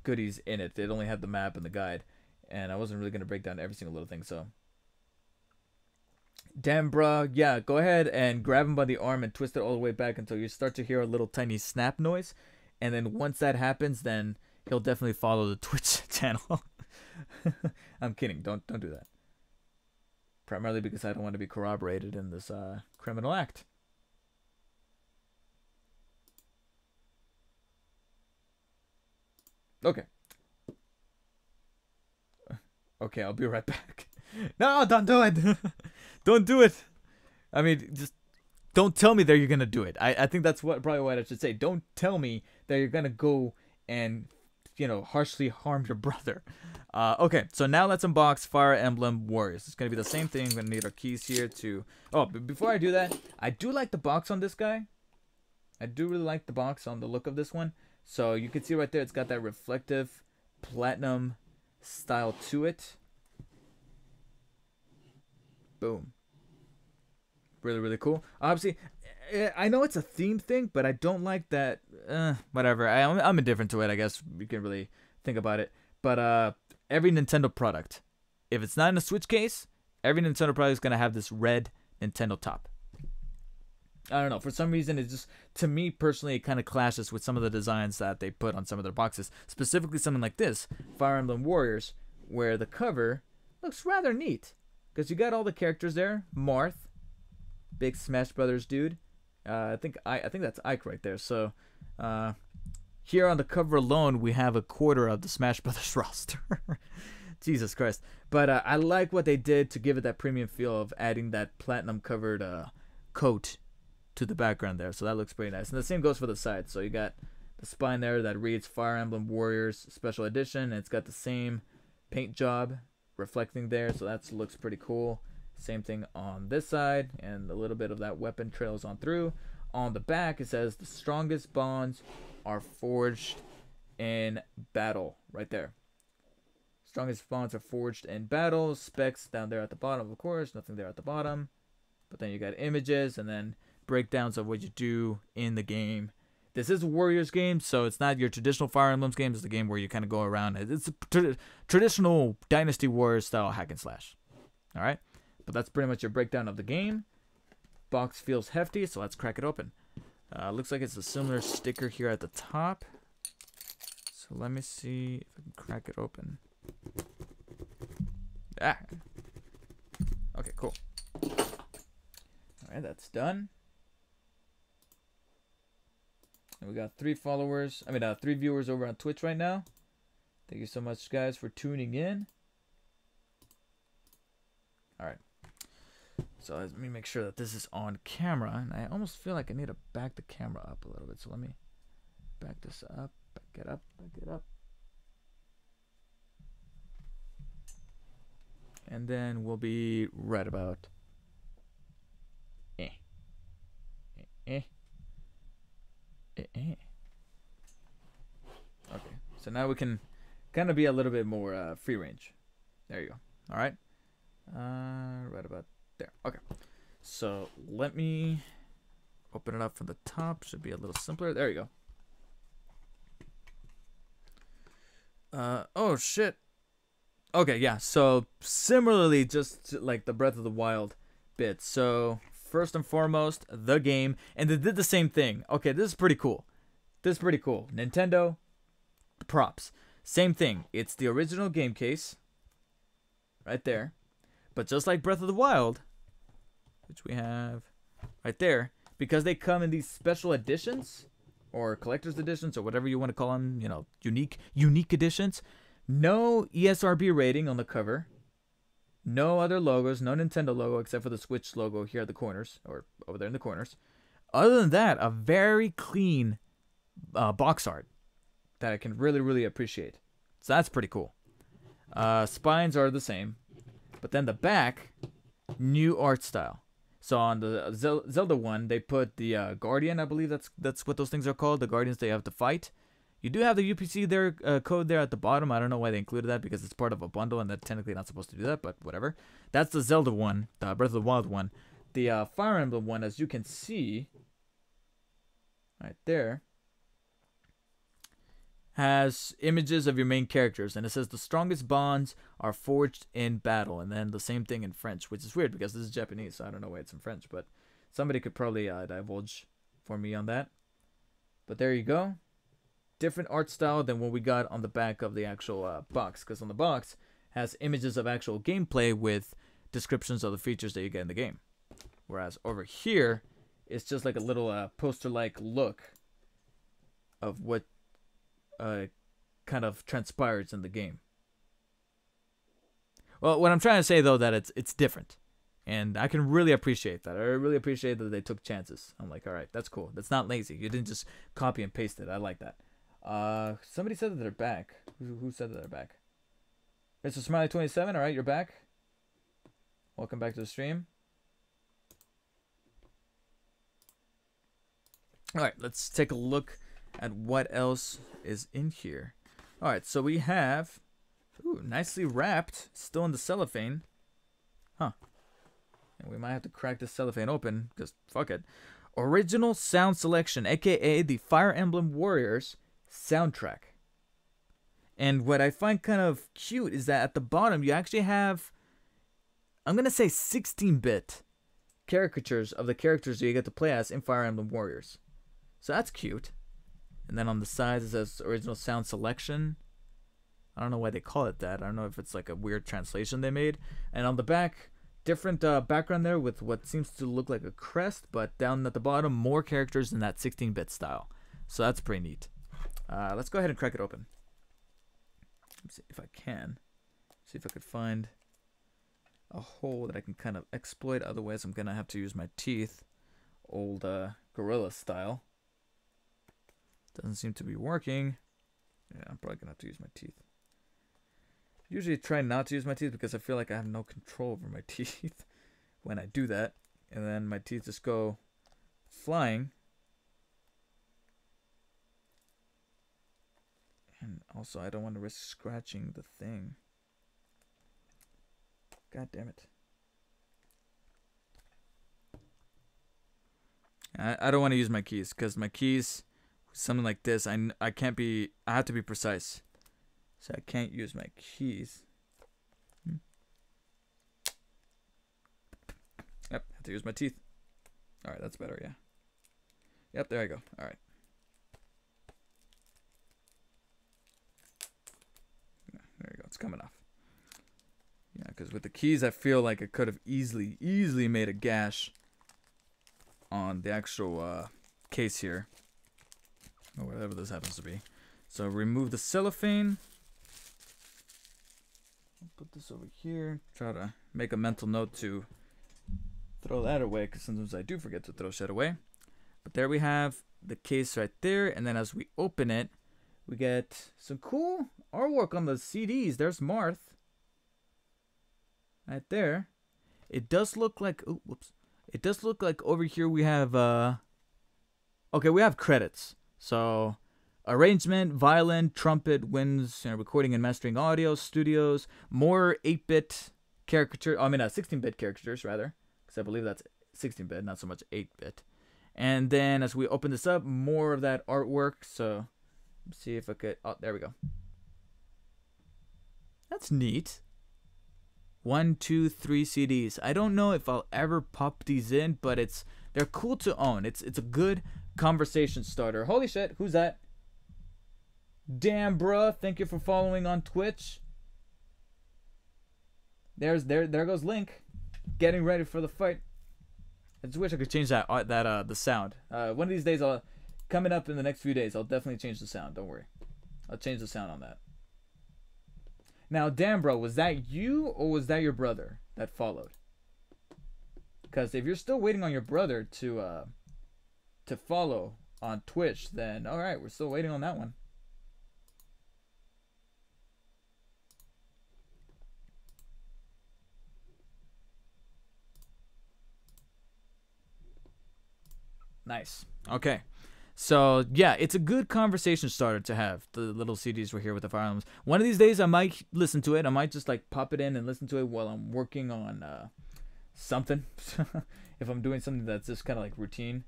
goodies in it. It only had the map and the guide, and I wasn't really gonna break down every single little thing. So damn, bruh, yeah, go ahead and grab him by the arm and twist it all the way back until you start to hear a little tiny snap noise, and then once that happens, then he'll definitely follow the Twitch channel. I'm kidding. Don't do that. Primarily because I don't want to be corroborated in this criminal act. Okay. Okay, I'll be right back. No, don't do it. Don't do it. I mean, just don't tell me that you're gonna do it. I think that's probably what I should say. Don't tell me that you're gonna go and, you know, harshly harm your brother. Okay, so now let's unbox Fire Emblem Warriors. It's gonna be the same thing. We're gonna need our keys here to. Oh, but before I do that, I do like the box on this guy. I do really like the box on the look of this one. So you can see right there, it's got that reflective platinum style to it. Boom. Really, really cool. Obviously, I know it's a theme thing, but I don't like that. Whatever. I'm indifferent to it, I guess. You can really think about it. But every Nintendo product, if it's not in a Switch case, every Nintendo product is going to have this red Nintendo top. I don't know. For some reason, it's just, to me personally, it kind of clashes with some of the designs that they put on some of their boxes. Specifically something like this, Fire Emblem Warriors, where the cover looks rather neat. Because you got all the characters there. Marth, big Smash Brothers dude. I think that's Ike right there. So here on the cover alone, we have a quarter of the Smash Brothers roster. Jesus Christ. But I like what they did to give it that premium feel of adding that platinum covered coat to the background there. So that looks pretty nice. And the same goes for the side. So you got the spine there that reads Fire Emblem Warriors Special Edition. And it's got the same paint job reflecting there, so that looks pretty cool. Same thing on this side, and a little bit of that weapon trails on through. On the back, it says the strongest bonds are forged in battle, right there. Strongest bonds are forged in battle. Specs down there at the bottom, of course, nothing there at the bottom. But then you got images and then breakdowns of what you do in the game. This is a Warriors game, so it's not your traditional Fire Emblems game. It's the game where you kind of go around. It's a traditional Dynasty Warriors style hack and slash. All right, but that's pretty much your breakdown of the game. Box feels hefty, so let's crack it open. Looks like it's a similar sticker here at the top. So let me see if I can crack it open. Ah. Okay, cool. All right, that's done. And we got 3 viewers over on Twitch right now. Thank you so much, guys, for tuning in. All right. So let me make sure that this is on camera. And I almost feel like I need to back the camera up a little bit. So let me back this up, back it up, back it up. And then we'll be right about... Okay, so now we can kind of be a little bit more free range. There you go. All right, right about there. Okay, so let me open it up from the top. Should be a little simpler. There you go. Oh shit. Okay, yeah. So similarly, just like the Breath of the Wild bit. So first and foremost, the game, and they did the same thing. Okay, this is pretty cool. This is pretty cool. Nintendo, props. Same thing. It's the original game case, right there. But just like Breath of the Wild, which we have right there, because they come in these special editions, or collector's editions, or whatever you want to call them, you know, unique editions. No ESRB rating on the cover. No other logos, no Nintendo logo except for the Switch logo here at the corners, or over there in the corners. Other than that, a very clean box art that I can really appreciate. So that's pretty cool. Spines are the same, but then the back, new art style. So on the Zelda one, they put the Guardian. I believe that's what those things are called. The Guardians they have to fight. You do have the UPC there code there at the bottom. I don't know why they included that because it's part of a bundle and they're technically not supposed to do that, but whatever. That's the Zelda one, the Breath of the Wild one. The Fire Emblem one, as you can see, right there, has images of your main characters, and it says the strongest bonds are forged in battle, and then the same thing in French, which is weird because this is Japanese, so I don't know why it's in French, but somebody could probably divulge for me on that. But there you go. Different art style than what we got on the back of the actual box, because on the box has images of actual gameplay with descriptions of the features that you get in the game, whereas over here it's just like a little poster-like look of what kind of transpires in the game. Well, what I'm trying to say though, that it's different, and I can really appreciate that. I really appreciate that they took chances. I'm like, all right, that's cool. That's not lazy. You didn't just copy and paste it. I like that. Somebody said that they're back. Who said that they're back? Mr. Smiley27, all right, you're back. Welcome back to the stream. All right, let's take a look at what else is in here. All right, so we have, nicely wrapped, still in the cellophane. Huh. And we might have to crack this cellophane open, because fuck it. Original sound selection, aka the Fire Emblem Warriors soundtrack. And what I find kind of cute is that at the bottom you actually have, I'm gonna say 16-bit caricatures of the characters that you get to play as in Fire Emblem Warriors. So that's cute. And then on the sides it says original sound selection. I don't know why they call it that. I don't know if it's like a weird translation they made. And on the back, different background there with what seems to look like a crest, but down at the bottom, more characters in that 16-bit style. So that's pretty neat. Let's go ahead and crack it open. Let's see if I can. See if I could find a hole that I can kind of exploit. Otherwise, I'm going to have to use my teeth. Old gorilla style. Doesn't seem to be working. Yeah, I'm probably going to have to use my teeth. Usually try not to use my teeth because I feel like I have no control over my teeth when I do that. And then my teeth just go flying. And also, I don't want to risk scratching the thing. God damn it. I don't want to use my keys because my keys, something like this, I can't be, I have to be precise. So I can't use my keys. Yep, have to use my teeth. Alright, that's better, yeah. Yep, there I go. Alright. There you go, it's coming off. Yeah, because with the keys, I feel like I could have easily made a gash on the actual case here. Or whatever this happens to be. So remove the cellophane. Put this over here. Try to make a mental note to throw that away, because sometimes I do forget to throw shit away. But there we have the case right there, and then as we open it, we get some cool artwork on the CDs. There's Marth right there. It does look like, oh, whoops. It does look like over here we have okay, we have credits. So arrangement, violin, trumpet, winds, recording and mastering audio, studios, more 8-bit caricature, 16-bit caricatures rather, because I believe that's 16-bit, not so much 8-bit. And then as we open this up, more of that artwork. So let's see if I could, oh, there we go. That's neat. 1, 2, 3 CDs. I don't know if I'll ever pop these in, but they're cool to own. It's a good conversation starter. Holy shit, who's that? Damn, bruh. Thank you for following on Twitch. There goes Link, getting ready for the fight. I just wish I could change that the sound. One of these days, coming up in the next few days, I'll definitely change the sound. Don't worry, I'll change the sound on that. Now, Dan, bro, was that you or was that your brother that followed? Because if you're still waiting on your brother to follow on Twitch, then all right, we're still waiting on that one. Nice. Okay. So, yeah, it's a good conversation starter to have. The little CDs were here with the Fire Emblems. One of these days, I might listen to it. I might just, like, pop it in and listen to it while I'm working on something. If I'm doing something that's just kind of, like, routine.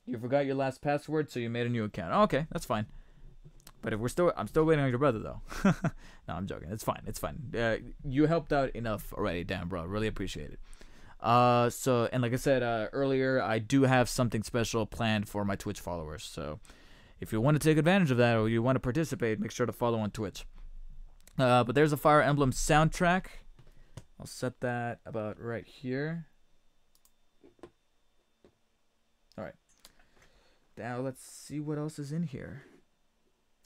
You forgot your last password, so you made a new account. Oh, okay, that's fine. But if I'm still waiting on your brother, though. No, I'm joking. It's fine. It's fine. You helped out enough already, damn, bro. Really appreciate it. So, and like I said earlier, I do have something special planned for my Twitch followers. So, if you want to take advantage of that or you want to participate, make sure to follow on Twitch. But there's a Fire Emblem soundtrack. I'll set that about right here. All right. Now let's see what else is in here.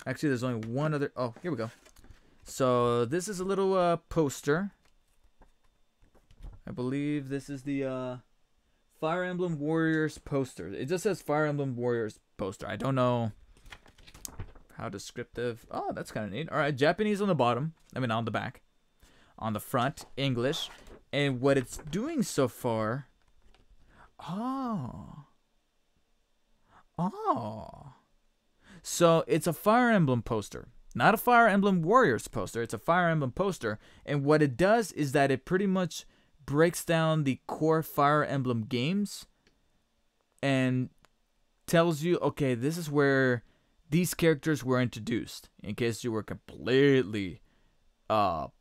Actually, there's only one other. Oh, here we go. So this is a little poster. I believe this is the Fire Emblem Warriors poster. It just says Fire Emblem Warriors poster. I don't know how descriptive. Oh, that's kind of neat. All right, Japanese on the bottom. I mean, on the back. On the front, English. And what it's doing so far. Oh. So it's a Fire Emblem poster. Not a Fire Emblem Warriors poster. It's a Fire Emblem poster. And what it does is that it pretty much breaks down the core Fire Emblem games and tells you, okay, this is where these characters were introduced, in case you were completely out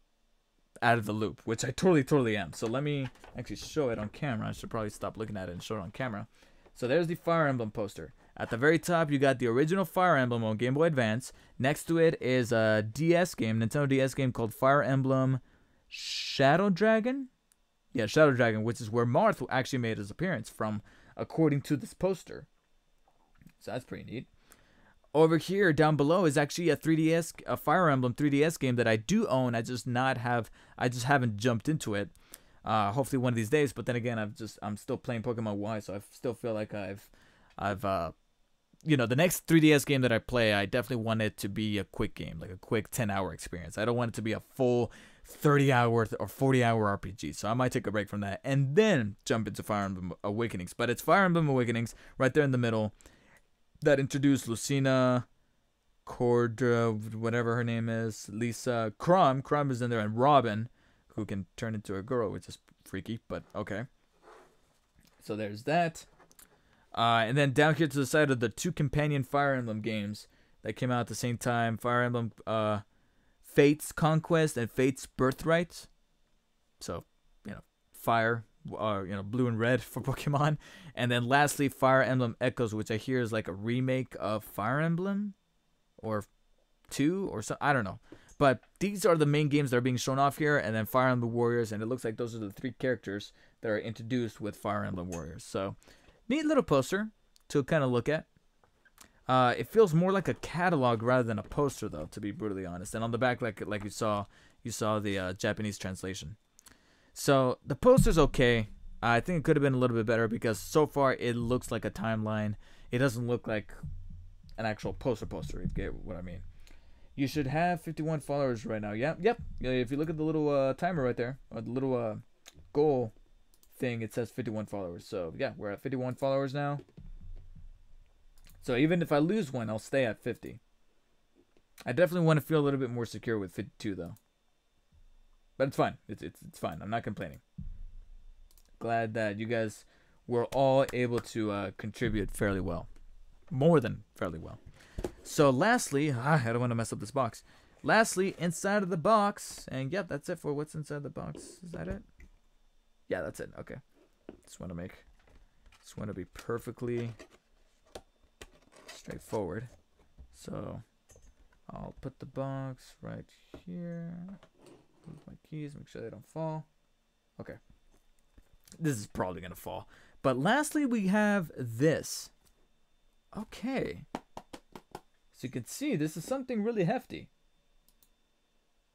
of the loop, which I totally am. So let me actually show it on camera. I should probably stop looking at it and show it on camera. So there's the Fire Emblem poster. At the very top, you got the original Fire Emblem on Game Boy Advance. Next to it is a DS game, Nintendo DS game called Fire Emblem Shadow Dragon. Yeah, Shadow Dragon, which is where Marth actually made his appearance from, according to this poster. So that's pretty neat. Over here, down below, is actually a Fire Emblem 3DS game that I do own. I just haven't jumped into it. Hopefully one of these days. But then again, I'm still playing Pokemon Y, so I still feel like the next 3DS game that I play, I definitely want it to be a quick game, like a quick 10-hour experience. I don't want it to be a full 30-hour or 40-hour RPG. So I might take a break from that and then jump into Fire Emblem Awakenings. But it's Fire Emblem Awakenings right there in the middle that introduced Lucina, Cordra, whatever her name is, Lisa, Chrom is in there, and Robin, who can turn into a girl, which is freaky, but okay. So there's that. And then down here to the side of the two companion Fire Emblem games that came out at the same time, Fire Emblem Fate's Conquest and Fate's Birthright. So, fire, blue and red for Pokemon. And then lastly, Fire Emblem Echoes, which I hear is like a remake of Fire Emblem or 2 or so. I don't know. But these are the main games that are being shown off here, and then Fire Emblem Warriors, and it looks like those are the 3 characters that are introduced with Fire Emblem Warriors. So, neat little poster to kind of look at. It feels more like a catalog rather than a poster, though, to be brutally honest. And on the back, like you saw the Japanese translation. So the poster's okay. I think it could have been a little bit better because so far it looks like a timeline. It doesn't look like an actual poster, if you get what I mean. You should have 51 followers right now. Yep. If you look at the little timer right there, or the little goal thing, it says 51 followers. So yeah, we're at 51 followers now. So even if I lose one, I'll stay at 50. I definitely want to feel a little bit more secure with 52 though. But it's fine. It's fine. I'm not complaining. Glad that you guys were all able to contribute fairly well. More than fairly well. So lastly, I don't want to mess up this box. Lastly, inside of the box, and yep, that's it for what's inside the box. Is that it? Yeah, that's it. Okay. Just want to be perfectly straightforward. So I'll put the box right here. Move my keys, make sure they don't fall. Okay. This is probably going to fall. But lastly, we have this. Okay. So you can see, this is something really hefty.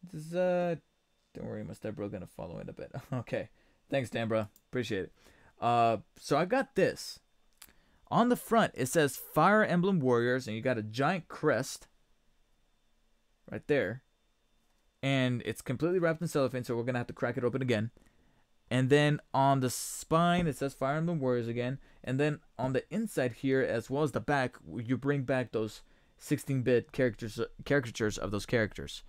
This is, don't worry, my stepbro gonna follow in a bit. Okay. Thanks, Danbra. Appreciate it. So I got this. On the front, it says Fire Emblem Warriors, and you got a giant crest right there. And it's completely wrapped in cellophane, so we're going to have to crack it open again. And then on the spine, it says Fire Emblem Warriors again. And then on the inside here, as well as the back, you bring back those 16-bit caricatures of those characters.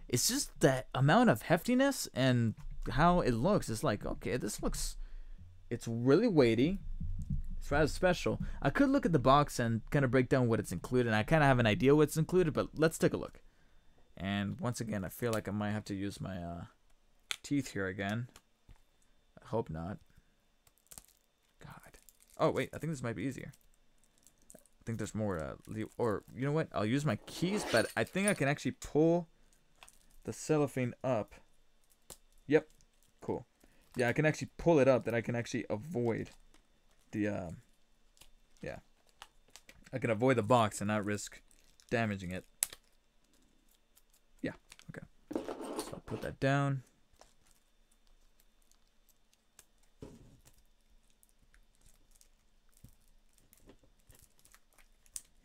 It's just that amount of heftiness and how it looks. It's like, okay, it's really weighty. It's rather special. I could look at the box and kind of break down what it's included. And I kind of have an idea what's included, but let's take a look. And once again, I feel like I might have to use my teeth here again. I hope not. God. Oh, wait. I think this might be easier. I think there's more. Or, you know what? I'll use my keys, but I think I can actually pull the cellophane up. Yep. Cool. Yeah, I can actually pull it up that I can actually avoid the, yeah. I can avoid the box and not risk damaging it. Yeah, okay. So I'll put that down.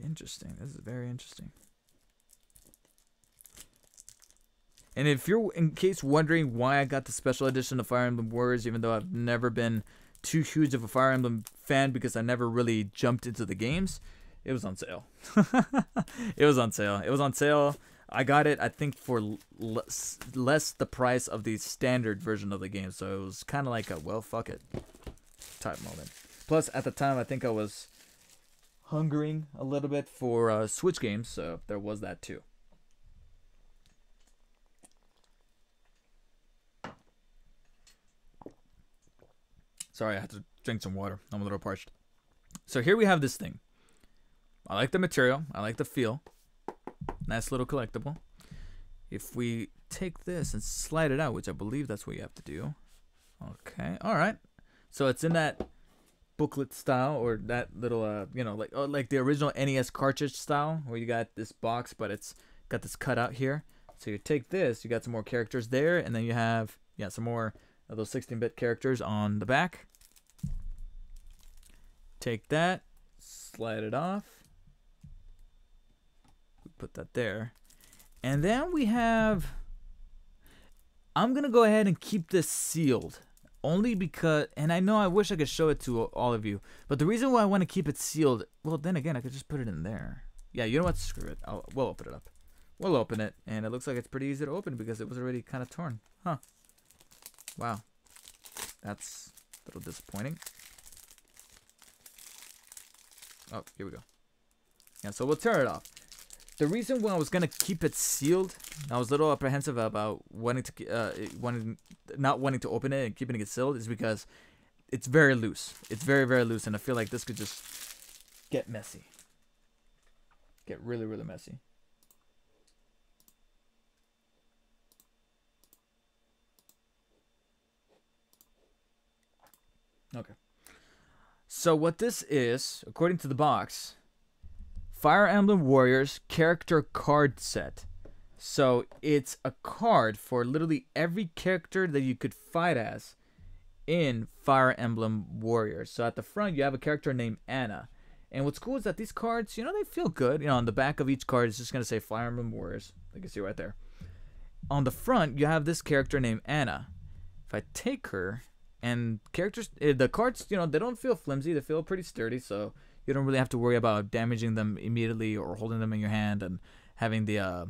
Interesting. This is very interesting. And if you're, in case wondering why I got the special edition of Fire Emblem Warriors, even though I've never been too huge of a Fire Emblem fan because I never really jumped into the games, it was on sale. It was on sale. It was on sale. I got it, I think, for less the price of the standard version of the game. So it was kind of like a, well, fuck it type moment. Plus, at the time, I think I was hungering a little bit for Switch games. So there was that too. Sorry, I had to drink some water. I'm a little parched. So here we have this thing. I like the material. I like the feel. Nice little collectible. If we take this and slide it out, which I believe that's what you have to do. Okay, all right. So it's in that booklet style, or that little, you know, like the original NES cartridge style, where you got this box, but it's got this cutout here. So you take this, you got some more characters there, and then you have, yeah, some more of those 16-bit characters on the back. Take that, slide it off. Put that there. And then we have, I'm going to go ahead and keep this sealed. Only because, and I know I wish I could show it to all of you, but the reason why I want to keep it sealed, well, then again, I could just put it in there. Yeah, you know what? Screw it. We'll open it up. We'll open it, and it looks like it's pretty easy to open because it was already kind of torn. Huh. Wow. That's a little disappointing. Oh, here we go. Yeah, so we'll tear it off. The reason why I was gonna keep it sealed, I was a little apprehensive about not wanting to open it and keeping it sealed, is because it's very loose. It's very, very loose, and I feel like this could just get messy. Get really, really messy. Okay. So what this is, according to the box, Fire Emblem Warriors character card set. So it's a card for literally every character that you could fight as in Fire Emblem Warriors. So at the front, you have a character named Anna. And what's cool is that these cards, you know, they feel good. You know, on the back of each card, it's just going to say Fire Emblem Warriors. You can see right there. On the front, you have this character named Anna. If I take her, and characters, the cards, you know, they don't feel flimsy. They feel pretty sturdy, so you don't really have to worry about damaging them immediately or holding them in your hand and having the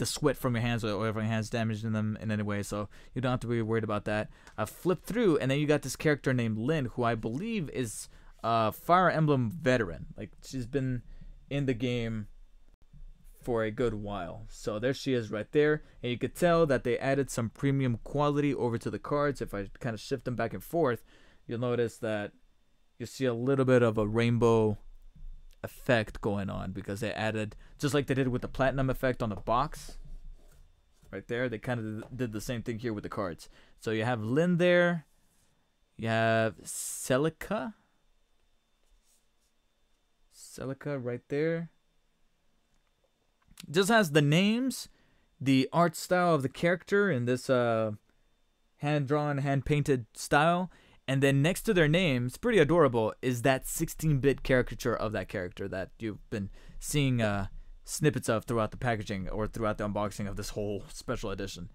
sweat from your hands or oil from your hands damaging them in any way. So you don't have to be worried about that. I flipped through, and then you got this character named Lynn, who I believe is a Fire Emblem veteran. Like, she's been in the game for a good while. So there she is right there, and you could tell that they added some premium quality over to the cards. If I kind of shift them back and forth, you'll notice that you see a little bit of a rainbow effect going on because they added, just like they did with the platinum effect on the box right there, they kind of did the same thing here with the cards. So you have Lynn there, you have Celica right there. Just has the names, the art style of the character in this hand-drawn, hand-painted style. And then next to their names, pretty adorable, is that 16-bit caricature of that character that you've been seeing snippets of throughout the packaging or throughout the unboxing of this whole special edition.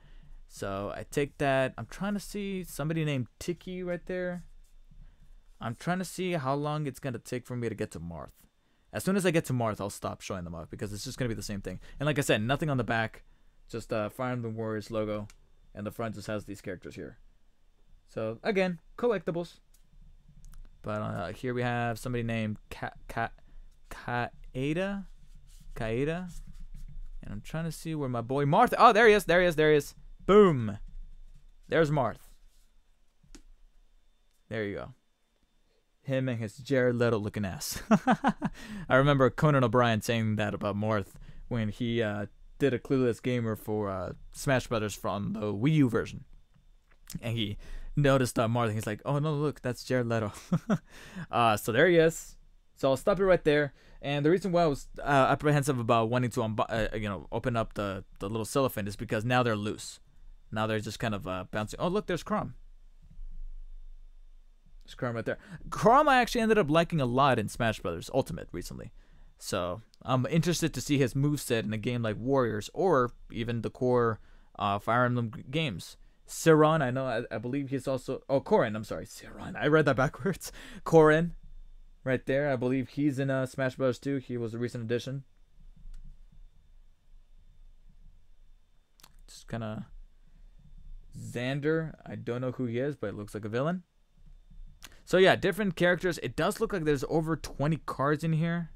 So I take that. I'm trying to see somebody named Tiki right there. I'm trying to see how long it's going to take for me to get to Marth. As soon as I get to Marth, I'll stop showing them off because it's just going to be the same thing. And like I said, nothing on the back, just Fire Emblem Warriors logo, and the front just has these characters here. So again, collectibles. But here we have somebody named Kaeda. And I'm trying to see where my boy Marth. Oh, there he is. There he is. There he is. Boom. There's Marth. There you go. Him and his Jared Leto looking ass. I remember Conan O'Brien saying that about Marth when he did a Clueless Gamer for Smash Brothers from the Wii U version. And he noticed Marth and he's like, oh no, look, that's Jared Leto. So there he is. So I'll stop it right there. And the reason why I was apprehensive about wanting to open up the little cellophane is because now they're loose. Now they're just kind of bouncing. Oh, look, there's Chrom. There's Chrom right there. Chrom I actually ended up liking a lot in Smash Brothers Ultimate recently. So I'm interested to see his moveset in a game like Warriors or even the core Fire Emblem games. Siron, I believe he's also... Oh, Corrin, I'm sorry. Siron. I read that backwards. Corrin, right there. I believe he's in Smash Bros. 2. He was a recent addition. Just kind of... Xander, I don't know who he is, but it looks like a villain. So yeah, different characters. It does look like there's over 20 cards in here.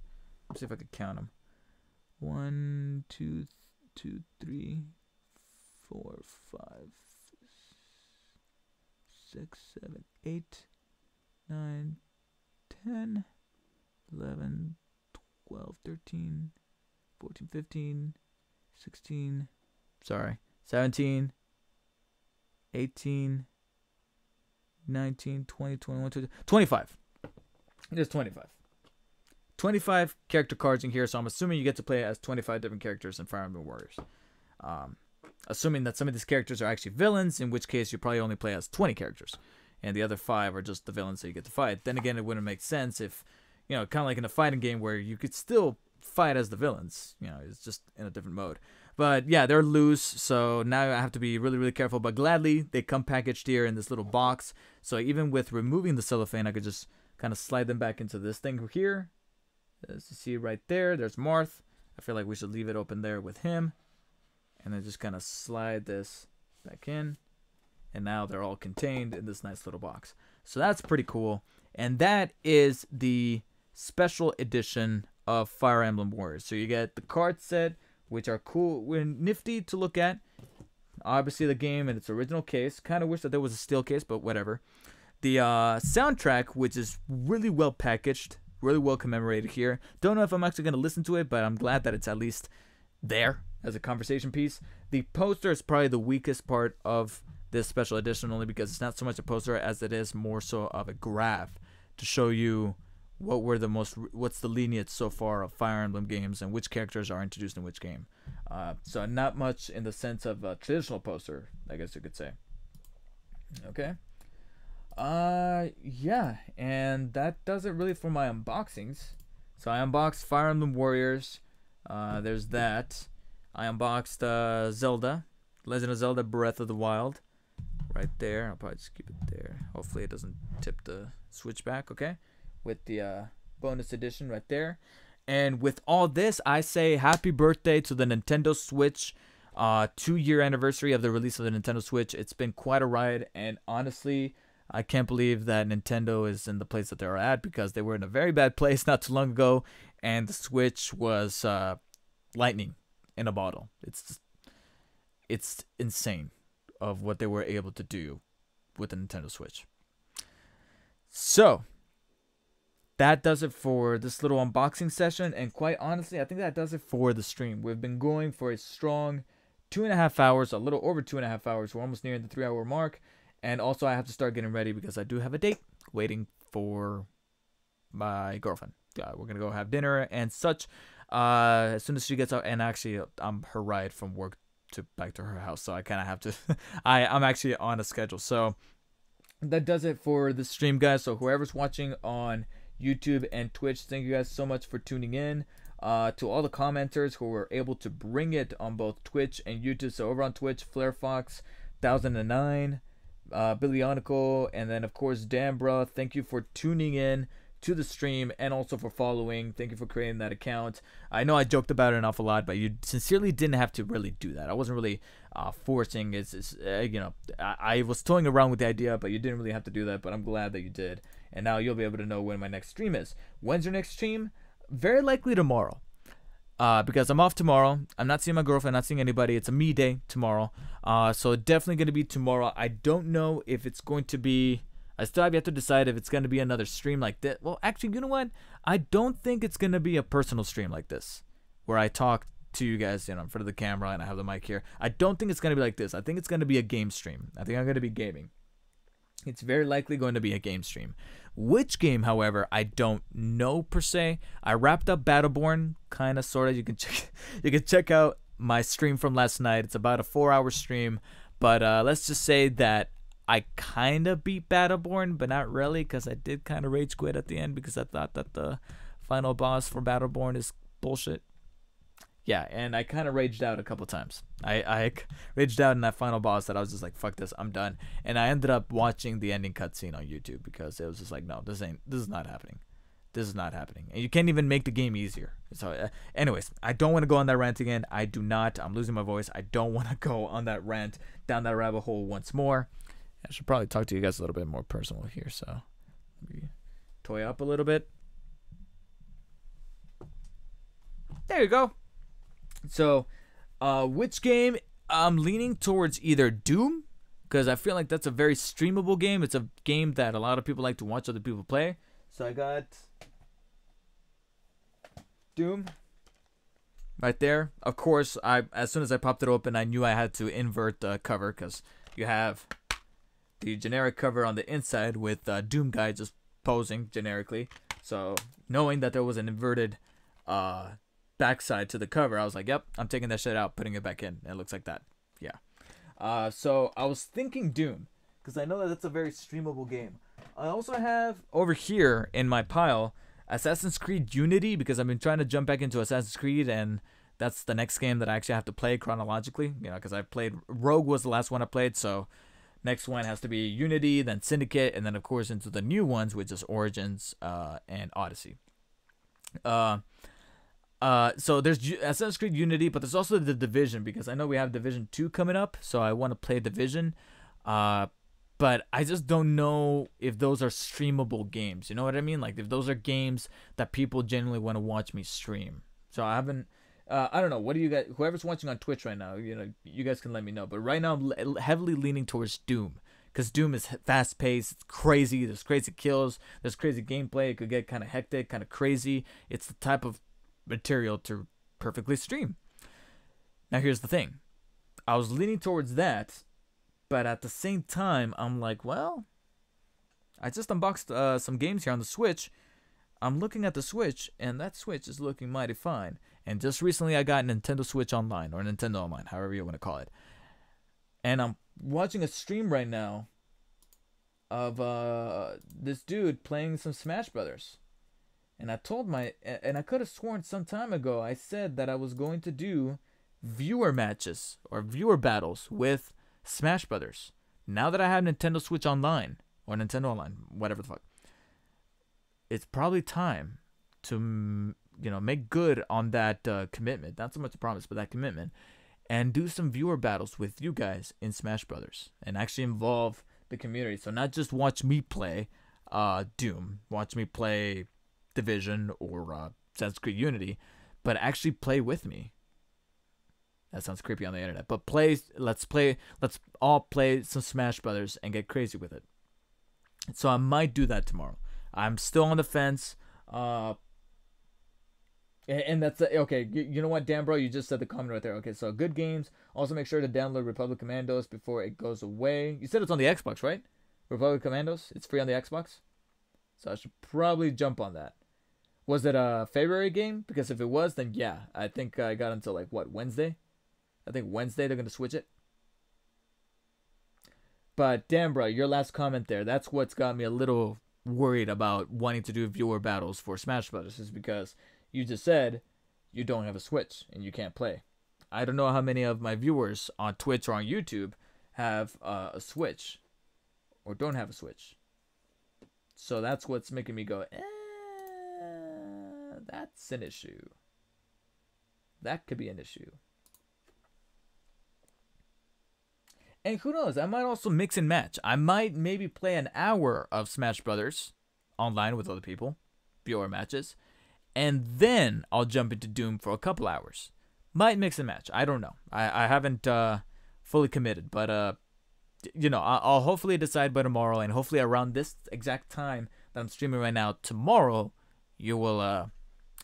Let's see if I can count them. 1, 2, 3, 4, 5, 6, 7, 8, 9, 10, 11, 12, 13, 14, 15, 16, sorry, 17, 18, 19, 20, 21, 22, 25. There's 25. 25 character cards in here, so I'm assuming you get to play as 25 different characters in Fire Emblem Warriors. Assuming that some of these characters are actually villains, in which case you probably only play as 20 characters, and the other 5 are just the villains that you get to fight. Then again, it wouldn't make sense if, kind of like in a fighting game where you could still fight as the villains. It's just in a different mode. But yeah, they're loose, so now I have to be really, really careful. But gladly, they come packaged here in this little box. So even with removing the cellophane, I could just kind of slide them back into this thing here. As you see right there, there's Marth. I feel like we should leave it open there with him. And then just kind of slide this back in. And now they're all contained in this nice little box. So that's pretty cool. And that is the special edition of Fire Emblem Warriors. So you get the card set, which are cool and nifty to look at. Obviously the game in its original case. Kind of wish that there was a steel case, but whatever. The soundtrack, which is really well packaged, really well commemorated here. Don't know if I'm actually going to listen to it, but I'm glad that it's at least there as a conversation piece. The poster is probably the weakest part of this special edition, only because it's not so much a poster as it is more so of a graph to show you what's the lineage so far of Fire Emblem games and which characters are introduced in which game. So not much in the sense of a traditional poster, I guess you could say. Okay. Yeah, and that does it really for my unboxings. So I unboxed Fire Emblem Warriors. There's that. I unboxed Zelda, Legend of Zelda Breath of the Wild, right there. I'll probably just keep it there. Hopefully it doesn't tip the switch back, okay? With the bonus edition right there. And with all this, I say happy birthday to the Nintendo Switch. 2-year anniversary of the release of the Nintendo Switch. It's been quite a ride, and honestly, I can't believe that Nintendo is in the place that they're at, because they were in a very bad place not too long ago, and the Switch was lightning in a bottle. It's insane of what they were able to do with the Nintendo Switch. So that does it for this little unboxing session, and quite honestly, I think that does it for the stream. We've been going for a strong 2.5 hours, a little over 2.5 hours. We're almost nearing the 3-hour mark. And also, I have to start getting ready because I do have a date waiting for my girlfriend. We're going to go have dinner and such as soon as she gets out. And actually, her ride from work back to her house, so I kind of have to. I'm actually on a schedule, so that does it for the stream, guys. So whoever's watching on YouTube and Twitch, thank you guys so much for tuning in. To all the commenters who were able to bring it on both Twitch and YouTube. So over on Twitch, Flare Fox 1009, Billy Onicle, and then of course Dambra. Thank you for tuning in to the stream and also for following. Thank you for creating that account. I know I joked about it an awful lot, but you sincerely didn't have to really do that. I wasn't really forcing. I was toying around with the idea, but you didn't really have to do that. But I'm glad that you did, and now you'll be able to know when my next stream is. When's your next stream? Very likely tomorrow. Because I'm off tomorrow. I'm not seeing my girlfriend, not seeing anybody. It's a me day tomorrow. So definitely going to be tomorrow. I don't know if it's going to be... I still have yet to decide if it's going to be another stream like this. Well, actually, you know what? I don't think it's going to be a personal stream like this, where I talk to you guys, in front of the camera and I have the mic here. I don't think it's going to be like this. I think it's going to be a game stream. I think I'm going to be gaming. It's very likely going to be a game stream. Which game, however, I don't know per se. I wrapped up Battleborn, kind of, sort of. You can check out my stream from last night. It's about a 4-hour stream, but let's just say that I kind of beat Battleborn, but not really, because I did kind of rage quit at the end because I thought that the final boss for Battleborn is bullshit. Yeah, and I kind of raged out a couple times. I raged out in that final boss that I was just like, fuck this, I'm done. And I ended up watching the ending cutscene on YouTube because it was just like, no, this is not happening. This is not happening. And you can't even make the game easier. So, anyways, I don't want to go on that rant again. I do not. I'm losing my voice. I don't want to go on that rant, down that rabbit hole once more. I should probably talk to you guys a little bit more personal here, so maybe toy up a little bit. There you go. So, which game? I'm leaning towards either Doom, because I feel like that's a very streamable game. It's a game that a lot of people like to watch other people play. So I got Doom right there. Of course, as soon as I popped it open, I knew I had to invert the cover, because you have the generic cover on the inside with Doom guy just posing generically. So knowing that there was an inverted backside to the cover, I was like, yep, I'm taking that shit out, putting it back in. And it looks like that. Yeah. So I was thinking Doom, because I know that that's a very streamable game. I also have over here in my pile Assassin's Creed Unity, because I've been trying to jump back into Assassin's Creed, and that's the next game that I actually have to play chronologically. Because I played Rogue was the last one I played, so next one has to be Unity, then Syndicate, and then of course into the new ones, which is Origins and Odyssey. So there's Assassin's Creed Unity, but there's also the Division, because I know we have Division 2 coming up, so I want to play Division. But I just don't know if those are streamable games. You know what I mean? Like if those are games that people genuinely want to watch me stream. So I haven't. I don't know. What do you guys? Whoever's watching on Twitch right now, you guys can let me know. But right now, I'm heavily leaning towards Doom, because Doom is fast paced. It's crazy. There's crazy kills. There's crazy gameplay. It could get kind of hectic, kind of crazy. It's the type of material to perfectly stream. Now here's the thing. I was leaning towards that, but at the same time, I'm like, well, I just unboxed some games here on the Switch. I'm looking at the Switch, and that Switch is looking mighty fine. And just recently, I got Nintendo Switch Online, or Nintendo Online, however you want to call it. And I'm watching a stream right now of this dude playing some Smash Brothers. And I could have sworn some time ago I said that I was going to do viewer matches or viewer battles with Smash Brothers. Now that I have Nintendo Switch Online, or Nintendo Online, whatever the fuck, it's probably time to make good on that commitment. Not so much a promise, but that commitment, and do some viewer battles with you guys in Smash Brothers, and actually involve the community. So not just watch me play Doom, watch me play Division or Assassin's Creed Unity, but actually play with me. That sounds creepy on the internet, but let's all play some Smash Brothers and get crazy with it. So I might do that tomorrow. I'm still on the fence. And that's okay. You know what, Dan, bro? You just said the comment right there. Okay, so good games. Also, make sure to download Republic Commandos before it goes away. You said it's on the Xbox, right? Republic Commandos. It's free on the Xbox, so I should probably jump on that. Was it a February game? Because if it was, then yeah, I think I got until like what, Wednesday. I think Wednesday they're gonna switch it. But damn, bro, your last comment there, that's what's got me a little worried about wanting to do viewer battles for Smash Brothers, is because you just said you don't have a Switch and you can't play. I don't know how many of my viewers on Twitch or on YouTube have a Switch or don't have a Switch. So that's what's making me go, that's an issue. That could be an issue. And who knows, I might also mix and match. I might maybe play an hour of Smash Brothers online with other people, viewer matches, and then I'll jump into Doom for a couple hours. Might mix and match. I don't know. I haven't fully committed, but you know, I'll hopefully decide by tomorrow, and hopefully around this exact time that I'm streaming right now tomorrow, you will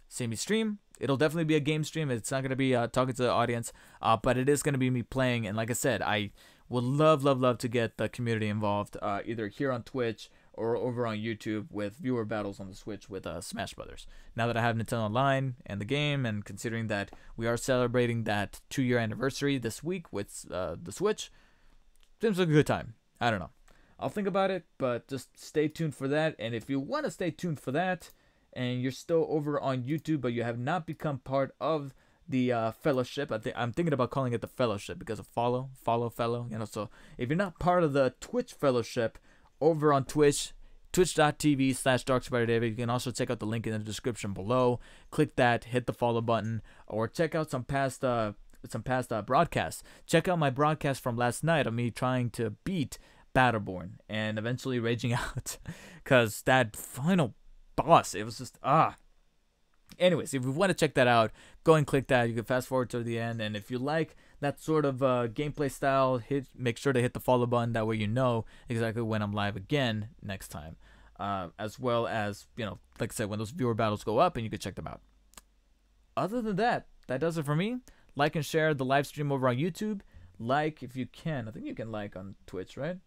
see me stream. It'll definitely be a game stream. It's not gonna be talking to the audience, but it is gonna be me playing. And like I said, I would love to get the community involved, either here on Twitch or over on YouTube with viewer battles on the Switch with Smash Brothers. Now that I have Nintendo Online and the game, and considering that we are celebrating that 2-year anniversary this week with the Switch, seems like a good time. I don't know. I'll think about it, but just stay tuned for that. And if you want to stay tuned for that, and you're still over on YouTube, but you have not become part of the fellowship, I'm thinking about calling it the fellowship because of follow, you know. So if you're not part of the Twitch fellowship over on Twitch, twitch.tv/DarkSpiderDavid, you can also check out the link in the description below. Click that, hit the follow button, or check out some past broadcasts. Check out my broadcast from last night of me trying to beat Battleborn and eventually raging out because that final boss, it was just anyways, if you want to check that out, go and click that. You can fast forward to the end, and if you like that sort of gameplay style, make sure to hit the follow button. That way you know exactly when I'm live again next time, as well as, you know, like I said, when those viewer battles go up, and you can check them out. Other than that, that does it for me. Like and share the live stream over on YouTube. Like if you can. I think you can like on Twitch, right?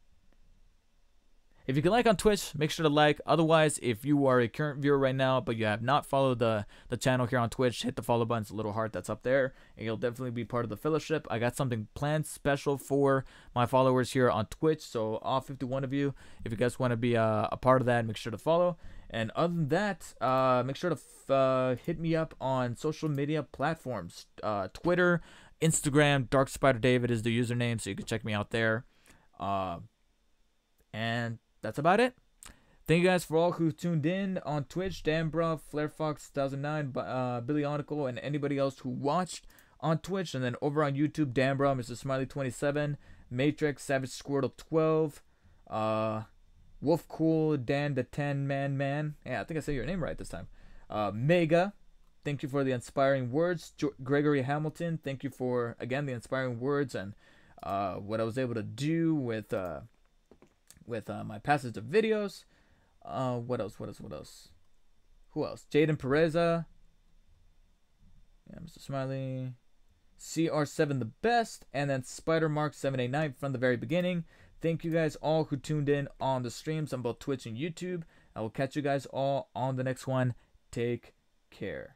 If you can like on Twitch, make sure to like. Otherwise, if you are a current viewer right now, but you have not followed the channel here on Twitch, hit the follow button. It's a little heart that's up there, and you'll definitely be part of the fellowship. I got something planned special for my followers here on Twitch. So all 51 of you, if you guys want to be a part of that, make sure to follow. And other than that, make sure to hit me up on social media platforms. Twitter, Instagram, DarkSpiderDavid is the username, so you can check me out there. And that's about it. Thank you guys for all who tuned in on Twitch. Danbra, FlareFox 2009, Billy Onicle, and anybody else who watched on Twitch. And then over on YouTube, Danbra, Mr. Smiley 27, Matrix, Savage Squirtle 12, Wolf Cool, Dan the 10 Man. Yeah, I think I said your name right this time. Mega, thank you for the inspiring words. Gregory Hamilton, thank you for, again, the inspiring words and what I was able to do with my passage of videos. What else? Who else? Jaden Pereza. Yeah, Mr. Smiley. CR7 the best. And then SpiderMark789 from the very beginning. Thank you guys all who tuned in on the streams on both Twitch and YouTube. I will catch you guys all on the next one. Take care.